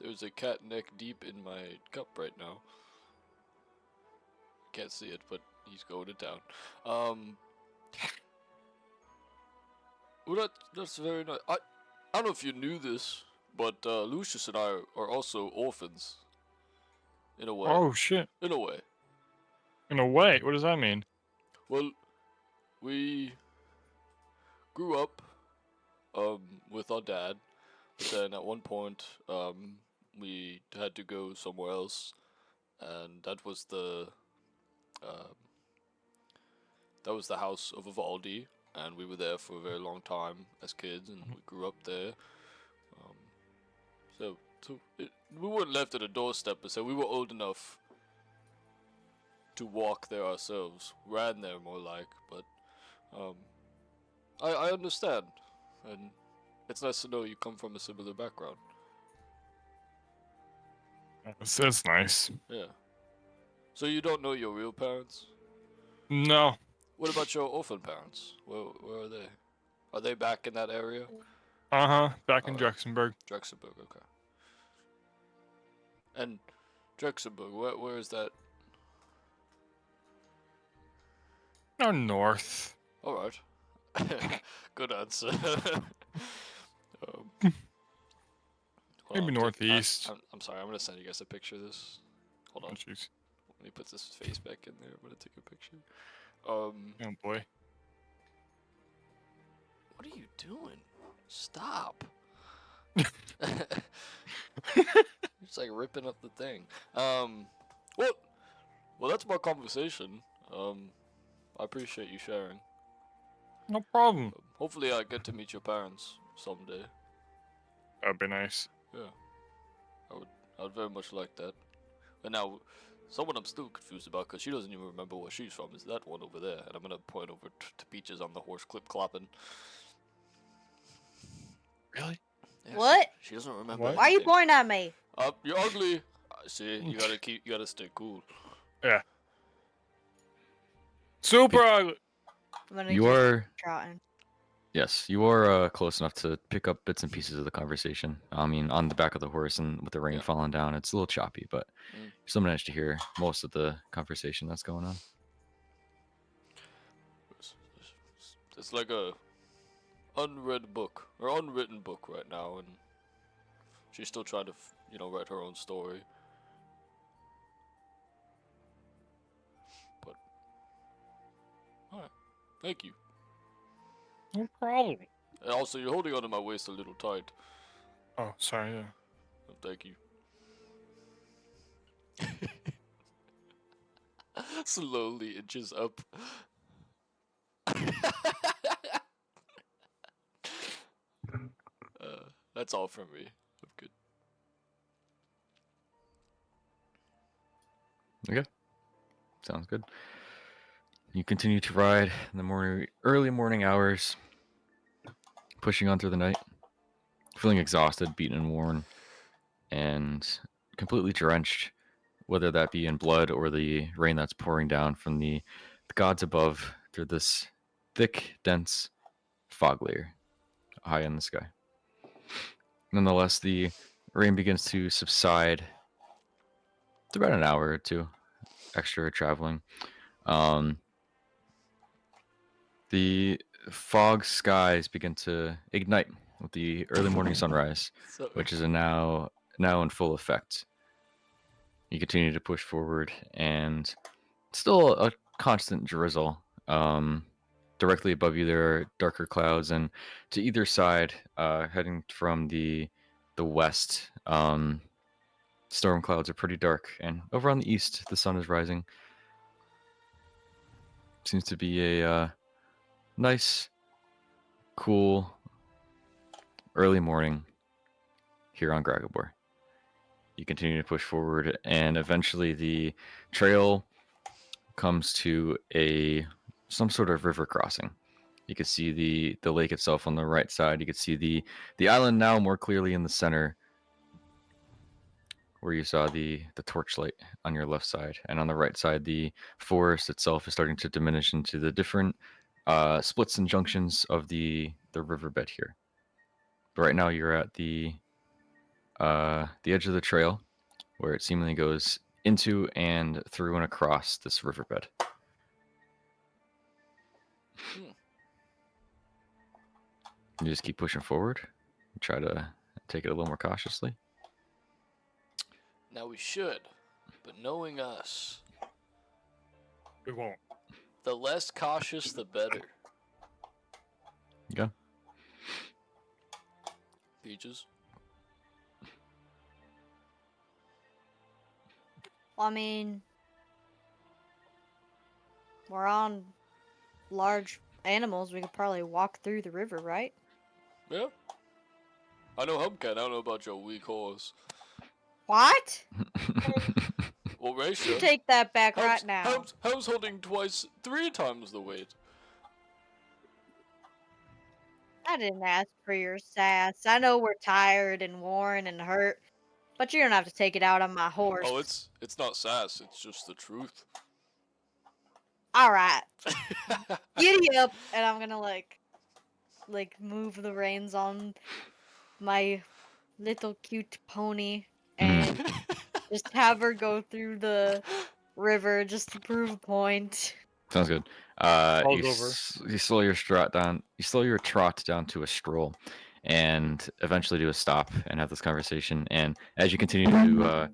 There's a cat neck deep in my cup right now. Can't see it, but he's going to town. Well, that's very nice. I don't know if you knew this, but Lucius and I are also orphans. In a way. Oh shit. In a way. In a way, what does that mean? Well, we grew up with our dad, but then at one point we had to go somewhere else, and um, that was the house of Vivaldi, and we were there for a very long time as kids, and we grew up there. Um, we weren't left at a doorstep, but so we were old enough to walk there ourselves, ran there more like, but um, I understand, and it's nice to know you come from a similar background. That's nice. Yeah. So you don't know your real parents? No. What about your orphan parents? Where are they? Are they back in that area? Back in Alright. Jacksonburg. Drexenberg, okay. And Drexenberg, where is that? No, north. Alright. Good answer. Hold Maybe on, northeast. I'm sorry, I'm gonna send you guys a picture of this. Hold Oh on. jeez. Let me put this face back in there. I'm gonna take a picture. Oh boy. What are you doing? Stop. It's like ripping up the thing. Well, that's my conversation. I appreciate you sharing. No problem. Hopefully, I get to meet your parents someday. That'd be nice. Yeah, I would very much like that. And now, someone I'm still confused about because she doesn't even remember where she's from is that one over there, and I'm gonna point over to Peaches on the horse clip clopping. Really? Yeah, What? She doesn't remember. What? Why are you anything. pointing at me? You're ugly. See, you gotta stay cool. Yeah. Super ugly. I'm gonna You just are, trotting. yes, you are close enough to pick up bits and pieces of the conversation. I mean, on the back of the horse and with the rain Yeah. falling down, it's a little choppy, but Mm. you still managed to hear most of the conversation that's going on. It's like a unread book or unwritten book right now, and she's still trying to, write her own story. But all right, thank you. No problem. And also, you're holding onto my waist a little tight. Oh, sorry. Yeah. Thank you. Slowly inches up. That's all from me. I'm good. Okay, sounds good. You continue to ride in the early morning hours, pushing on through the night, feeling exhausted, beaten and worn, and completely drenched, whether that be in blood or the rain that's pouring down from the gods above through this thick, dense fog layer high in the sky. Nonetheless, the rain begins to subside. It's about an hour or two extra traveling. The fog skies begin to ignite with the early morning sunrise, So, which is now in full effect. You continue to push forward, and still a constant drizzle. Directly above you, there are darker clouds, and to either side, heading from the west, storm clouds are pretty dark. And over on the east, the sun is rising. Seems to be a nice, cool, early morning here on Gragabore. You continue to push forward, and eventually the trail comes to some sort of river crossing. You can see the lake itself on the right side. You can see the island now more clearly in the center. where you saw the torchlight on your left side, and on the right side, the forest itself is starting to diminish into the different splits and junctions of the riverbed here. But right now, you're at the edge of the trail, where it seemingly goes into and through and across this riverbed. You just keep pushing forward. Try to take it a little more cautiously. Now we should, but knowing us, We won't. the less cautious, the better. Yeah. Peaches. Well, I mean, we're on large animals. We could probably walk through the river, right? Yeah. I know Humcat. I don't know about your weak horse. What? Well, You Raisha. take that back right now. Helm's holding 3 times the weight. I didn't ask for your sass. I know we're tired and worn and hurt, but you don't have to take it out on my horse. Oh, it's not sass. It's just the truth. All right. Giddy up, and I'm gonna like move the reins on my little cute pony and just have her go through the river just to prove a point. Sounds good. Falls over. You slow your trot down. You slow your trot down to a stroll, and eventually do a stop and have this conversation. And as you continue to,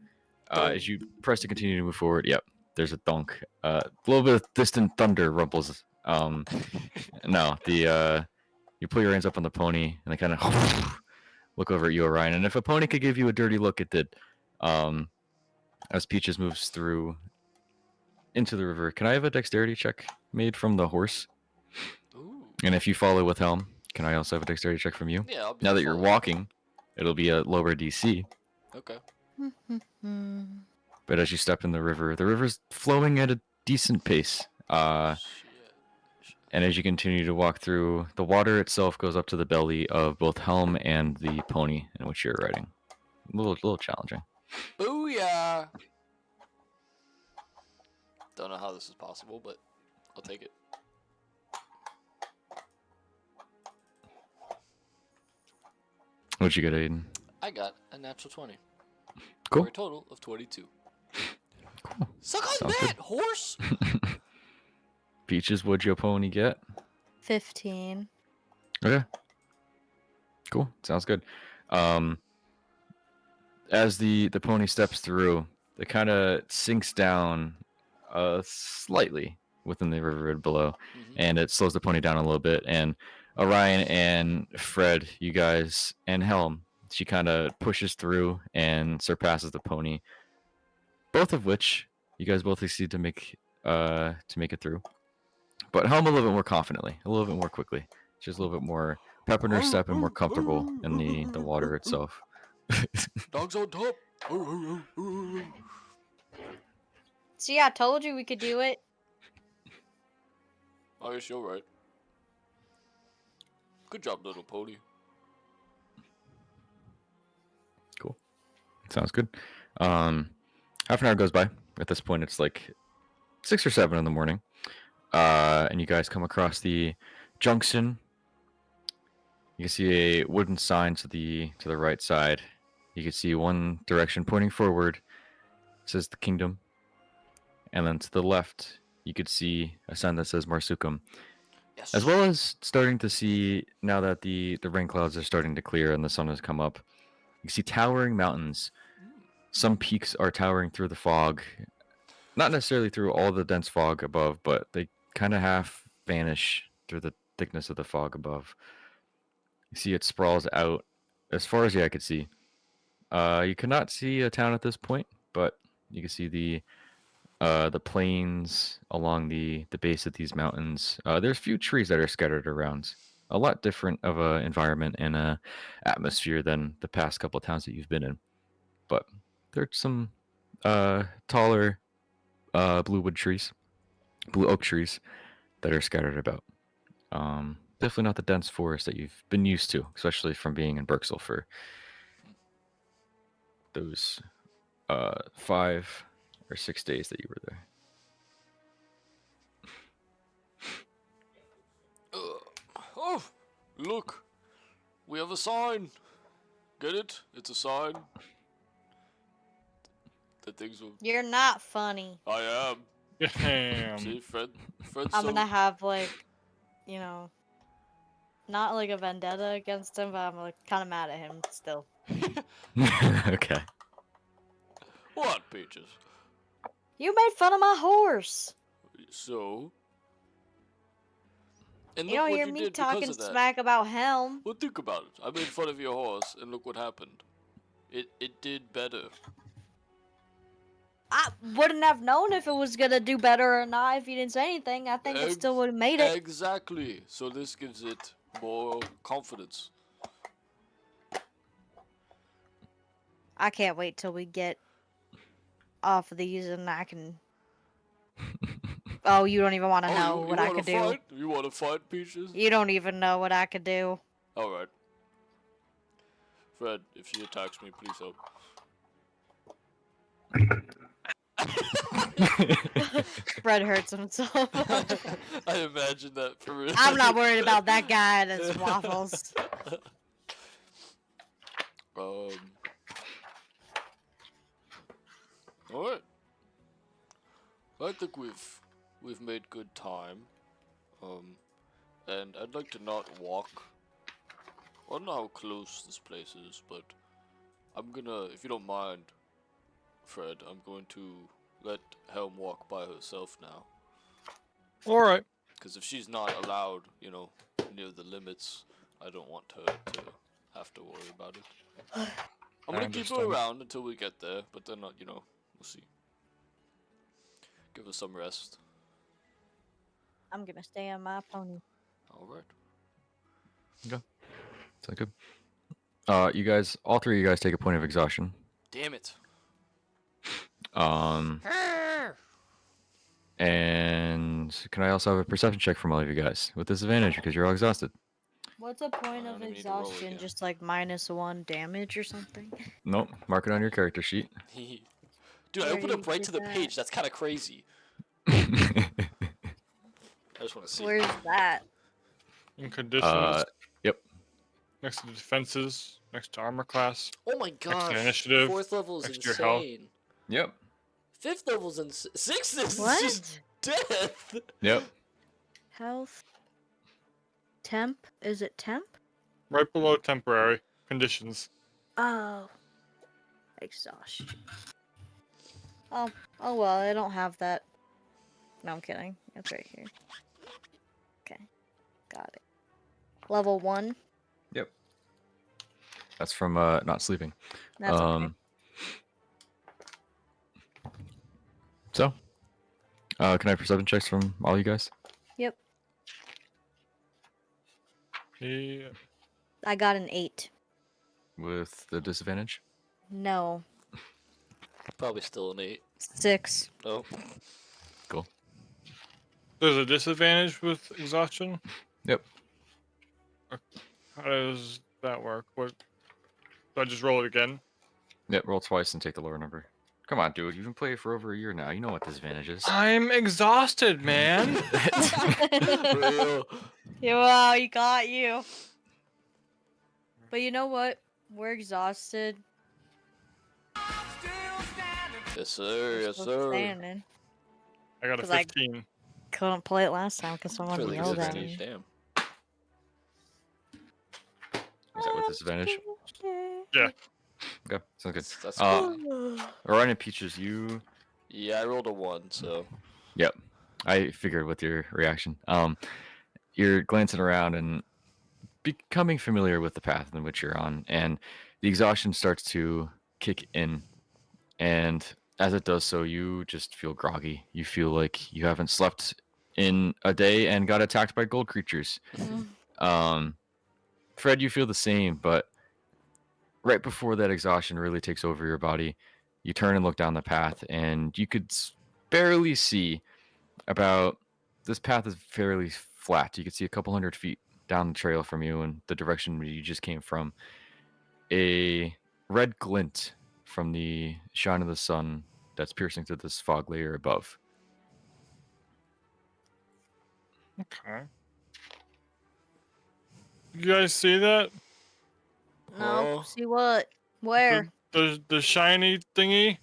as you press to continue to move forward, yep, there's a thunk. A little bit of distant thunder rumbles. No, you pull your reins up on the pony, and they kind of look over at you, Orion. And if a pony could give you a dirty look, it did. As Peaches moves through into the river, can I have a dexterity check made from the horse? Ooh. And if you follow with Helm, can I also have a dexterity check from you? Yeah, I'll be Now that you're following. walking, it'll be a lower DC. Okay. But as you step in the river's flowing at a decent pace. Shit. And as you continue to walk through, the water itself goes up to the belly of both Helm and the pony in which you're riding. A little challenging. Booyah! Don't know how this is possible, but I'll take it. What'd you get, Aiden? I got a natural 20. Cool. For a total of 22. Cool. Suck on Sounds that, horse! Peaches, what'd your pony get? 15. Okay. Cool. Sounds good. As the pony steps through, it kind of sinks down slightly within the riverbed below, and it slows the pony down a little bit. And Orion and Fred, you guys, and Helm, she kind of pushes through and surpasses the pony. Both of which you guys both succeed to make it through. But Helm a little bit more confidently, a little bit more quickly. She's a little bit more pep in her step and more comfortable in the water itself. Dog's on top. See, I told you we could do it. I guess you're right. Good job, little pony. Cool. Sounds good. Half an hour goes by. At this point, it's like 6 or 7 in the morning. And you guys come across the junction. You can see a wooden sign to the right side. You can see one direction pointing forward. It says the kingdom. And then to the left, you could see a sign that says Marsucem. Yes. As well as starting to see, now that the rain clouds are starting to clear and the sun has come up, you can see towering mountains. Some peaks are towering through the fog. Not necessarily through all the dense fog above, but they kind of half vanish through the thickness of the fog above. You see it sprawls out as far as the eye could see. You cannot see a town at this point, but you can see the plains along the base of these mountains. There's a few trees that are scattered around. A lot different of a environment and a atmosphere than the past couple of towns that you've been in. But there's some taller blue oak trees that are scattered about. Definitely not the dense forest that you've been used to, especially from being in Berksel for those 5 or 6 days that you were there. Oh, look. We have a sign. Get it? It's a sign. That things will. You're not funny. I am. Damn. See, Fred's I'm so. gonna have like, you know, not like a vendetta against him, but I'm like kind of mad at him still. Okay. What, Peaches? You made fun of my horse. So? And You look don't what hear you me did talking because of that. smack about Helm. Well, think about it. I made fun of your horse, and look what happened. It did better. I wouldn't have known if it was gonna do better or not if you didn't say anything. I think it still would have made it. Exactly. So this gives it more confidence. I can't wait till we get off of these and I can. Oh, you don't even want to know what I could do. Fight? You want to fight, Peaches? You don't even know what I could do. All right. Fred, if she attacks me, please help. Fred hurts himself. I imagine that for real. I'm not worried about that guy and his waffles. All right. I think we've made good time. And I'd like to not walk. I don't know how close this place is, but I'm gonna, if you don't mind, Fred, I'm going to let Helm walk by herself now. All right. Because if she's not allowed, you know, near the limits, I don't want her to have to worry about it. I'm gonna keep her understand. around until we get there, but then, you know, we'll see. Give her some rest. I'm gonna stay on my pony. Alright. Sound good. You guys, all three of you guys take a point of exhaustion. Damn it. And can I also have a perception check from all of you guys with disadvantage because you're all exhausted? What's a point I of don't even need to roll exhaustion? again. Just like -1 damage or something? Nope. Mark it on your character sheet. Dude, I Where opened do up you right get to the that? page. That's kind of crazy. I just want to see. Where's that? In conditions, Yep. next to defenses, next to armor class. Oh my gosh. initiative, 4th level is next to your health. insane. Yep. 5th level's insane. 6th is What? just death. Yep. Health. Temp? Is it temp? Right below temporary conditions. Oh. Exhaustion. Oh well, I don't have that. No, I'm kidding. It's right here. Okay. Got it. Level 1. Yep. That's from not sleeping. That's okay. So, can I have perception checks from all you guys? Yep. Yeah. I got an 8. With the disadvantage? No. Probably still an 8. 6. Oh. Cool. There's a disadvantage with exhaustion. Yep. How does that work? What? Do I just roll it again? Yep, roll twice and take the lower number. Come on, dude. You've been playing for over a year now. You know what disadvantage is. I'm exhausted, man. Wow, he got you. But you know what? We're exhausted. Yes, sir. Yes, Still sir. standing. I got a 'Cause I- 15. Couldn't play it last time because someone Really yelled good. at me. Damn. Is that with disadvantage? Yeah. Okay, sounds good. That's good. Orion and Peaches, you... Yeah, I rolled a 1, so. Yep. I figured with your reaction. You're glancing around and becoming familiar with the path in which you're on, and the exhaustion starts to kick in. And as it does so, you just feel groggy. You feel like you haven't slept in a day and got attacked by gold creatures. Fred, you feel the same, but right before that exhaustion really takes over your body, you turn and look down the path, and you could barely see about... This path is fairly flat. You can see a couple 100 feet down the trail from you and the direction you just came from. A red glint from the shine of the sun that's piercing through this fog layer above. Okay. You guys see that? No, Huh? see what? Where? The shiny thingy?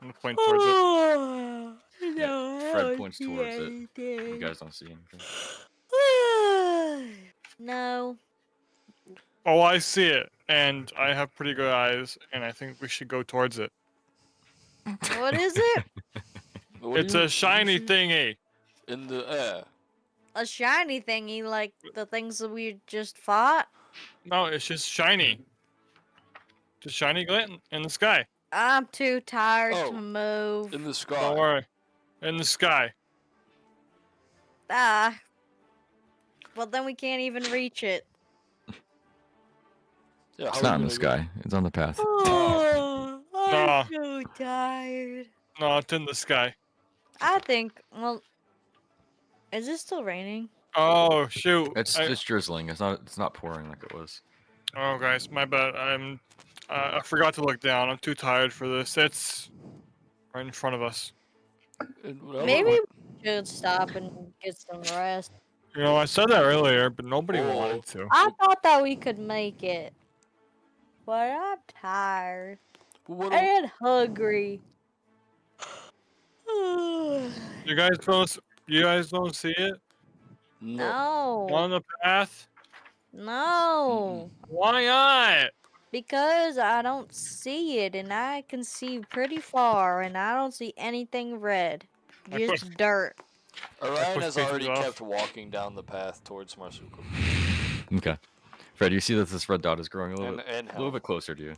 I'm gonna point towards it. No, Yeah, I Fred don't points see towards it. You anything. guys don't see anything. No. Oh, I see it, and I have pretty good eyes, and I think we should go towards it. What is it? What It's do a you shiny see? thingy. In the air. A shiny thingy like the things that we just fought? No, it's just shiny. Just shiny glint in the sky. I'm too tired to Oh, move. in the Don't sky. worry. In the sky. Ah. Well, then we can't even reach it. Yeah, It's how are not we in the gonna go? sky. It's on the path. Oh, I'm Nah. so tired. No, it's in the sky. I think, well, is it still raining? Oh, shoot. It's drizzling. It's not pouring like it was. Oh, guys, my bad. I forgot to look down. I'm too tired for this. It's right in front of us. And how Maybe about we should stop and get some rest. You know, I said that earlier, but nobody Oh. wanted to. I thought that we could make it. But I'm tired what? and hungry. You guys don't see it No. on No. the path? No. Why not? Because I don't see it and I can see pretty far and I don't see anything red. I put Just dirt. Orion push has pieces already off. kept walking down the path towards Marsucem. Okay. Fred, you see that this red dot is growing a little And little bit closer to you.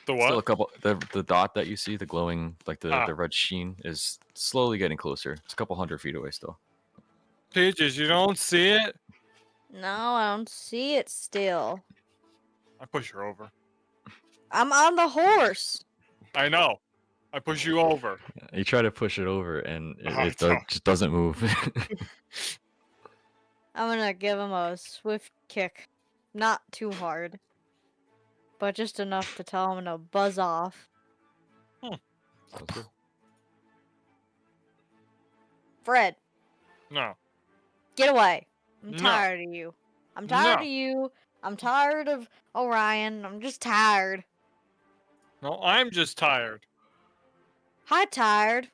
The Still what? a couple. The dot that you see, the glowing, like the Ah. the red sheen, is slowly getting closer. It's a couple hundred feet away still. Peaches, you don't see it? No, I don't see it still. I push her over. I'm on the horse. I know. I push you over. You try to push it over, and Oh, just doesn't move. I'm gonna give him a swift kick. Not too hard. But just enough to tell him to buzz off. Sounds good. Fred, no. get away. I'm No. tired of you. I'm tired No. of you. I'm tired of Orion. I'm just tired. No, I'm just tired. Hi, tired.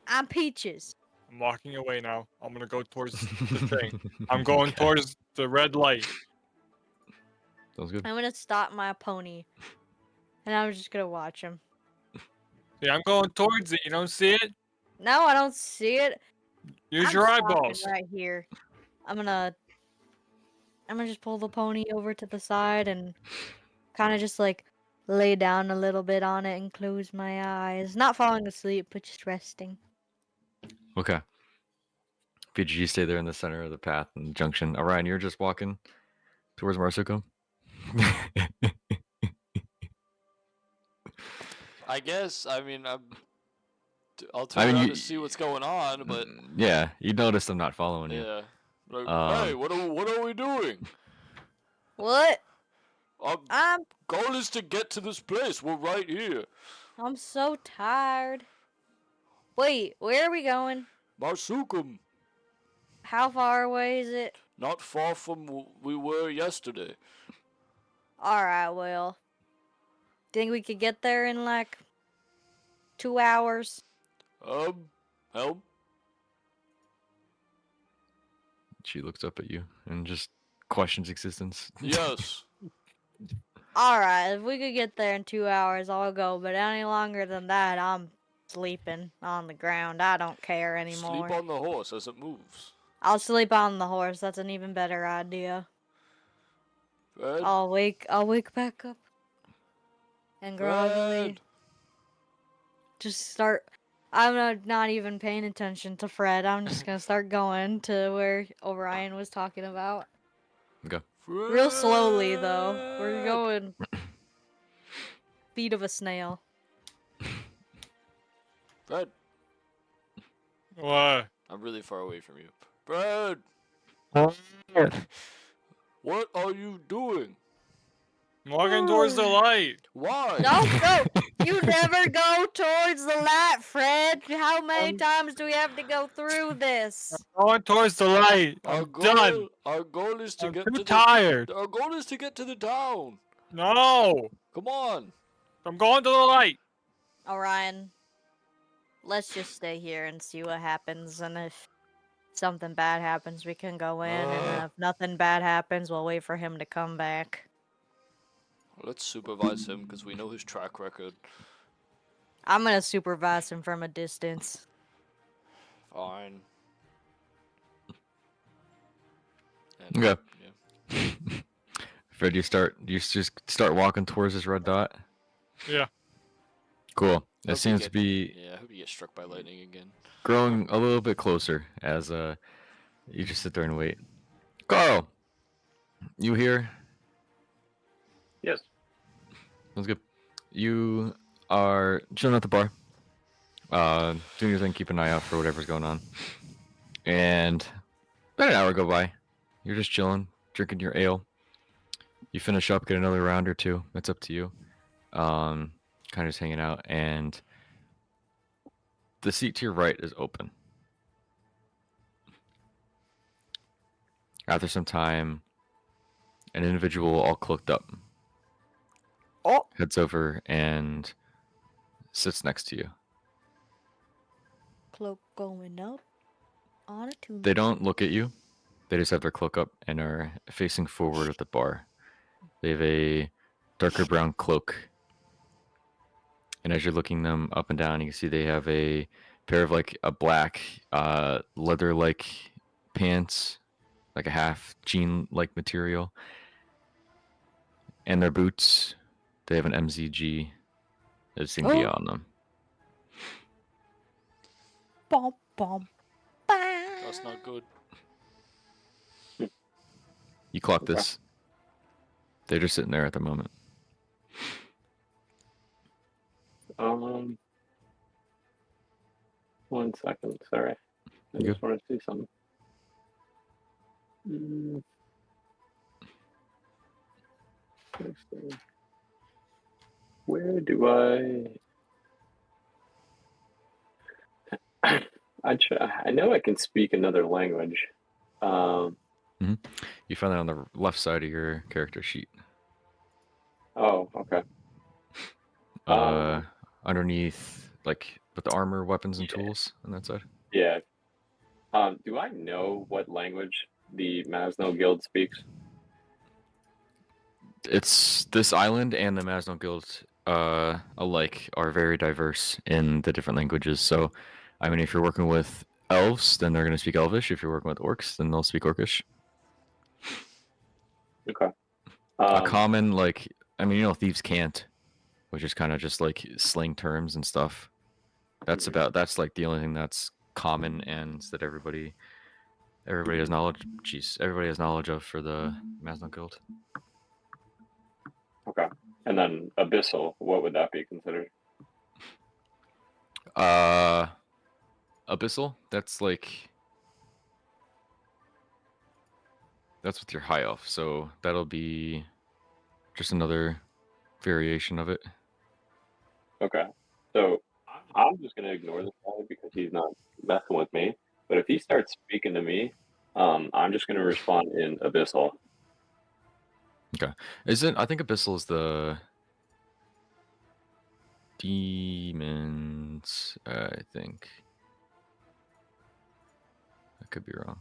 I'm Peaches. I'm walking away now. I'm gonna go towards the thing. I'm going Okay. towards the red light. Sounds good. I'm gonna stop my pony. And I'm just gonna watch him. See, I'm going towards it. You don't see it? No, I don't see it. Use I'm your stopping eyeballs. right here. I'm gonna just pull the pony over to the side and kind of just like lay down a little bit on it and close my eyes. Not falling asleep, but just resting. Okay. PG, stay there in the center of the path and junction. Orion, you're just walking towards Marsucum. I guess. I mean, I'll I turn mean, around you, to see what's going on, but yeah, you notice I'm not following you. yeah. Like, hey, Um, what are we doing? What? Our I'm goal is to get to this place. We're right here. I'm so tired. Wait, where are we going? Marsucum, How far away is it? not far from we were yesterday. Alright, well. Think we could get there in like 2 hours? Help. she looks up at you and just questions existence. Yes. Alright, if we could get there in 2 hours, I'll go. But any longer than that, I'm sleeping on the ground. I don't care anymore. Sleep on the horse as it moves. I'll sleep on the horse. That's an even better idea. Fred. I'll wake back up. And groggily Fred. just start. not even paying attention to Fred. I'm just gonna start going to where Orion was talking about. Okay. Real slowly though. We're going speed of a snail. Fred. What? I'm really far away from you. Fred. What are you doing? I'm walking towards the light. Why? No, you never go towards the light, Fred. How many times do we have to go through this? Going towards the light. I'm done. Our goal is to I'm get too to tired. Our goal is to get to the town. No. Come on. I'm going to the light. Orion, let's just stay here and see what happens. And if something bad happens, we can go in. And then if nothing bad happens, we'll wait for him to come back. Let's supervise him because we know his track record. I'm gonna supervise him from a distance. Fine. Okay. Yeah. Fred, you just start walking towards this red dot. Yeah. Cool. Hope It you seems to get- be Yeah, I hope you get struck by lightning again. growing a little bit closer as you just sit there and wait. Carl, you here? Yes. Sounds good. You are chilling at the bar, doing your thing, keep an eye out for whatever's going on. And about an hour go by. You're just chilling, drinking your ale. You finish up, get another round or two. It's up to you. Kind of just hanging out, and the seat to your right is open. After some time, an individual all cloaked up heads over and sits next to you. Cloak going up on a tomb. They don't look at you. They just have their cloak up and are facing forward at the bar. They have a darker brown cloak. And as you're looking them up and down, you can see they have a pair of like a black leather-like pants, like a half jean-like material. And their boots, they have an MZG that seems to be on them. Bom, bom, That's not good. You clock this. They're just sitting there at the moment. One second. Sorry. I You just want to see something. Let's see. Where do I know I can speak another language. You find that on the left side of your character sheet. Oh, okay. Underneath, like, with the armor, weapons, and Yeah. tools on that side. Yeah. Do I know what language the Masno Guild speaks? It's this island and the Masno Guild alike are very diverse in the different languages. So, I mean, if you're working with elves, then they're going to speak Elvish. If you're working with orcs, then they'll speak Orcish. Okay. A common, like, I mean, thieves can't, which is kind of just like slang terms and stuff. That's like the only thing that's common and that everybody has knowledge. Everybody has knowledge of for the Masno Guild. Okay. And then abyssal, what would that be considered? Abyssal, that's with your high elf, so that'll be just another variation of it. Okay. So I'm just gonna ignore this guy because he's not messing with me. But if he starts speaking to me, I'm just gonna respond in abyssal. Okay. I think Abyssal is the demons, I think. I could be wrong.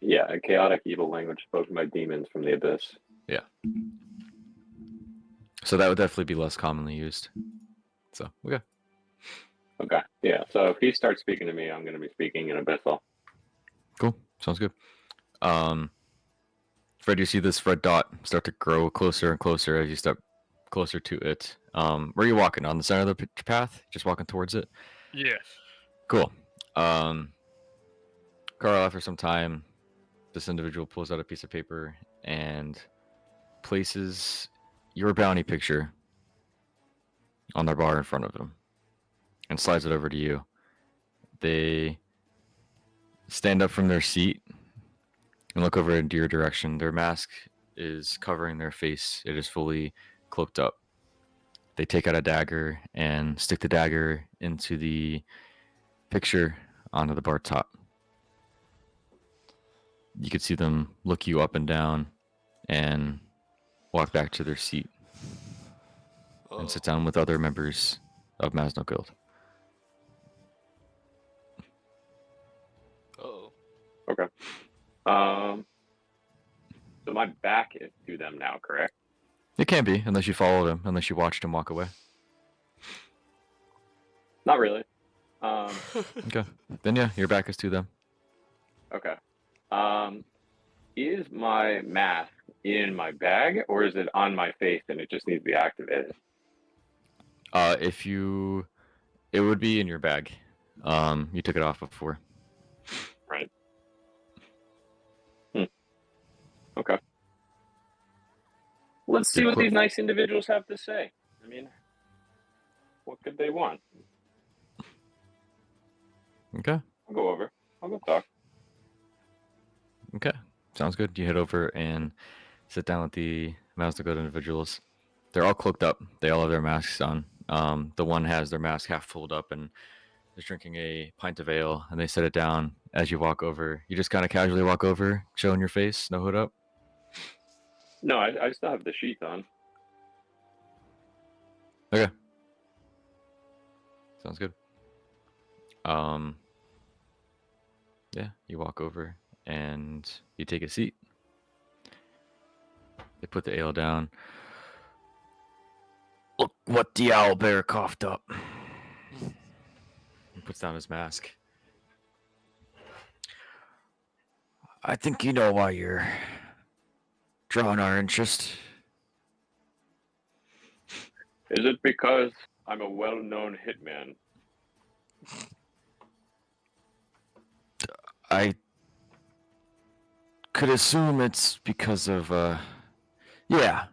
Yeah, a chaotic evil language spoken by demons from the abyss. Yeah. So that would definitely be less commonly used. So, okay. Okay. Yeah. So if he starts speaking to me, I'm gonna be speaking in abyssal. Cool. Sounds good. Fred, you see this red dot start to grow closer and closer as you step closer to it. Where are you walking? On the center of the path? Just walking towards it? Yes. Cool. Carl, after some time, this individual pulls out a piece of paper and places your bounty picture on their bar in front of him and slides it over to you. They stand up from their seat and look over into your direction. Their mask is covering their face. It is fully cloaked up. They take out a dagger and stick the dagger into the picture onto the bar top. You could see them look you up and down and walk back to their seat and sit down with other members of Masno Guild. Oh. Okay. So my back is to them now, correct? It can be, unless you followed him, unless you watched him walk away. Not really. Okay. Then yeah, your back is to them. Okay. Is my mask in my bag or is it on my face and it just needs to be activated? It would be in your bag. You took it off before. Right. Okay. Let's see what these nice individuals have to say. I mean, what could they want? Okay. I'll go over. I'll go talk. Okay. Sounds good. You head over and sit down with the Masno Guild individuals. They're all cloaked up. They all have their masks on. The one has their mask half pulled up and is drinking a pint of ale, and they set it down as you walk over. You just kind of casually walk over, showing your face, no hood up. No, I still have the sheath on. Okay. Sounds good. Yeah, you walk over and you take a seat. They put the ale down. Look what the owlbear coughed up. He puts down his mask. I think you know why you're drawing our interest. Is it because I'm a well-known hitman? I could assume it's because of, yeah,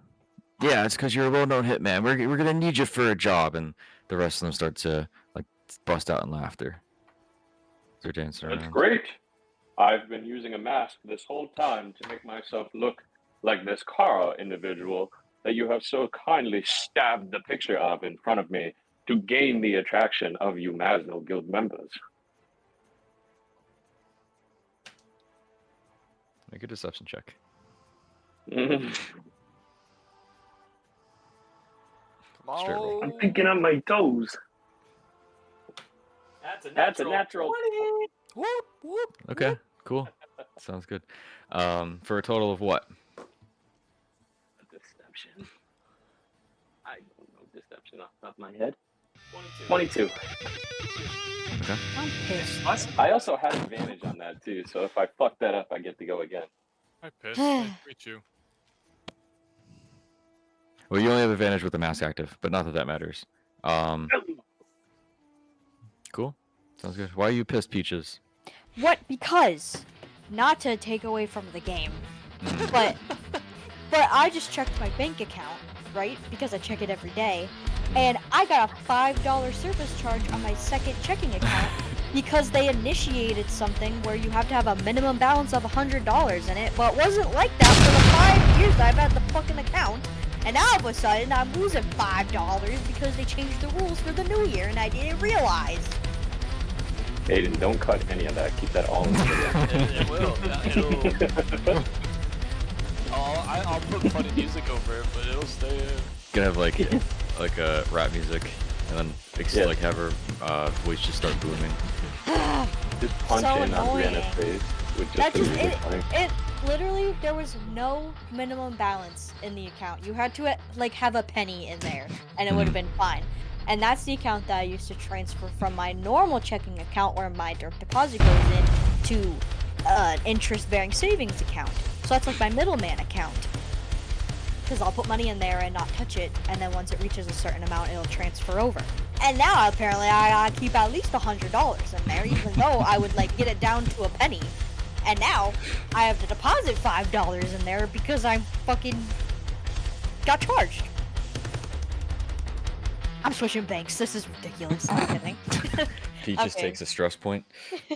it's because you're a well-known hitman. We're gonna need you for a job, and the rest of them start to like bust out in laughter. They're dancing around. That's great. I've been using a mask this whole time to make myself look like this Kara individual that you have so kindly stabbed the picture of in front of me to gain the attraction of you Masno Guild members. Make a deception check. Come Straight roll. on. I'm thinking on my toes. That's a natural. Whoop, whoop. Okay, cool. Sounds good. For a total of what? Deception. I don't know deception off the top of my head. 22. Okay. I'm pissed. I also have advantage on that too, so if I fuck that up, I get to go again. I pissed. I agree too. Well, you only have advantage with the mask active, but not that that matters. Cool. Sounds good. Why are you pissed, Peaches? What? Because, not to take away from the game, but I just checked my bank account, right? Because I check it every day, and I got a $5 service charge on my second checking account because they initiated something where you have to have a minimum balance of $100 in it, but it wasn't like that for the 5 years I've had the fucking account. And now all of a sudden I'm losing $5 because they changed the rules for the new year and I didn't realize. Aiden, don't cut any of that. Keep that all in the video. It will. Yeah, it'll... I'll put funny music over it, but it'll stay in. Gonna have like a rap music, and then Yeah. like have her voice just start booming. Just punch So in on annoying. Brianna's face with just That the just music playing. it literally, there was no minimum balance in the account. You had to like have a penny in there and it would have been fine. And that's the account that I used to transfer from my normal checking account where my direct deposit goes in to an interest-bearing savings account. So that's like my middleman account. Because I'll put money in there and not touch it, and then once it reaches a certain amount, it'll transfer over. And now apparently I gotta keep at least $100 in there, even though I would like get it down to a penny. And now I have to deposit $5 in there because I fucking got charged. I'm switching banks. This is ridiculous. I'm kidding. Peaches Okay. takes a stress point.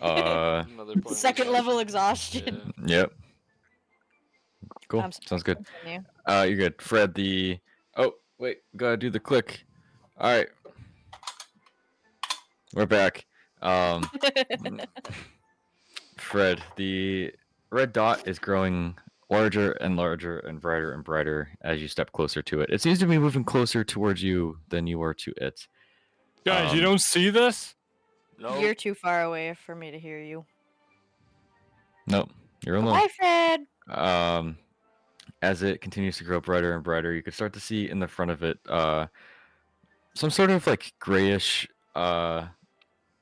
Another point. Second level exhaustion. Yep. Cool. I'm sorry, Sounds good. continue. You're good. Fred, the. Oh, wait. Gotta do the click. All right. We're back. Um, Fred, the red dot is growing larger and larger and brighter as you step closer to it. It seems to be moving closer towards you than you are to it. Guys, you Um, don't see this? No. You're too far away for me to hear you. Nope, you're alone. Bye, Fred. Um, as it continues to grow brighter and brighter, you can start to see in the front of it some sort of like grayish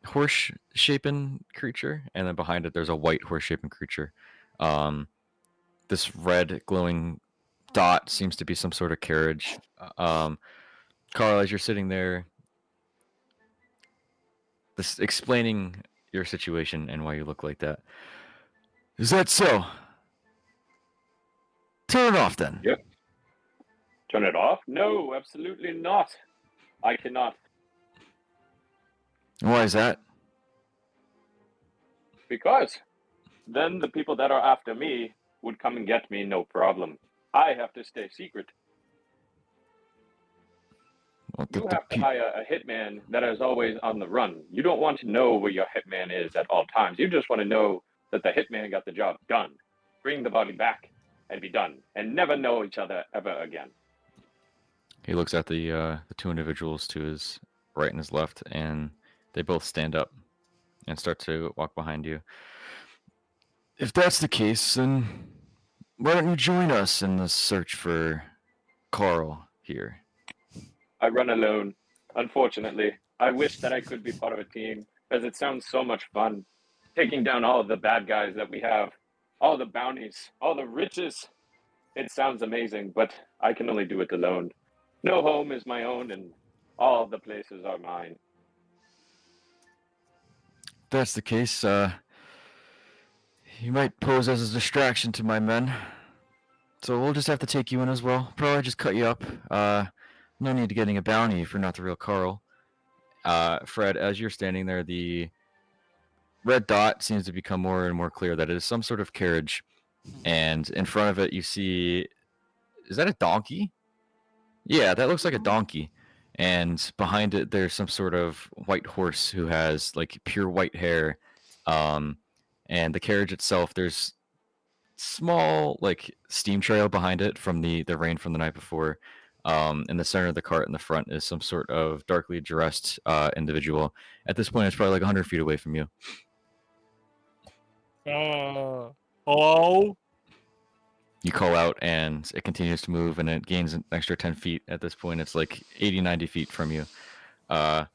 horse-shapen creature, and then behind it there's a white horse-shapen creature. This red glowing dot seems to be some sort of carriage. Carl, as you're sitting there, this explaining your situation and why you look like that. Is that so? Turn it off then. Yep. Turn it off? No, absolutely not. I cannot, Why is that? because then the people that are after me would come and get me, no problem. I have to stay secret. Well, You have to hire a hitman that is always on the run. You don't want to know where your hitman is at all times. You just want to know that the hitman got the job done. Bring the body back and be done, and never know each other ever again. He looks at the two individuals to his right and his left, and they both stand up and start to walk behind you. If that's the case, then why don't you join us in the search for Carl here? I run alone, unfortunately. I wish that I could be part of a team, as it sounds so much fun. Taking down all of the bad guys that we have, all the bounties, all the riches. It sounds amazing, but I can only do it alone. No home is my own, and all the places are mine. If that's the case, you might pose as a distraction to my men. So we'll just have to take you in as well. Probably just cut you up. No need to getting a bounty if you're not the real Carl. Fred, as you're standing there, the red dot seems to become more and more clear that it is some sort of carriage. And in front of it, you see. Is that a donkey? Yeah, that looks like a donkey. And behind it, there's some sort of white horse who has like pure white hair. And the carriage itself, there's small like steam trail behind it from the rain from the night before. In the center of the cart in the front is some sort of darkly dressed individual. At this point, it's probably like 100 feet away from you. Hello? You call out, and it continues to move, and it gains an extra 10 feet. At this point, it's like 80, 90 feet from you. Carl,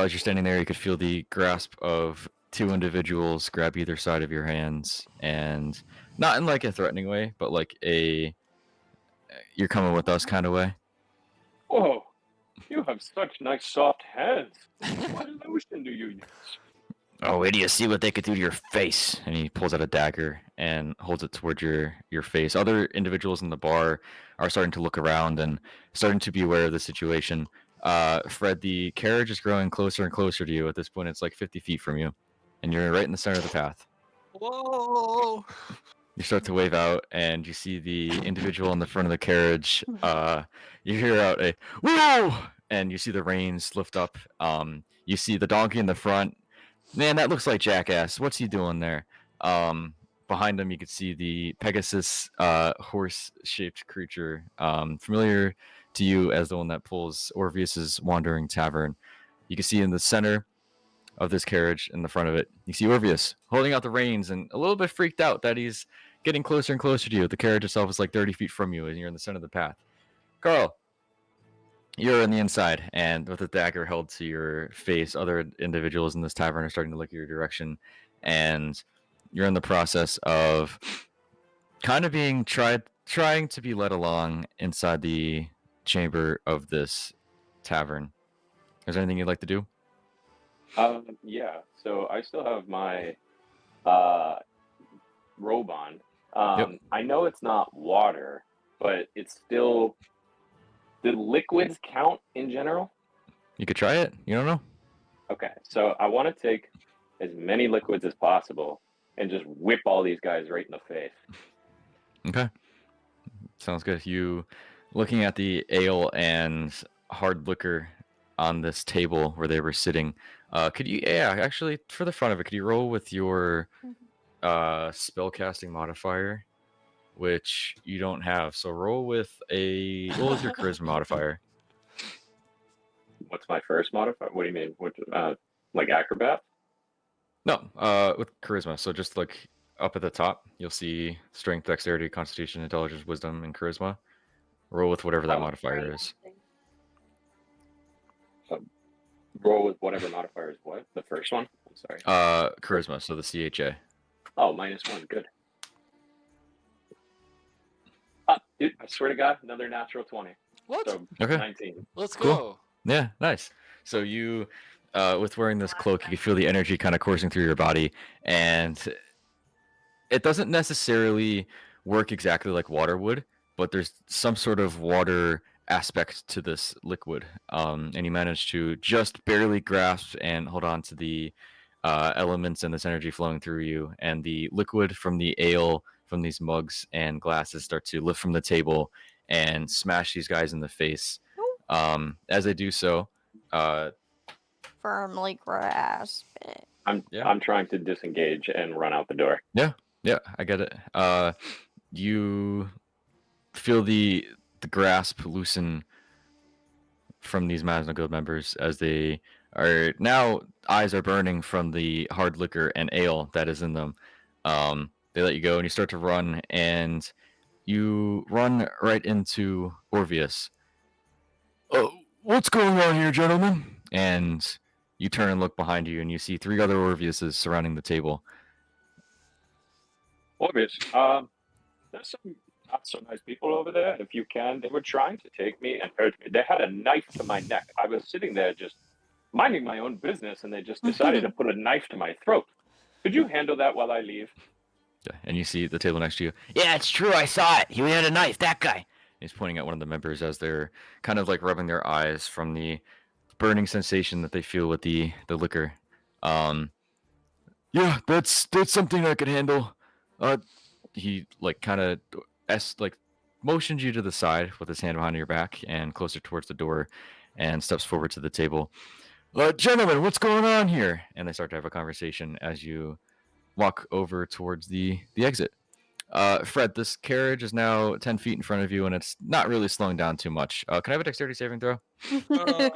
as you're standing there, you could feel the grasp of two individuals grab either side of your hands, and not in like a threatening way, but like a you're coming with us kind of way. Whoa, you have such nice soft hands. What lotion do you use? Oh, wait do you see what they could do to your face? And he pulls out a dagger and holds it towards your face. Other individuals in the bar are starting to look around and starting to be aware of the situation. Fred, the carriage is growing closer and closer to you. At this point, it's like 50 feet from you, and you're right in the center of the path. Whoa! You start to wave out, and you see the individual in the front of the carriage. You hear out a "whoa!" and you see the reins lift up. You see the donkey in the front. Man, that looks like Jackass. What's he doing there? Behind him, you can see the Pegasus horse-shaped creature, familiar to you as the one that pulls Orpheus's Wandering Tavern. You can see in the center of this carriage, in the front of it, you see Orpheus holding out the reins and a little bit freaked out that he's getting closer and closer to you. The carriage itself is like 30 feet from you, and you're in the center of the path. Carl, you're in the inside, and with the dagger held to your face, other individuals in this tavern are starting to look your direction, and you're in the process of kind of being trying to be led along inside the chamber of this tavern. Is there anything you'd like to do? Yeah. So I still have my robe on. Yep. I know it's not water, but it's still. Do liquids count in general? You could try it. You don't know. Okay, so I want to take as many liquids as possible and just whip all these guys right in the face. Okay. Sounds good. You looking at the ale and hard liquor on this table where they were sitting. Could you? Yeah, actually, for the fun of it, could you roll with your spellcasting modifier, which you don't have? So roll with your charisma modifier. What's my first modifier? What do you mean? What, like acrobat? No, with charisma. So just look up at the top. You'll see strength, dexterity, constitution, intelligence, wisdom, and charisma. Roll with whatever that Oh, modifier is. roll with whatever modifier is what? The first one? I'm sorry. Charisma. So the CHA. Oh, -1. Good. Dude, I swear to God, another natural 20. What? So Okay. 19. Let's Cool. go. Yeah, nice. So you, with wearing this cloak, you can feel the energy kind of coursing through your body, and it doesn't necessarily work exactly like water would, but there's some sort of water aspect to this liquid. And you manage to just barely grasp and hold on to the elements and this energy flowing through you, and the liquid from the ale from these mugs and glasses start to lift from the table and smash these guys in the face. As they do so, Firmly grasp it. I'm trying to disengage and run out the door. yeah, I get it. You feel the grasp loosen from these Masno Guild members as they are now eyes are burning from the hard liquor and ale that is in them. They let you go and you start to run, and you run right into Orvius. Oh, what's going on here, gentlemen? And you turn and look behind you, and you see 3 other Orviuses surrounding the table. Obvious. There's some not so nice people over there. If you can, they were trying to take me and hurt me. They had a knife to my neck. I was sitting there just minding my own business, and they just decided to put a knife to my throat. Could you handle that while I leave? Yeah, and you see the table next to you. Yeah, it's true. I saw it. He had a knife. That guy. He's pointing at one of the members as they're kind of like rubbing their eyes from the burning sensation that they feel with the liquor. Yeah, that's something I could handle. He like kind of motions you to the side with his hand behind your back and closer towards the door, and steps forward to the table. Gentlemen, what's going on here? And they start to have a conversation as you walk over towards the exit. Fred, this carriage is now 10 feet in front of you, and it's not really slowing down too much. Can I have a dexterity saving throw? Oh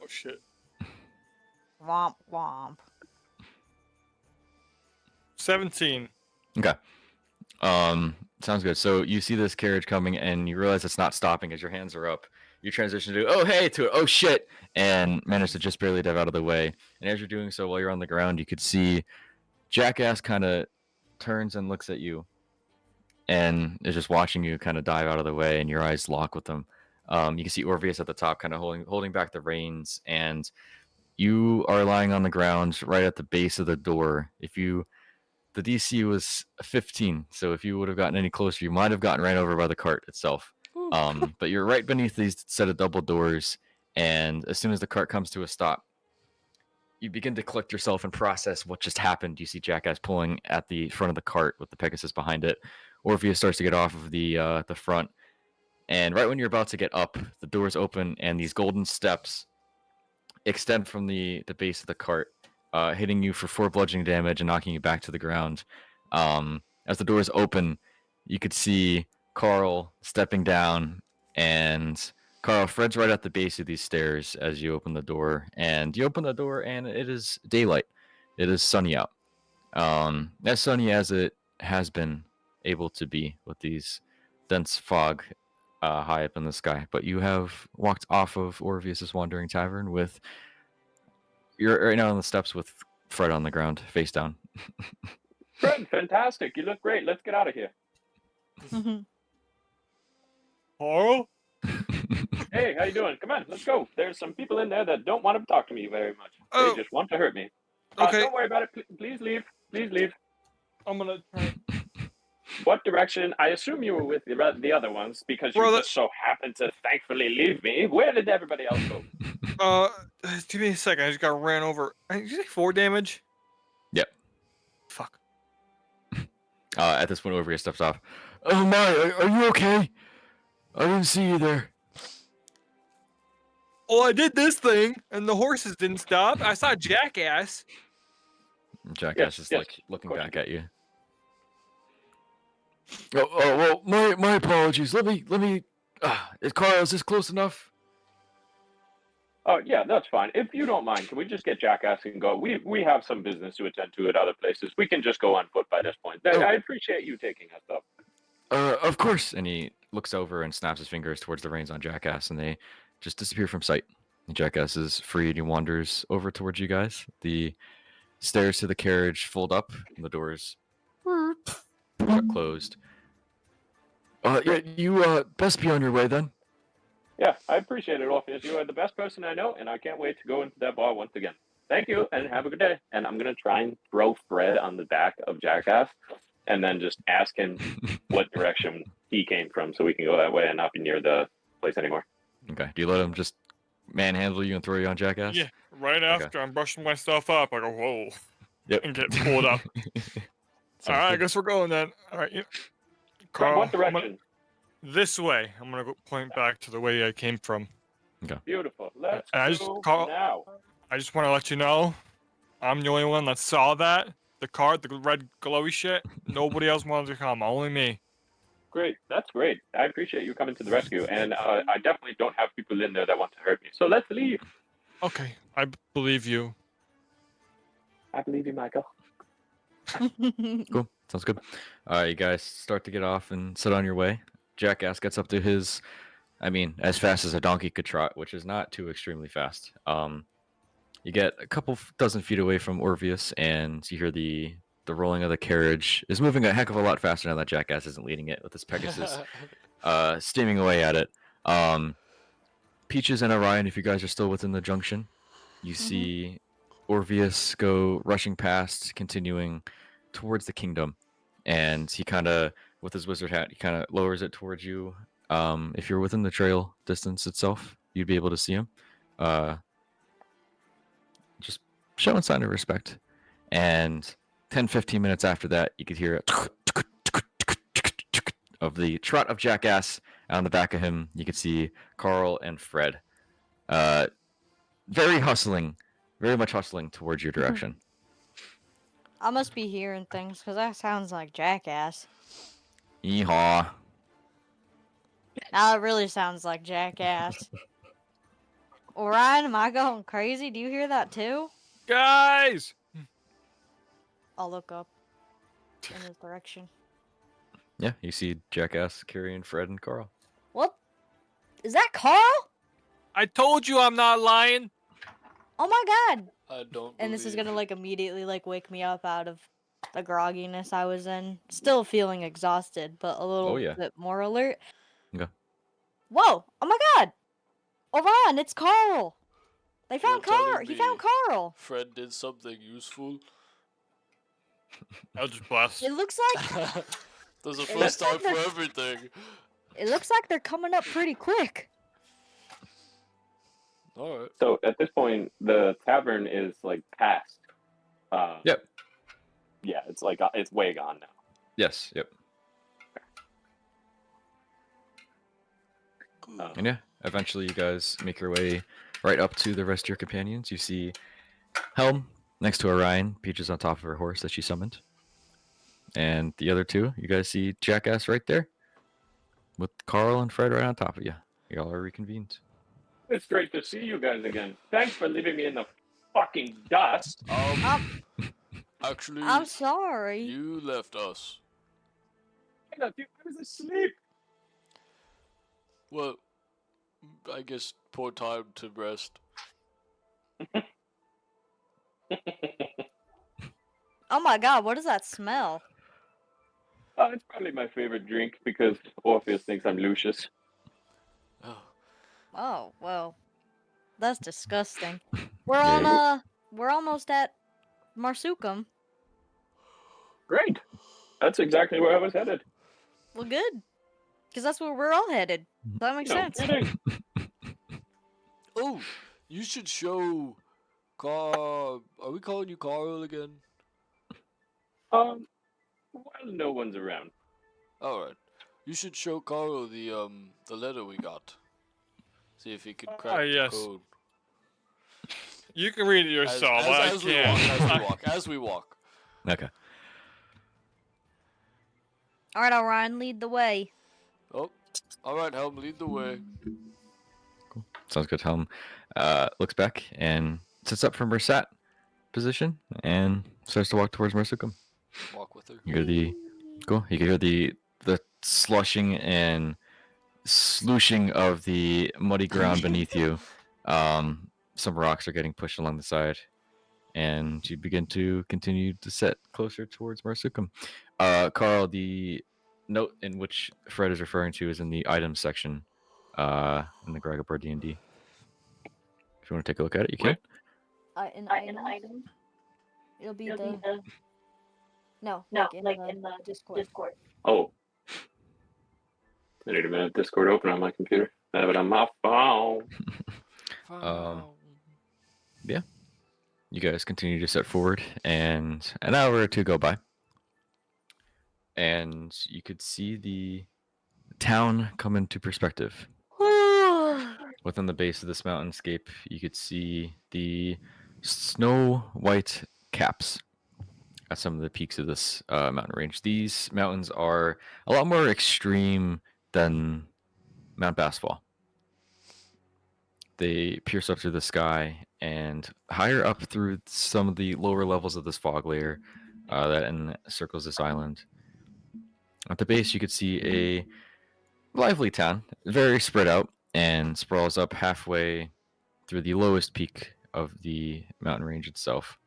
shit. Womp womp. 17. Okay. Sounds good. So you see this carriage coming, and you realize it's not stopping as your hands are up. You transition to oh hey to oh shit, and manage to just barely dive out of the way. And as you're doing so, while you're on the ground, you could see Jackass kind of turns and looks at you, and is just watching you kind of dive out of the way, and your eyes lock with them. You can see Orvius at the top, kind of holding back the reins, and you are lying on the ground right at the base of the door. The DC was 15, so if you would have gotten any closer, you might have gotten ran over by the cart itself. But you're right beneath these set of double doors, and as soon as the cart comes to a stop, you begin to collect yourself and process what just happened. You see Jackass pulling at the front of the cart with the Pegasus behind it. Orpheus starts to get off of the front, and right when you're about to get up, the doors open, and these golden steps extend from the base of the cart, hitting you for 4 bludgeoning damage and knocking you back to the ground. As the doors open, you could see Carl stepping down, and Carl, Fred's right at the base of these stairs as you open the door. And you open the door, and it is daylight. It is sunny out. As sunny as it has been able to be with these dense fog high up in the sky. But you have walked off of Orvius's Wandering Tavern with you're right now on the steps with Fred on the ground, face down. Fred, fantastic. You look great. Let's get out of here. Carl? Hey, how you doing? Come on, let's go. There's some people in there that don't want to talk to me very much. Oh. They just want to hurt me. Okay. Don't worry about it. Please leave. Please leave. I'm gonna try. What direction? I assume you were with the other ones because you Brother. just so happened to thankfully leave me. Where did everybody else go? Give me a second. I just got ran over. Did you say 4 damage? Yep. Fuck. At this point, Orvius steps off. Oh my, are you okay? I didn't see you there. Oh, I did this thing, and the horses didn't stop. I saw Jackass. Jackass is yes, like of looking course back you at you. Oh well, my apologies. Let me. Carl, is this close enough? Oh yeah, that's fine. If you don't mind, can we just get Jackass and go? We have some business to attend to at other places. We can just go on foot by this point. Oh. I appreciate you taking us up. Of course. And he looks over and snaps his fingers towards the reins on Jackass, and they just disappear from sight. And Jackass is free and he wanders over towards you guys. The stairs to the carriage fold up, and the doors shut closed. Yeah, you best be on your way then. Yeah, I appreciate it, Orpheus. You are the best person I know, and I can't wait to go into that bar once again. Thank you, and have a good day. And I'm gonna try and throw Fred on the back of Jackass, and then just ask him what direction he came from, so we can go that way and not be near the place anymore. Okay. Do you let him just manhandle you and throw you on Jackass? Yeah, right after I'm brushing myself up, I go, whoa, Yep. and get pulled up. All right, I guess we're going then. All right, yeah. Fred, Carl, what direction? this way. I'm gonna go point back to the way I came from. Beautiful. Let's And go Carl, now. I just want to let you know, I'm the only one that saw that. The card, the red glowy shit. Nobody else wanted to come, only me. Great. That's great. I appreciate you coming to the rescue, and I definitely don't have people in there that want to hurt me. So let's leave. Okay, I believe you. I believe you, Michael. Cool. Sounds good. You guys start to get off and set on your way. Jackass gets up to his, as fast as a donkey could trot, which is not too extremely fast. You get a couple dozen feet away from Orpheus, and you hear the rolling of the carriage is moving a heck of a lot faster now that Jackass isn't leading it with his Pegasus, steaming away at it. Peaches and Orion, if you guys are still within the junction, you see Orpheus go rushing past, continuing towards the kingdom, and he kind of, with his wizard hat, he kind of lowers it towards you. If you're within the trail distance itself, you'd be able to see him. Just showing sign of respect. And 10-15 minutes after that, you could hear of the trot of Jackass. On the back of him, you could see Carl and Fred. Very much hustling towards your direction. I must be hearing things, because that sounds like Jackass. Yeehaw. Now it really sounds like Jackass. Orion, am I going crazy? Do you hear that too? Guys! I'll look up in his direction. Yeah, you see Jackass carrying Fred and Carl. What? Is that Carl? I told you I'm not lying. Oh my god! I don't. And this is gonna believe immediately wake me up out of the grogginess I was in. Still feeling exhausted, but a little bit more alert. Okay. Whoa! Oh my god! Orion, it's Carl! They found You're telling Carl! He me found Carl! Fred did something useful. I'll just blast. It looks like There's a It first looks like time for everything. it looks like they're coming up pretty quick. All right. So at this point, the tavern is past. Yep. Yeah, it's way gone now. Yes. Yep. And yeah, eventually you guys make your way right up to the rest of your companions. You see Helm next to Orion, Peaches on top of her horse that she summoned. And the other two, you guys see Jackass right there with Carl and Fred right on top of you. Y'all are reconvened. It's great to see you guys again. Thanks for leaving me in the fucking dust. Actually, I'm sorry. you left us. I was asleep. Well, I guess poor time to rest. Oh my god, what does that smell? It's probably my favorite drink because Orpheus thinks I'm Lucius. Oh, Oh, well. That's disgusting. We're almost at Marsucem. Great. That's exactly where I was headed. Well, good. Because that's where we're all headed. That makes No sense. kidding. oh, you should show Carl. Are we calling you Carl again? Well, no one's around. All right. You should show Carl the letter we got. See if he could Ah, crack the yes. code. You can read it yourself. I As we walk, can't. as we walk, as we walk. Okay. All right, Orion, lead the way. Oh, all right, Helm, lead the way. Cool. Sounds good. Helm looks back and sits up from her sat position and starts to walk towards Marsucum. Walk with her. You hear the cool. You can hear the slushing and slooshing of the muddy ground beneath you. Some rocks are getting pushed along the side, and you begin to continue to set closer towards Marsucum. Carl, the note in which Fred is referring to is in the items section in the Gragabore D&D. If you want to take a look at it, you can. In items, it'll be the no, like in the Discord. Oh. I need a minute. Discord open on my computer. I have it on my phone. Yeah. You guys continue to set forward, and an hour or two go by. And you could see the town come into perspective. Within the base of this mountainscape, you could see the snow white caps at some of the peaks of this mountain range. These mountains are a lot more extreme than Mount Bassfall. They pierce up through the sky, and higher up through some of the lower levels of this fog layer that encircles this island. At the base, you could see a lively town, very spread out, and sprawls up halfway through the lowest peak of the mountain range itself.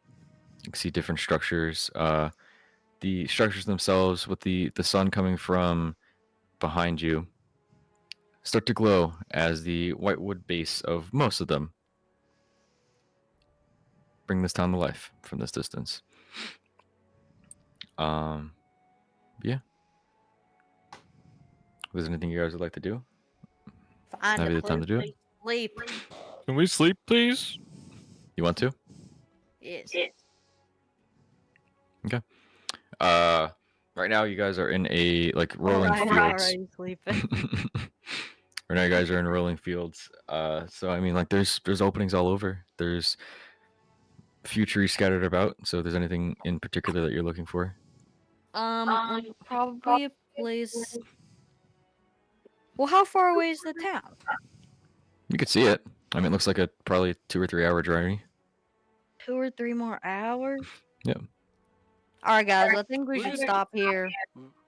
You can see different structures. The structures themselves, with the sun coming from behind you, start to glow as the whitewood base of most of them bring this town to life from this distance. Yeah. If there's anything you guys would like to do, Find have a you the time to do place it? to sleep. Can we sleep, please? You want to? Yes. Right now you guys are in a rolling I'm fields. already sleeping. Right now you guys are in rolling fields. So I mean, there's openings all over. There's a few trees scattered about. So if there's anything in particular that you're looking for, Probably a place. Well, how far away is the town? you could see it. I mean, it looks like a probably 2 or 3 hour journey. 2 or 3 more hours? Yeah. All right, guys. I think we should stop here.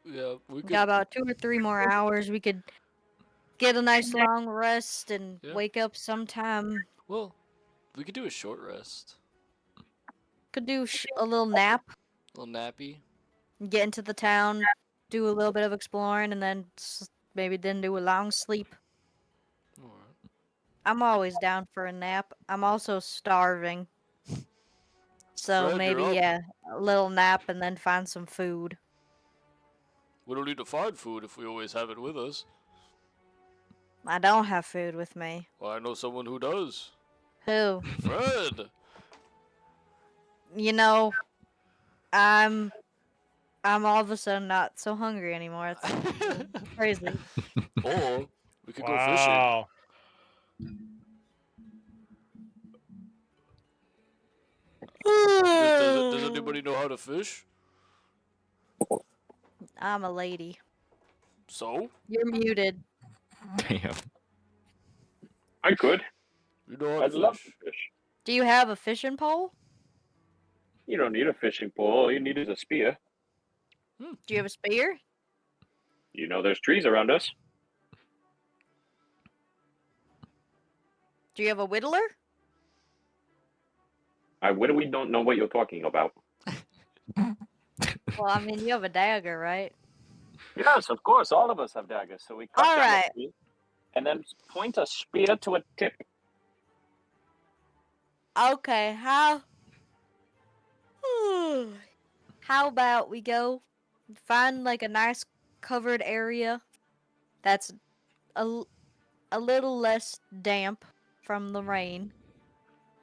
Yeah, we could. Got about 2 or 3 more hours. We could get a nice long rest and Yeah. wake up sometime. Well, we could do a short rest. Could do a little nap. A little nappy. Get into the town, do a little bit of exploring, and then maybe then do a long sleep. All right. I'm always down for a nap. I'm also starving. So Fred, maybe, you're up. yeah, a little nap and then find some food. We don't need to find food if we always have it with us. I don't have food with me. Well, I know someone who does. Who? Fred! You know, I'm all of a sudden not so hungry anymore. It's crazy. Or we could go fishing. Wow. Does anybody know how to fish? I'm a lady. So? You're muted. Damn. I could. You know how to I'd love to fish. fish. Do you have a fishing pole? You don't need a fishing pole. All you need is a spear. Do you have a spear? You know there's trees around us. Do you have a whittler? I literally don't know what you're talking about. Well, I mean, you have a dagger, right? Yes, of course. All of us have daggers. So we cut All down right. a tree and then point a spear to a tip. Okay, how about we go find like a nice covered area that's a little less damp from the rain,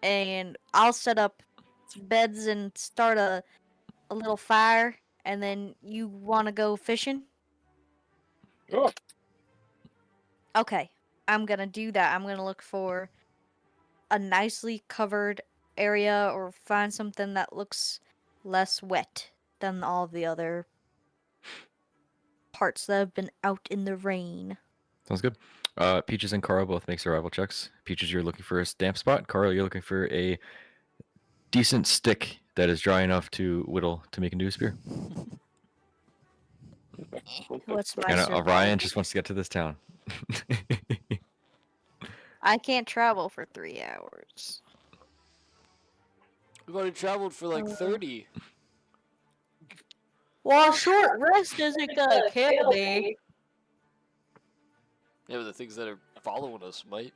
and I'll set up beds and start a little fire, and then you want to go fishing? Oh, Okay, I'm gonna do that. I'm gonna look for a nicely covered area or find something that looks less wet than all the other parts that have been out in the rain. Sounds good. Peaches and Carl both make survival checks. Peaches, you're looking for a damp spot. Carl, you're looking for a decent stick that is dry enough to whittle to make into a spear. What's my And survival? Orion just wants to get to this town. I can't travel for 3 hours. We've already traveled for like 30. Well, a short rest isn't gonna kill me. Yeah, but the things that are following us might.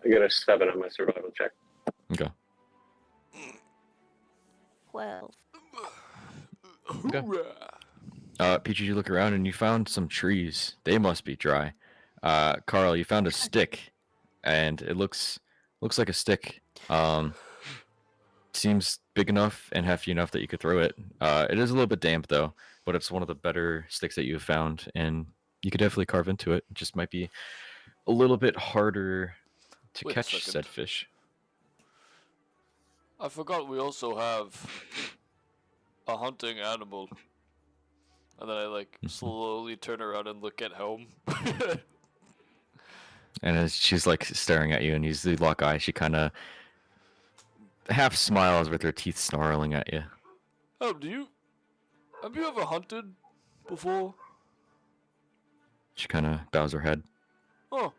I got a 7 on my survival check. Okay. 12. Okay. Hoorah! Peaches, you look around and you found some trees. They must be dry. Carl, you found a stick, and it looks like a stick. Seems big enough and hefty enough that you could throw it. It is a little bit damp though, but it's one of the better sticks that you've found, and you could definitely carve into it. It just might be a little bit harder to Wait a catch second. said fish. I forgot we also have a hunting animal. And then I like slowly turn around and look at home. And as she's like staring at you, and you lock eyes, she kind of half smiles with her teeth snarling at you. Oh, have you ever hunted before? She kind of bows her head. Oh.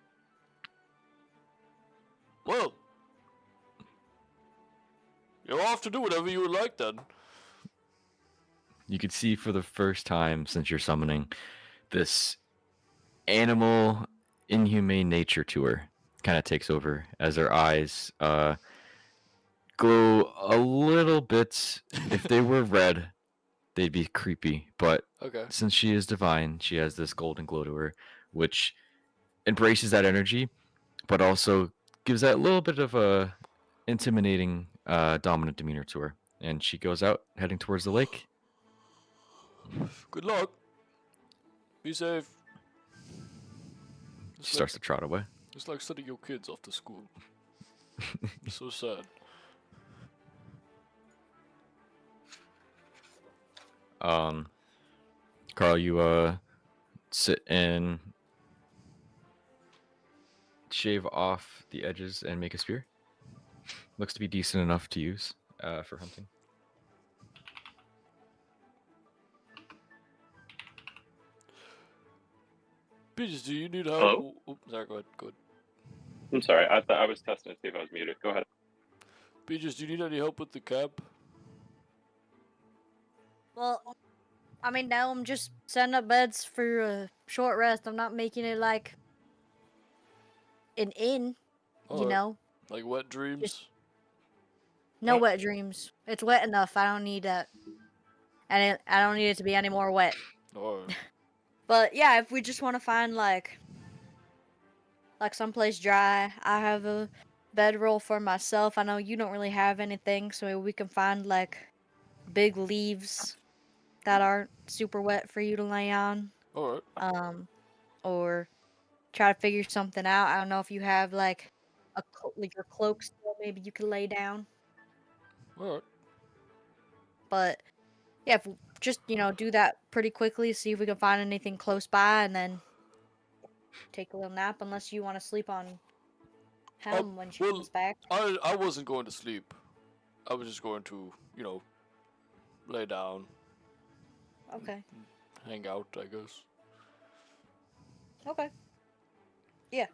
Well. You'll have to do whatever you would like then. You could see for the first time since you're summoning this animal inhumane nature to her kind of takes over as her eyes glow a little bit. If they were red, they'd be creepy, but Okay. since she is divine, she has this golden glow to her, which embraces that energy, but also gives that little bit of a intimidating, dominant demeanor to her. And she goes out, heading towards the lake. Good luck. Be safe. She starts to trot away. It's like sending your kids off to school. It's so sad. Carl, you sit and shave off the edges and make a spear. Looks to be decent enough to use for hunting. Peaches, do you need help? Hello? Oh, sorry, go ahead. Go ahead. I'm sorry. I thought I was testing to see if I was muted. Go ahead. Peaches, do you need any help with the camp? Well, I mean, now I'm just setting up beds for a short rest. I'm not making it like an inn, you Alright. know? Like wet dreams? No wet dreams. It's wet enough. I don't need that. And I don't need it to be any more wet. Alright. But yeah, if we just want to find like someplace dry, I have a bedroll for myself. I know you don't really have anything, so maybe we can find like big leaves that aren't super wet for you to lay on. Alright. Or try to figure something out. I don't know if you have like your cloak still. Maybe you can lay down. Alright. But yeah, if we just do that pretty quickly, see if we can find anything close by, and then take a little nap. Unless you want to sleep on Helm when she well, comes back. I wasn't going to sleep. I was just going to, lay down, Okay. hang out, I guess. Okay. Yeah.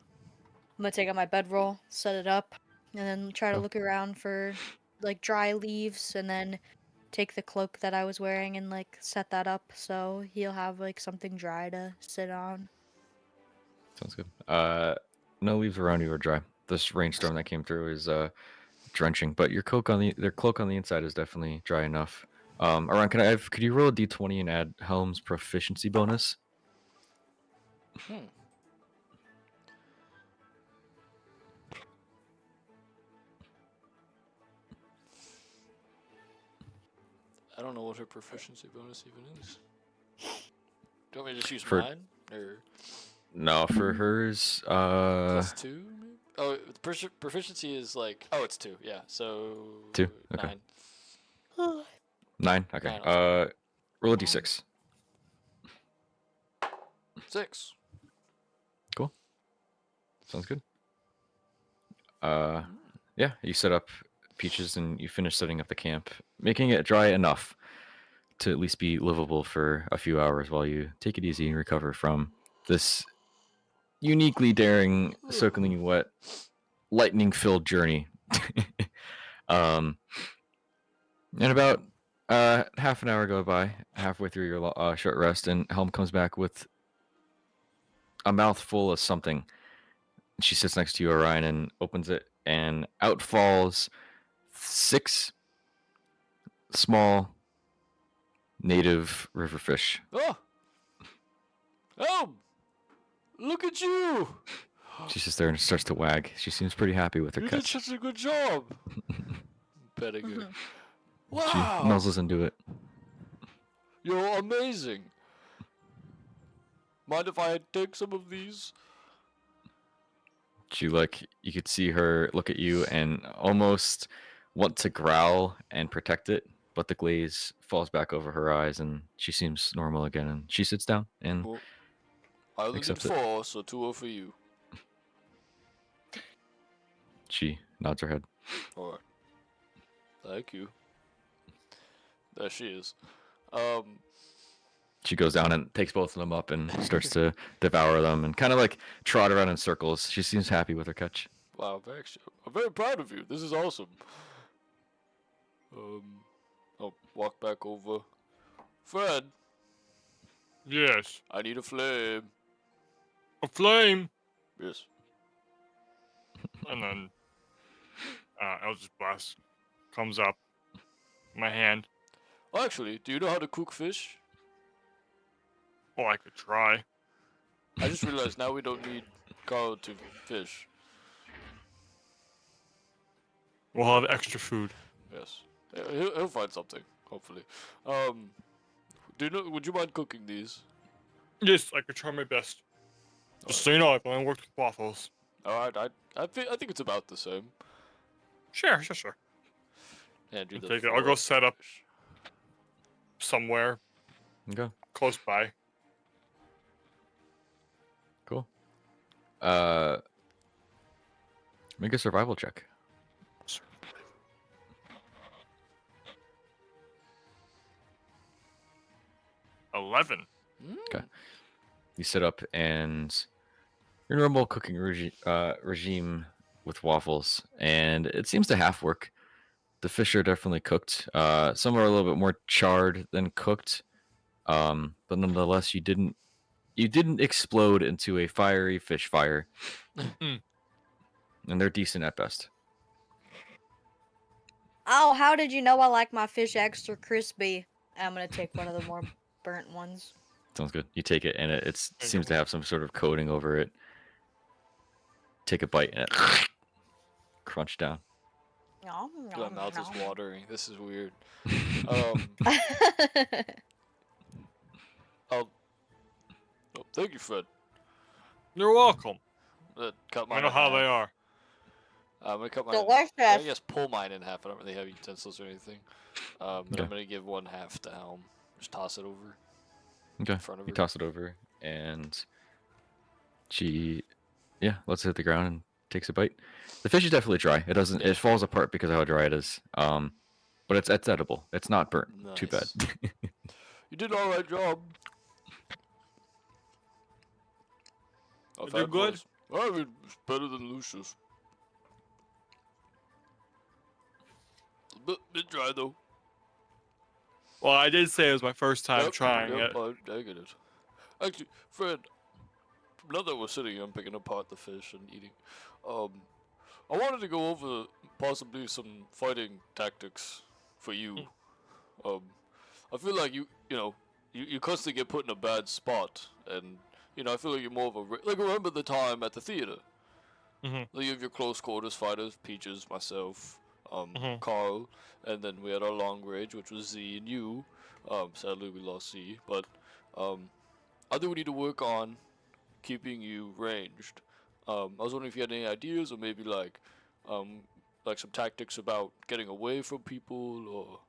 I'm gonna take out my bedroll, set it up, and then try to Cool. look around for like dry leaves, and then take the cloak that I was wearing and like set that up so he'll have like something dry to sit on. Sounds good. No leaves around you are dry. This rainstorm that came through is drenching, but their cloak on the inside is definitely dry enough. Aron, could you roll a d20 and add Helm's proficiency bonus? I don't know what her proficiency bonus even is. Do you want me to just use For- mine? Or No, for hers, +2? Maybe? Oh, the proficiency is like. Oh, it's 2. Yeah. So 2. Okay. 9. 9. Okay. 9 also. Roll a Nine. d6. 6. Cool. Sounds good. Yeah, you set up Peaches and you finish setting up the camp, making it dry enough to at least be livable for a few hours while you take it easy and recover from this uniquely daring, soakingly wet, lightning-filled journey. um, and about half an hour go by, halfway through your short rest, and Helm comes back with a mouthful of something. She sits next to you, Orion, and opens it, and out falls 6 small native river fish. Oh! Oh! Look at you! She sits there and starts to wag. She seems pretty happy with her You did catch. such a good job! Petting her. She Wow! nuzzles into it. You're amazing! Mind if I take some of these? She you could see her look at you and almost want to growl and protect it, but the glaze falls back over her eyes and she seems normal again. And she sits down and Well, I only did accepts it. 4, so 2 are for you. She nods her head. Alright. Thank you. There she is. She goes down and takes both of them up and starts to devour them and kind of trot around in circles. She seems happy with her catch. Wow, I'm very proud of you. This is awesome. I'll walk back over. Fred, Yes. I need a flame. A flame. Yes. And then Eldritch Blast comes up. My hand. Actually, do you know how to cook fish? Oh, I could try. I just realized now we don't need Carl to fish. We'll have extra food. Yes. He'll find something, hopefully. Do you know? Would you mind cooking these? Yes, I could try my best. Just so you know, I've only worked with waffles. Alright, I think it's about the same. Sure. And do I'll the take it. I'll go set up fish. somewhere Okay, close by. cool. Make a survival check. 11. You sit up and your normal cooking regime with waffles, and it seems to half work. The fish are definitely cooked. Some are a little bit more charred than cooked, but nonetheless, you didn't explode into a fiery fish fire, and they're decent at best. Oh, how did you know I like my fish extra crispy? I'm gonna take one of the more burnt ones. Sounds good. You take it, and it seems to have some sort of coating over it. Take a bite, and it crunch down. Nom, My nom, mouth is nom. watering. This is weird. Oh, thank you, Fred. You're welcome. Cut mine I know in how half. they are. I'm gonna cut mine. Delicious. I guess pull mine in half. I don't really have utensils or anything. And Okay. I'm gonna give one half to Helm. Just toss it over Okay. in front of You her. toss it over, and she, lets it hit the ground and takes a bite. The fish is definitely dry. It doesn't. Yeah. It falls apart because of how dry it is. But it's edible. It's not burnt. Too bad. Nice. You did an alright job. I've Is it had good? worse. I mean, it's better than Lucius. Bit dry though. Well, I did say it was my first time trying it. I get it. Actually, Fred, now that we're sitting here and picking apart the fish and eating, I wanted to go over possibly some fighting tactics for you. I feel like you constantly get put in a bad spot, and I feel like you're more of a remember the time at the theater. Mhm. Like you have your close quarters fighters, Peaches, myself, Mhm. Carl, and then we had our long range, which was Z and you. Sadly we lost Z, but I think we need to work on keeping you ranged. I was wondering if you had any ideas, or maybe like some tactics about getting away from people, or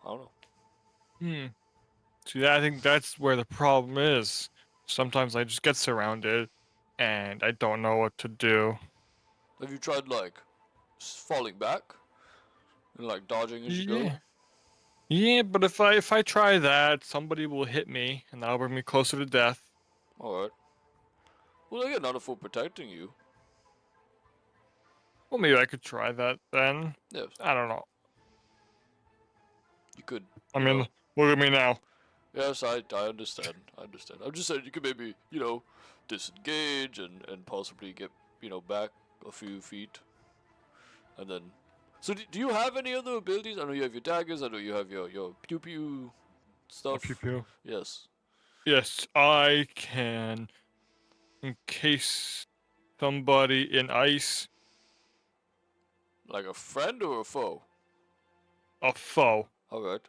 I don't know. Hmm. See, I think that's where the problem is. Sometimes I just get surrounded, and I don't know what to do. Have you tried like falling back and like dodging as you go? Yeah. Yeah, but if I try that, somebody will hit me, and that'll bring me closer to death. All right. Well, I get another for protecting you. Well, maybe I could try that then. Yes, I don't know. you could. I You mean, know. look at me now. Yes, I understand. I understand. I'm just saying you could maybe disengage and possibly get back a few feet, and then. So do you have any other abilities? I know you have your daggers. I know you have your pew pew A pew stuff. pew. Yes. Yes, I can encase somebody in ice. Like a friend or a foe? A foe. All right.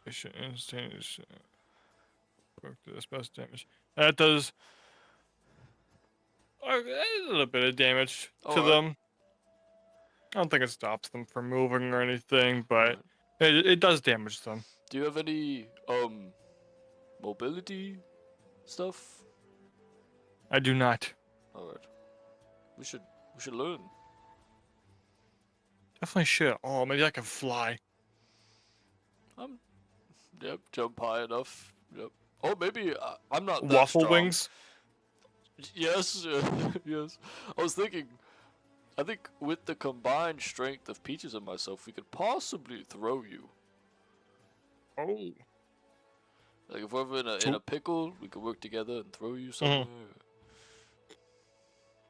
Instantaneous. Work to this best damage. That does a little bit of damage to All right. them. I don't think it stops them from moving or anything, but Alright. it does damage them. Do you have any mobility stuff? I do not. All right. We should learn. Definitely should. Oh, maybe I can fly. Yep, jump high enough. Yep. Oh, maybe I'm not that Waffle strong. wings. Yes, yes. I was thinking. I think with the combined strength of Peaches and myself, we could possibly throw you. Oh. Like if we're ever in a pickle, we could work together and throw you somewhere.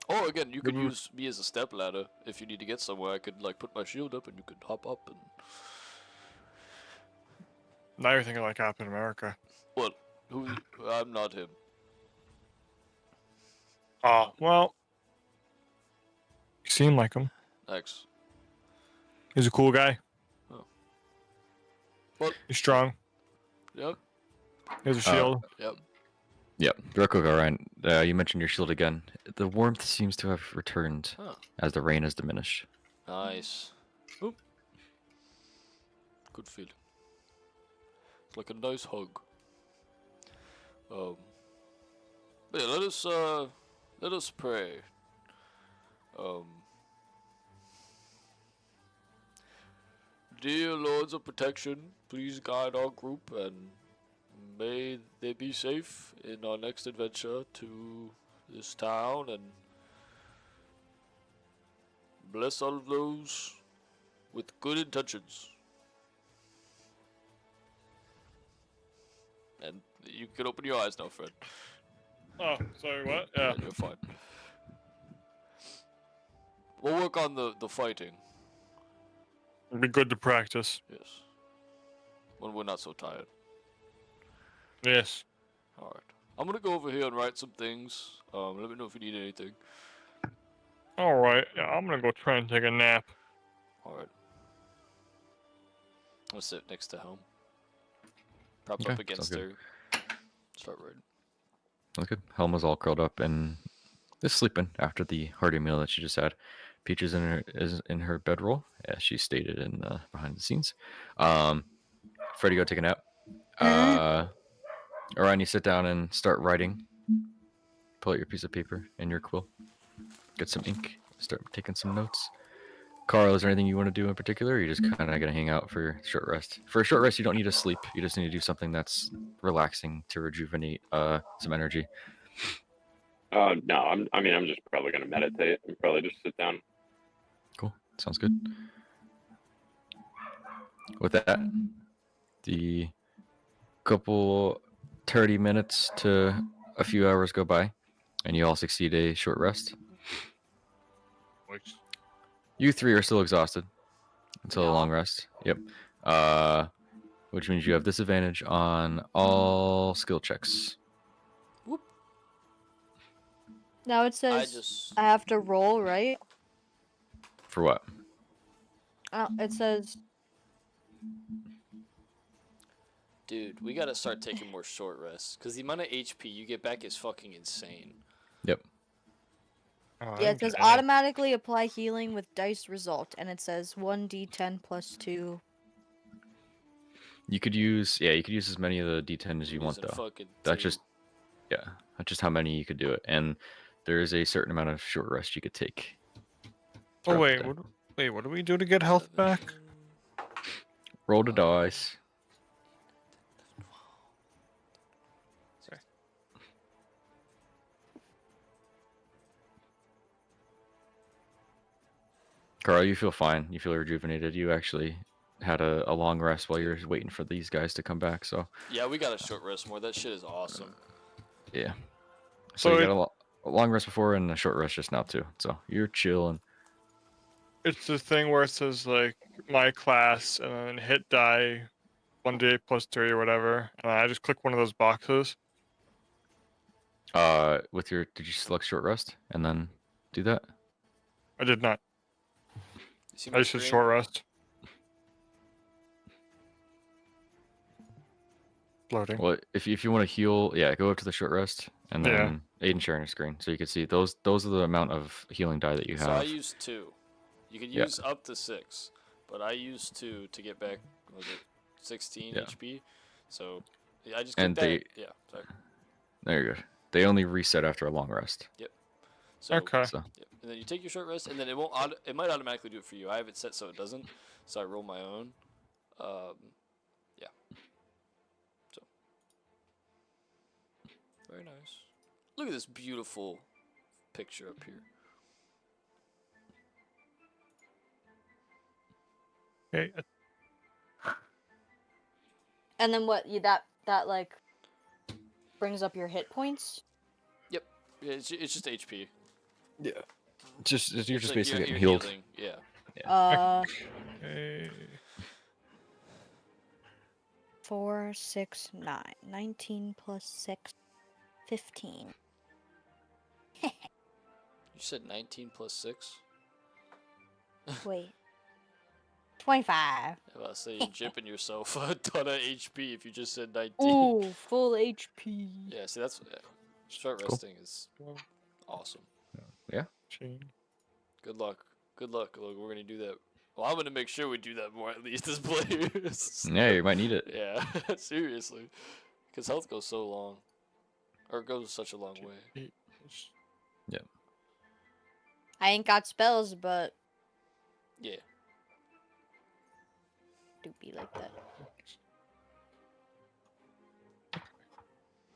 Or again, you could Maybe- use me as a step ladder if you need to get somewhere. I could like put my shield up and you could hop up and. Now you're thinking like Captain America. Well, who? I'm not him. Oh, well. You seem like him. Thanks. He's a cool guy. Oh. Well, He's strong. yep, He has a shield. yep. Yep. Real quick, Orion. You mentioned your shield again. The warmth seems to have returned Huh. as the rain has diminished. Nice. Oop. Good feeling. It's like a nice hug. But yeah, let us pray. Dear Lords of Protection, please guide our group and may they be safe in our next adventure to this town and bless all of those with good intentions. And you can open your eyes now, Fred. Oh, sorry, what? Yeah. And you're fine. We'll work on the fighting. It'd be good to practice. Yes. When we're not so tired. Yes. Alright. I'm gonna go over here and write some things. Let me know if you need anything. Alright. Yeah, I'm gonna go try and take a nap. Alright. I'll sit next to Helm. Prop Okay, up against sounds her. good. Start writing. Okay. Helma's all curled up and is sleeping after the hearty meal that she just had. Peach is in her bedroll, as she stated in behind the scenes. Freddy, go take a nap. Orion, you sit down and start writing. Pull out your piece of paper and your quill. Get some ink. Start taking some notes. Carl, is there anything you want to do in particular? Or are you just kind of gonna hang out for a short rest? For a short rest, you don't need to sleep. You just need to do something that's relaxing to rejuvenate some energy. No, I'm just probably gonna meditate and probably just sit down. Cool. Sounds good. With that, the couple 30 minutes to a few hours go by, and you all succeed a short rest. You three are still exhausted until a long rest. Yep. Which means you have disadvantage on all skill checks. Whoop. Now it I says just. I have to roll, right? For what? It says Dude, we gotta start taking more short rests, because the amount of HP you get back is fucking insane. Yep. Oh, Yeah, I'm it says getting it. automatically apply healing with dice result, and it says 1d10 plus 2. You could use as many of the D10 as I'm you want using though. fucking That's two. just that's just how many you could do it, and there is a certain amount of short rest you could take. Oh throughout the wait, day. what do we do to get health back? 7. Roll the dice. Carl, you feel fine. You feel rejuvenated. You actually had a long rest while you're waiting for these guys to come back. So Yeah, we gotta short rest more. That shit is awesome. yeah. So So you got a long rest before and a short rest just now too. So you're chilling. it's the thing where it says like my class and then hit die 1d8 plus 3 or whatever, and I just click one of those boxes. With your did you select short rest and then do that? I did not. You see I my just did screen? short rest. Loading. Well, if you want to heal, yeah, go up to the short rest and Yeah. then Aiden sharing your screen so you can see those are the amount of healing die that you So I have. use 2. You can Yeah. use up to 6, but I use 2 to get back, was it 16 Yeah. HP? So yeah, I just clicked And that. Yeah, sorry. there you go. They only reset after a long rest. So, Okay. So yep. And then you take your short rest, and then it won't. It might automatically do it for you. I have it set so it doesn't. So I roll my own. Yeah. So very nice. Look at this beautiful picture up here. Okay. And then what? That like brings up your hit points. Yeah, it's just HP. yeah, just you're It's just like basically getting you're healed. healing. Yeah. Okay. 4, 6, 9. 19 plus 6, 15. You said 19 plus 6. Wait. 25. I was about to say you're jipping yourself a ton of HP if you just said 19. Ooh, full HP. Yeah, see that's short Cool. resting is awesome. Yeah. Good luck. Good luck. Look, we're gonna do that. Well, I'm gonna make sure we do that more at least as players. Yeah, you might need it. Yeah, seriously, because health goes so long, or it goes such a long way. I ain't got spells, but Yeah. do be like that. I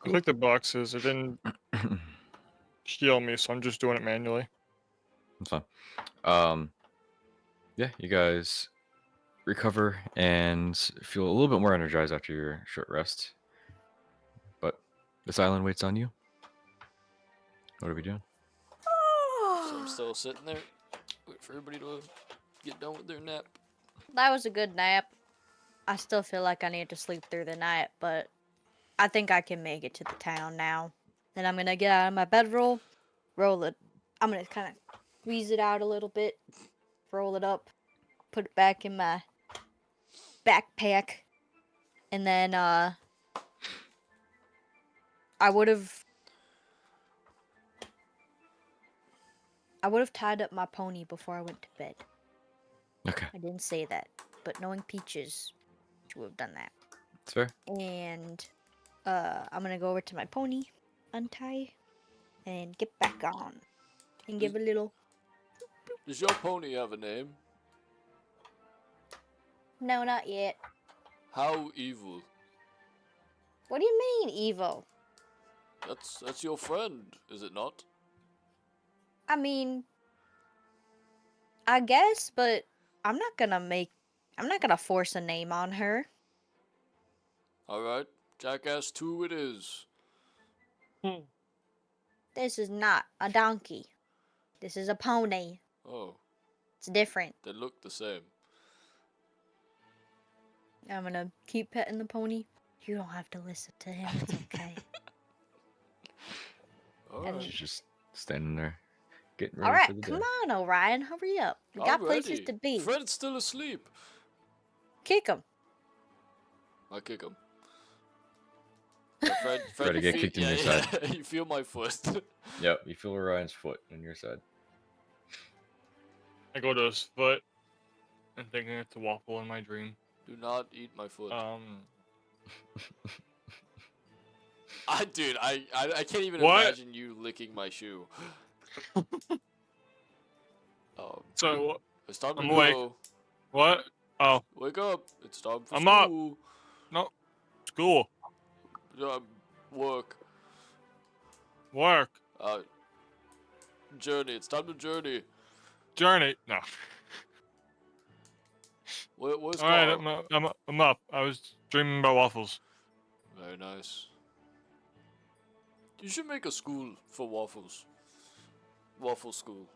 clicked the boxes. It didn't heal me, so I'm just doing it manually. That's fine. Yeah, you guys recover and feel a little bit more energized after your short rest. But this island waits on you. What are we doing? So I'm still sitting there, wait for everybody to get done with their nap. That was a good nap. I still feel like I need to sleep through the night, but I think I can make it to the town now. Then I'm gonna get out of my bedroll, roll it. I'm gonna kind of squeeze it out a little bit, roll it up, put it back in my backpack, and then I would have tied up my pony before I went to bed. Okay, I didn't say that, but knowing Peaches, she would have done that. that's fair. And I'm gonna go over to my pony, untie, and get back on, and give a little. Does your pony have a name? No, not yet. How evil? What do you mean, evil? That's your friend, is it not? I mean, I guess, but I'm not gonna force a name on her. All right, Jackass 2 it is. This is not a donkey. This is a pony. Oh, It's different. they look the same. I'm gonna keep petting the pony. You don't have to listen to him. It's okay. All And- right. She's just standing there, getting ready All right, for the come day. on, Orion, hurry up. We got places Alrighty. to be. Fred's still asleep. Kick him. I kick him. Yeah, Fred, Fred, you you get feel, kicked in yeah, your yeah, side. you feel my foot. Yep, you feel Orion's foot in your side. I go to his foot and thinking it's a waffle in my dream. Do not eat my foot. Um, Dude, I can't even What? imagine you licking my shoe. so It's time to I'm awake. go. What? Oh, Wake up. It's time for I'm up. school. no, school, Work. work, Journey. It's time to journey. journey. No. Where's All right, Carl? I'm up. I was dreaming about waffles. Very nice. You should make a school for waffles. Waffle school.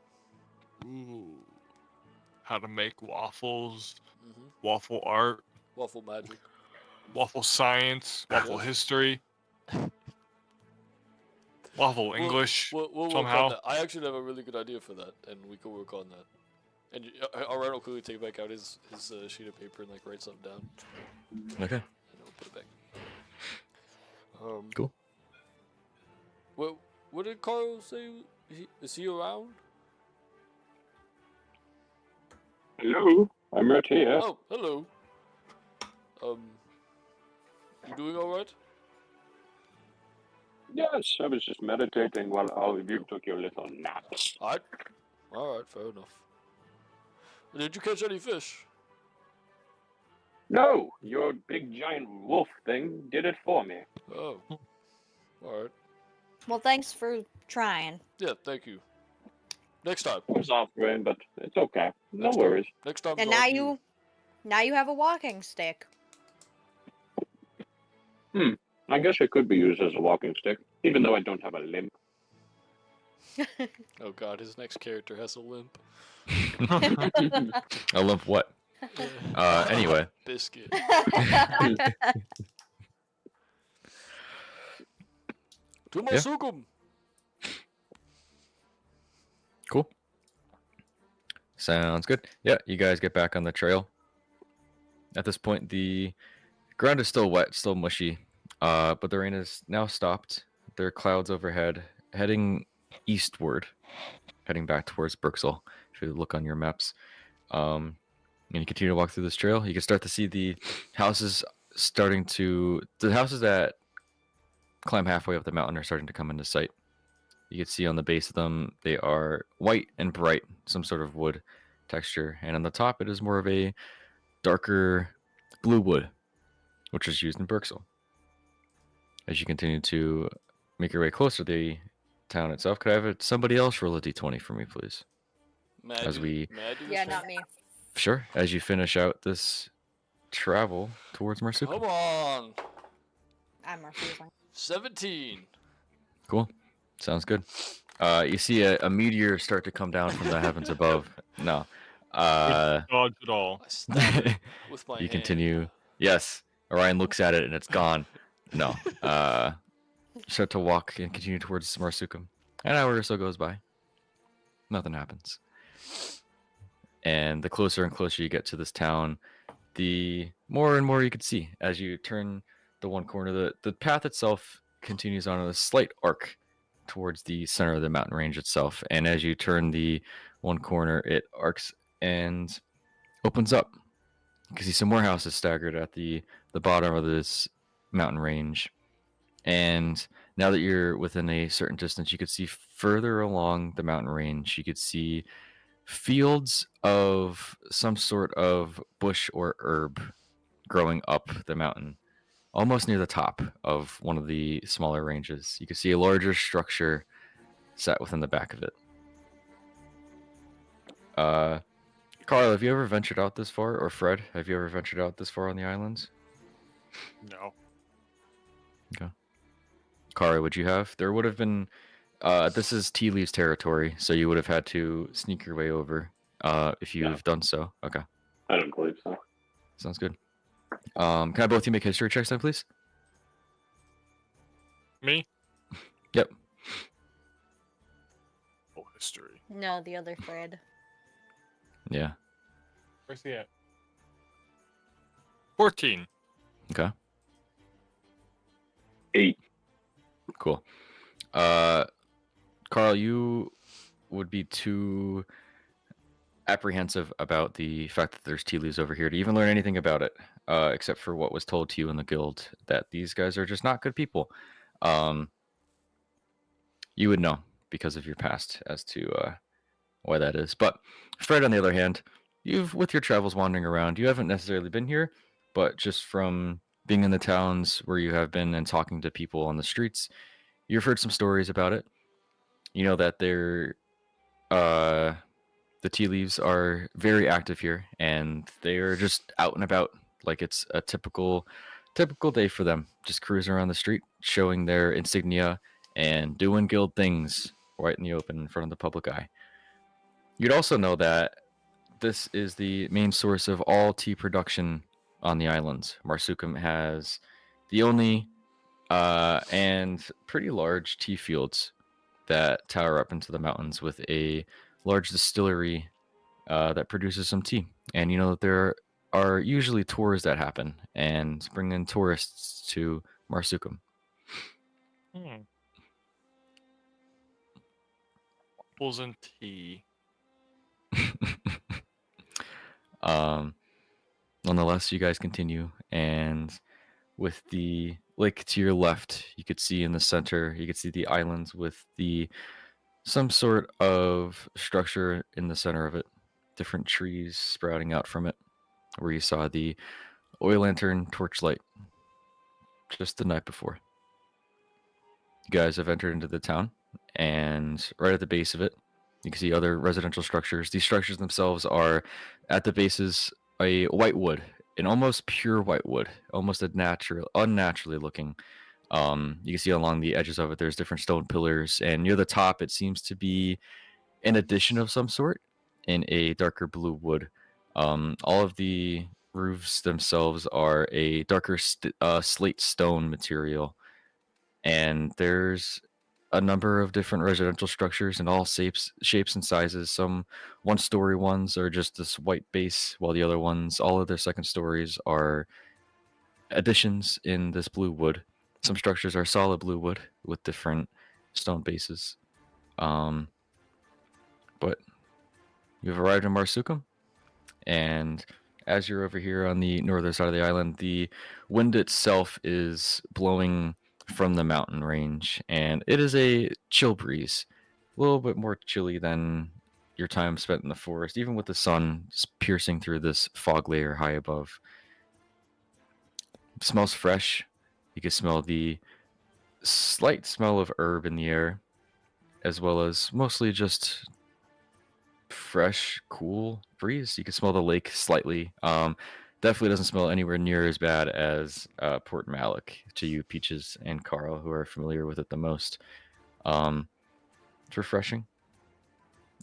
Ooh, how to make waffles, Hmm waffle art, Waffle magic. waffle science, waffle Yes. history, waffle English. We'll work on somehow. that. I actually have a really good idea for that, and we can work on that. And Ryan will quickly take back out his sheet of paper and like write something down, Okay. and we'll put it back. Cool. What did Carl say? Is he around? Hello, I'm right here. Oh, hello. You doing all right? Yes, I was just meditating while all of you took your little naps. All right, fair enough. Did you catch any fish? No, your big giant wolf thing did it for me. Oh, all right. Well, thanks for trying. Yeah, thank you. Next time. I was offering, but it's okay. No Next time. worries. Next time. And now you have a walking stick. I guess it could be used as a walking stick, even though I don't have a limp. Oh God, his next character has a limp. A limp what? Anyway. Biscuit. To Marsucem. Cool. Sounds good. Yeah, you guys get back on the trail. At this point, the ground is still wet, still mushy, but the rain is now stopped. There are clouds overhead, heading eastward, heading back towards Brooksville. If you look on your maps, and you continue to walk through this trail, you can start to see the houses the houses that climb halfway up the mountain are starting to come into sight. You can see on the base of them, they are white and bright, some sort of wood texture. And on the top, it is more of a darker blue wood, which is used in Berksville. As you continue to make your way closer to the town itself, could I have somebody else roll a d20 for me, please? As we- Yeah, not me. Sure. As you finish out this travel towards Marsucum. Come on. I'm refusing. 17. Cool. Sounds good. You see a meteor start to come down from the heavens above. No. Dodge it all. I stabbed it with my You hand. continue. Yes. Orion looks at it and it's gone. No. Start to walk and continue towards Marsucum. An hour or so goes by. Nothing happens. And the closer and closer you get to this town, the more and more you can see as you turn the one corner. The path itself continues on a slight arc towards the center of the mountain range itself. And as you turn the one corner, it arcs and opens up. You can see some more houses staggered at the bottom of this mountain range. And now that you're within a certain distance, you could see further along the mountain range, you could see fields of some sort of bush or herb growing up the mountain, almost near the top of one of the smaller ranges. You can see a larger structure set within the back of it. Carl, have you ever ventured out this far? Or Fred, have you ever ventured out this far on the islands? No. Kara, would you have? There would have been. This is Tea Leaves territory, so you would have had to sneak your way over. If you've done so. Okay, I don't believe so. sounds good. Can I both of you make history checks then, please? Me? Yep. Oh, history. No, the other Fred. Yeah. Where's he at? 14. Okay. 8. Cool. Carl, you would be too apprehensive about the fact that there's tea leaves over here to even learn anything about it, except for what was told to you in the guild, that these guys are just not good people. Um, you would know because of your past as to why that is. But Fred, on the other hand, with your travels wandering around, you haven't necessarily been here, but just from being in the towns where you have been and talking to people on the streets, you've heard some stories about it. You know that uh, the tea leaves are very active here, and they are just out and about like it's a typical day for them, just cruising around the street, showing their insignia and doing guild things right in the open in front of the public eye. You'd also know that this is the main source of all tea production on the islands. Marsucum has the only and pretty large tea fields that tower up into the mountains with a large distillery that produces some tea. And you know that there are usually tours that happen and bring in tourists to Marsucum. Hmm. Waffles and tea. um, Nonetheless, you guys continue, and with the lake to your left, you could see in the center, you could see the islands with the some sort of structure in the center of it, different trees sprouting out from it, where you saw the oil lantern torchlight just the night before. You guys have entered into the town, and right at the base of it, you can see other residential structures. These structures themselves are at the bases a white wood, an almost pure white wood, almost a unnaturally looking. You can see along the edges of it, there's different stone pillars, and near the top, it seems to be an addition of some sort in a darker blue wood. All of the roofs themselves are a darker slate stone material, and there's a number of different residential structures in all shapes and sizes. Some one-story ones are just this white base, while the other ones, all of their second stories, are additions in this blue wood. Some structures are solid blue wood with different stone bases. Um, but you've arrived in Marsucum, and as you're over here on the northern side of the island, the wind itself is blowing from the mountain range, and it is a chill breeze, a little bit more chilly than your time spent in the forest, even with the sun just piercing through this fog layer high above. It smells fresh. You can smell the slight smell of herb in the air, as well as mostly just fresh, cool breeze. You can smell the lake slightly. Definitely doesn't smell anywhere near as bad as Port Malik to you, Peaches and Carl, who are familiar with it the most. It's refreshing,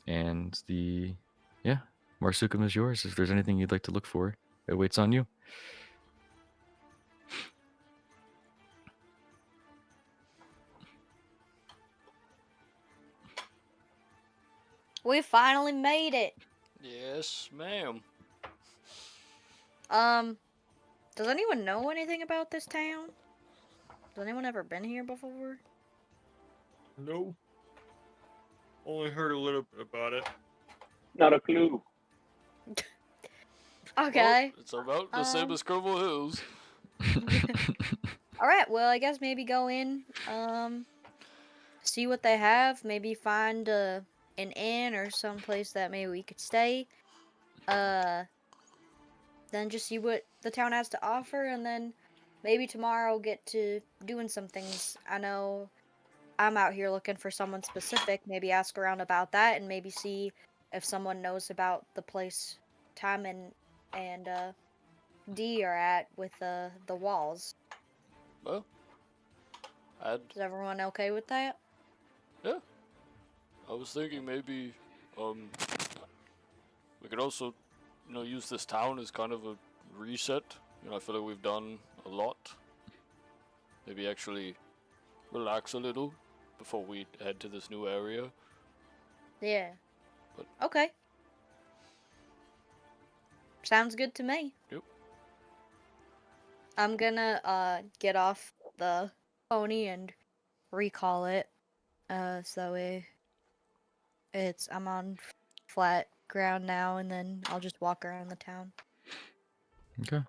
and yeah, Marsucum is yours. If there's anything you'd like to look for, it waits on you. We finally made it. Yes, ma'am. Does anyone know anything about this town? Has anyone ever been here before? No. Only heard a little bit about it. Not a clue. Okay. Well, it's about the same as Cromwell Hills. All right. Well, I guess maybe go in, see what they have. Maybe find an inn or some place that maybe we could stay. Then just see what the town has to offer, and then maybe tomorrow get to doing some things. I know I'm out here looking for someone specific. Maybe ask around about that, and maybe see if someone knows about the place, time, and D are at with the walls. Well, Is everyone okay with that? yeah. I was thinking maybe we could also, use this town as kind of a reset. I feel like we've done a lot. Maybe actually relax a little before we head to this new area. Yeah. But- Okay. Sounds good to me. Yep. I'm gonna get off the pony and recall it. So I'm on flat ground now, and then I'll just walk around the town. Okay,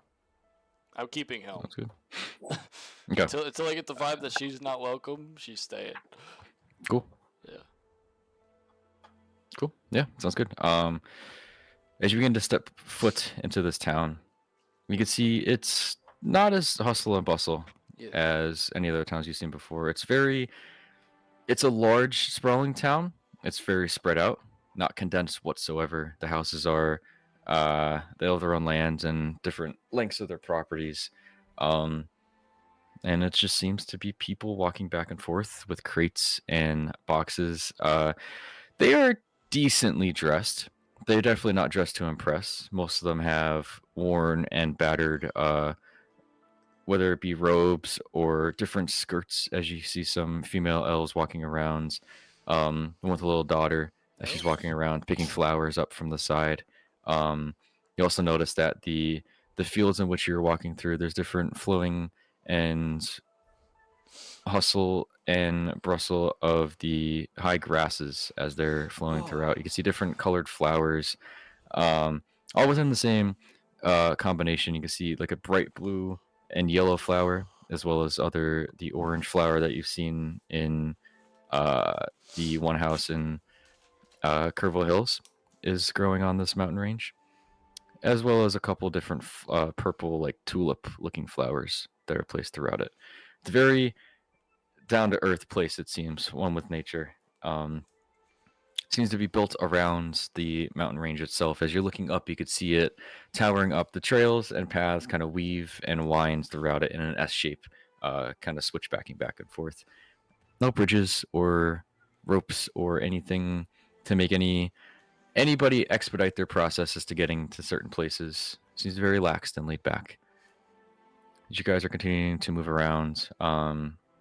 I'm keeping Helm. that's good. Okay, Until I get the vibe that she's not welcome, she's staying. cool. Yeah. Cool. Yeah, sounds good. As you begin to step foot into this town, you can see it's not as hustle and bustle Yeah. as any other towns you've seen before. It's a large, sprawling town. It's very spread out, not condensed whatsoever. The houses are, they have their own lands and different lengths of their properties. And it just seems to be people walking back and forth with crates and boxes. They are decently dressed. They're definitely not dressed to impress. Most of them have worn and battered, whether it be robes or different skirts, as you see some female elves walking around. One with a little daughter as she's walking around picking flowers up from the side. You also notice that the fields in which you're walking through, there's different flowing and hustle and bustle of the high grasses as they're flowing throughout. You can see different colored flowers, all within the same combination. You can see like a bright blue and yellow flower, as well as the orange flower that you've seen in the one house in Kerrville Hills is growing on this mountain range, as well as a couple different purple like tulip looking flowers that are placed throughout it. It's very down to earth place, it seems, one with nature. Seems to be built around the mountain range itself. As you're looking up, you could see it towering up. The trails and paths kind of weave and winds throughout it in an S shape, kind of switchbacking back and forth. No bridges or ropes or anything to make anybody expedite their processes to getting to certain places. Seems very relaxed and laid back. As you guys are continuing to move around,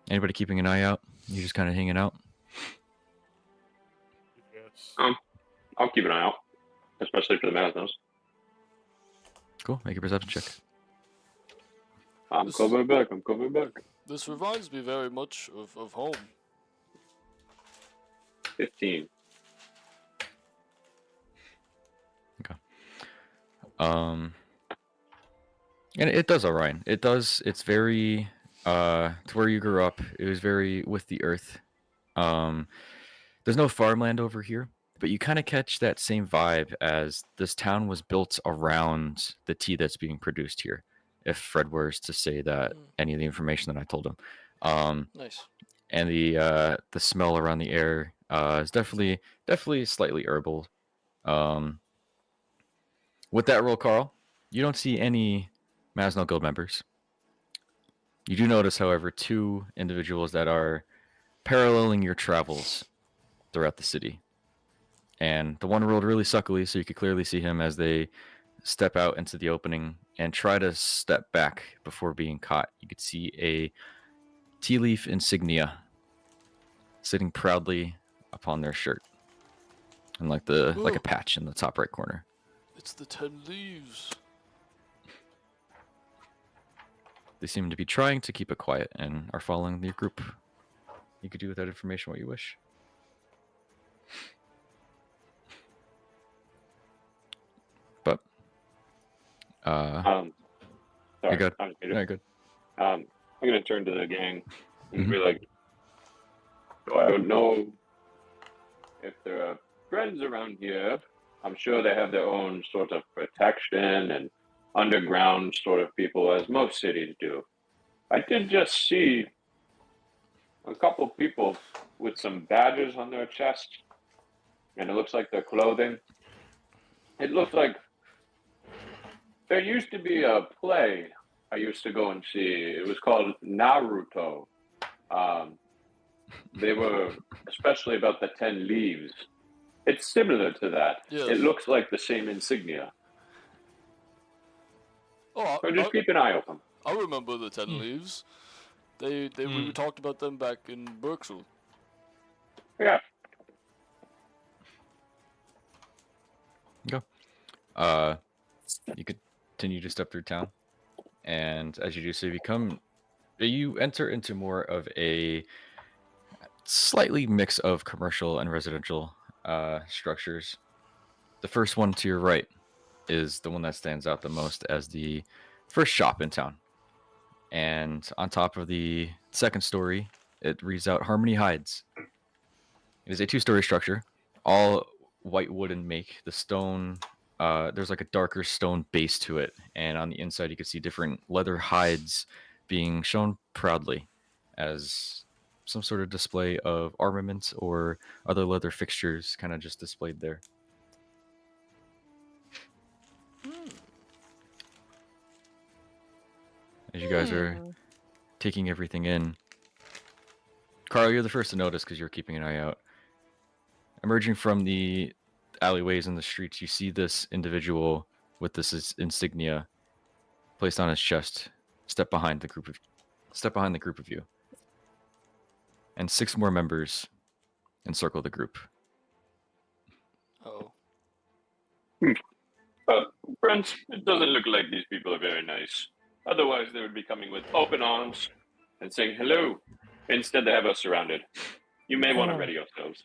anybody keeping an eye out? You just kind of hanging out? Yes. I'll keep an eye out, especially for the Masnos. Cool. Make a perception check. I'm coming back. This reminds me very much of home. 15. And it does, Orion. It does. It's very to where you grew up. It was very with the earth. There's no farmland over here, but you kind of catch that same vibe as this town was built around the tea that's being produced here. If Fred was to say that any of the information that I told him, Nice. and the smell around the air is definitely slightly herbal. With that roll, Carl, you don't see any Masno Guild members. You do notice, however, two individuals that are paralleling your travels throughout the city. And the one rolled really suckily, so you could clearly see him as they step out into the opening and try to step back before being caught. You could see a tea leaf insignia sitting proudly upon their shirt, and like a patch in the top right corner. It's the 10 leaves. They seem to be trying to keep it quiet and are following the group. You could do with that information what you wish. But Sorry, you're good. I'm You're good. I'm gonna turn to the gang and be like, "So I don't know if there are friends around here. I'm sure they have their own sort of protection and underground sort of people, as most cities do. I did just see a couple people with some badges on their chest, and it looks like their clothing. It looks like there used to be a play I used to go and see. It was called Naruto. They were especially about the 10 leaves. It's similar to that. Yeah. It looks like the same insignia. Oh, So just keep an eye open. I remember the 10 leaves. We talked about them back in Berkshire. Yeah. Go. You continue to step through town, and as you do so, you become You enter into more of a slightly mix of commercial and residential structures. The first one to your right is the one that stands out the most as the first shop in town. And on top of the second story, it reads out Harmony Hides. It is a two-story structure, all white wooden make. The stone, there's like a darker stone base to it, and on the inside you can see different leather hides being shown proudly as some sort of display of armament or other leather fixtures, kind of just displayed there. As you guys are taking everything in, Carl, you're the first to notice because you're keeping an eye out. Emerging from the alleyways and the streets, you see this individual with this insignia placed on his chest step behind the group of you, and 6 more members encircle the group. Oh. Friends, it doesn't look like these people are very nice. Otherwise, they would be coming with open arms and saying hello. Instead, they have us surrounded. You may want to ready yourselves.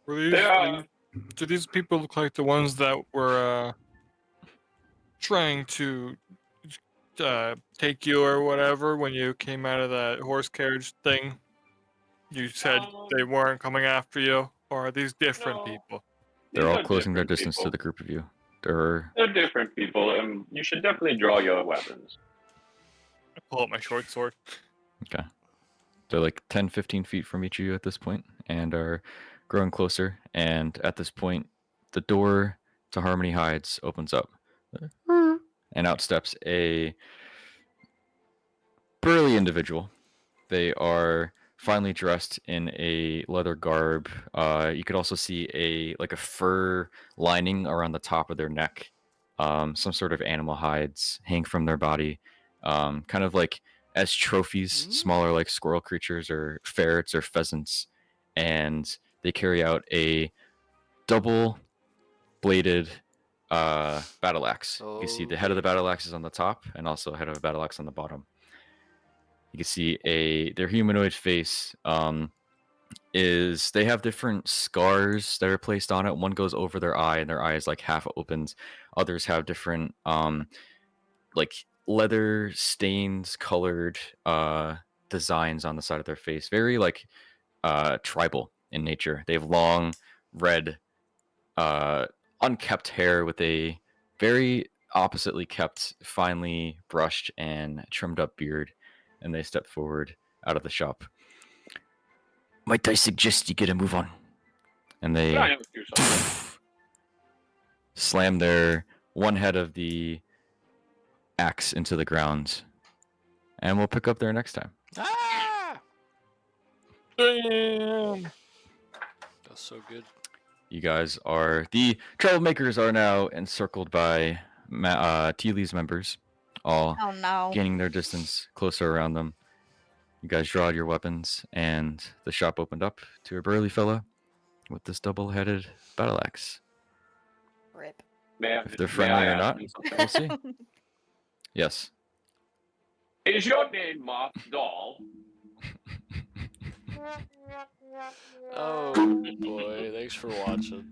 Were these, They are. do these people look like the ones that were trying to take you or whatever when you came out of that horse carriage thing? You said they weren't coming after you, or are these different No. people? They're These all are closing their different distance to people. the group of you. They're They're different people, and you should definitely draw your weapons. I pull out my short sword. okay. They're like 10, 15 feet from each of you at this point and are growing closer. And at this point, the door to Harmony Hides opens up. And out steps a burly individual. They are finely dressed in a leather garb. You could also see a fur lining around the top of their neck. Some sort of animal hides hang from their body, kind of like as trophies, smaller like squirrel creatures or ferrets or pheasants. And they carry out a double-bladed battle axe. You can see the head of the battle axe is on the top, and also a head of a battle axe on the bottom. You can see their humanoid face is they have different scars that are placed on it. One goes over their eye, and their eye is like half opened. Others have different like leather stains colored designs on the side of their face. Very like tribal in nature. They have long red unkept hair with a very oppositely kept, finely brushed and trimmed up beard, and they step forward out of the shop. Might I suggest you get a move on? And they I have a few songs. slam their one head of the axe into the ground, and we'll pick up there next time. Ah! Damn! That's so good. You guys the troublemakers are now encircled by Teely's members, all Oh no. gaining their distance closer around them. You guys draw your weapons, and the shop opened up to a burly fella with this double-headed battle axe. Rip. If they're friendly or not, we'll see. Yes. Is your name Moth Doll? Oh boy, thanks for watching.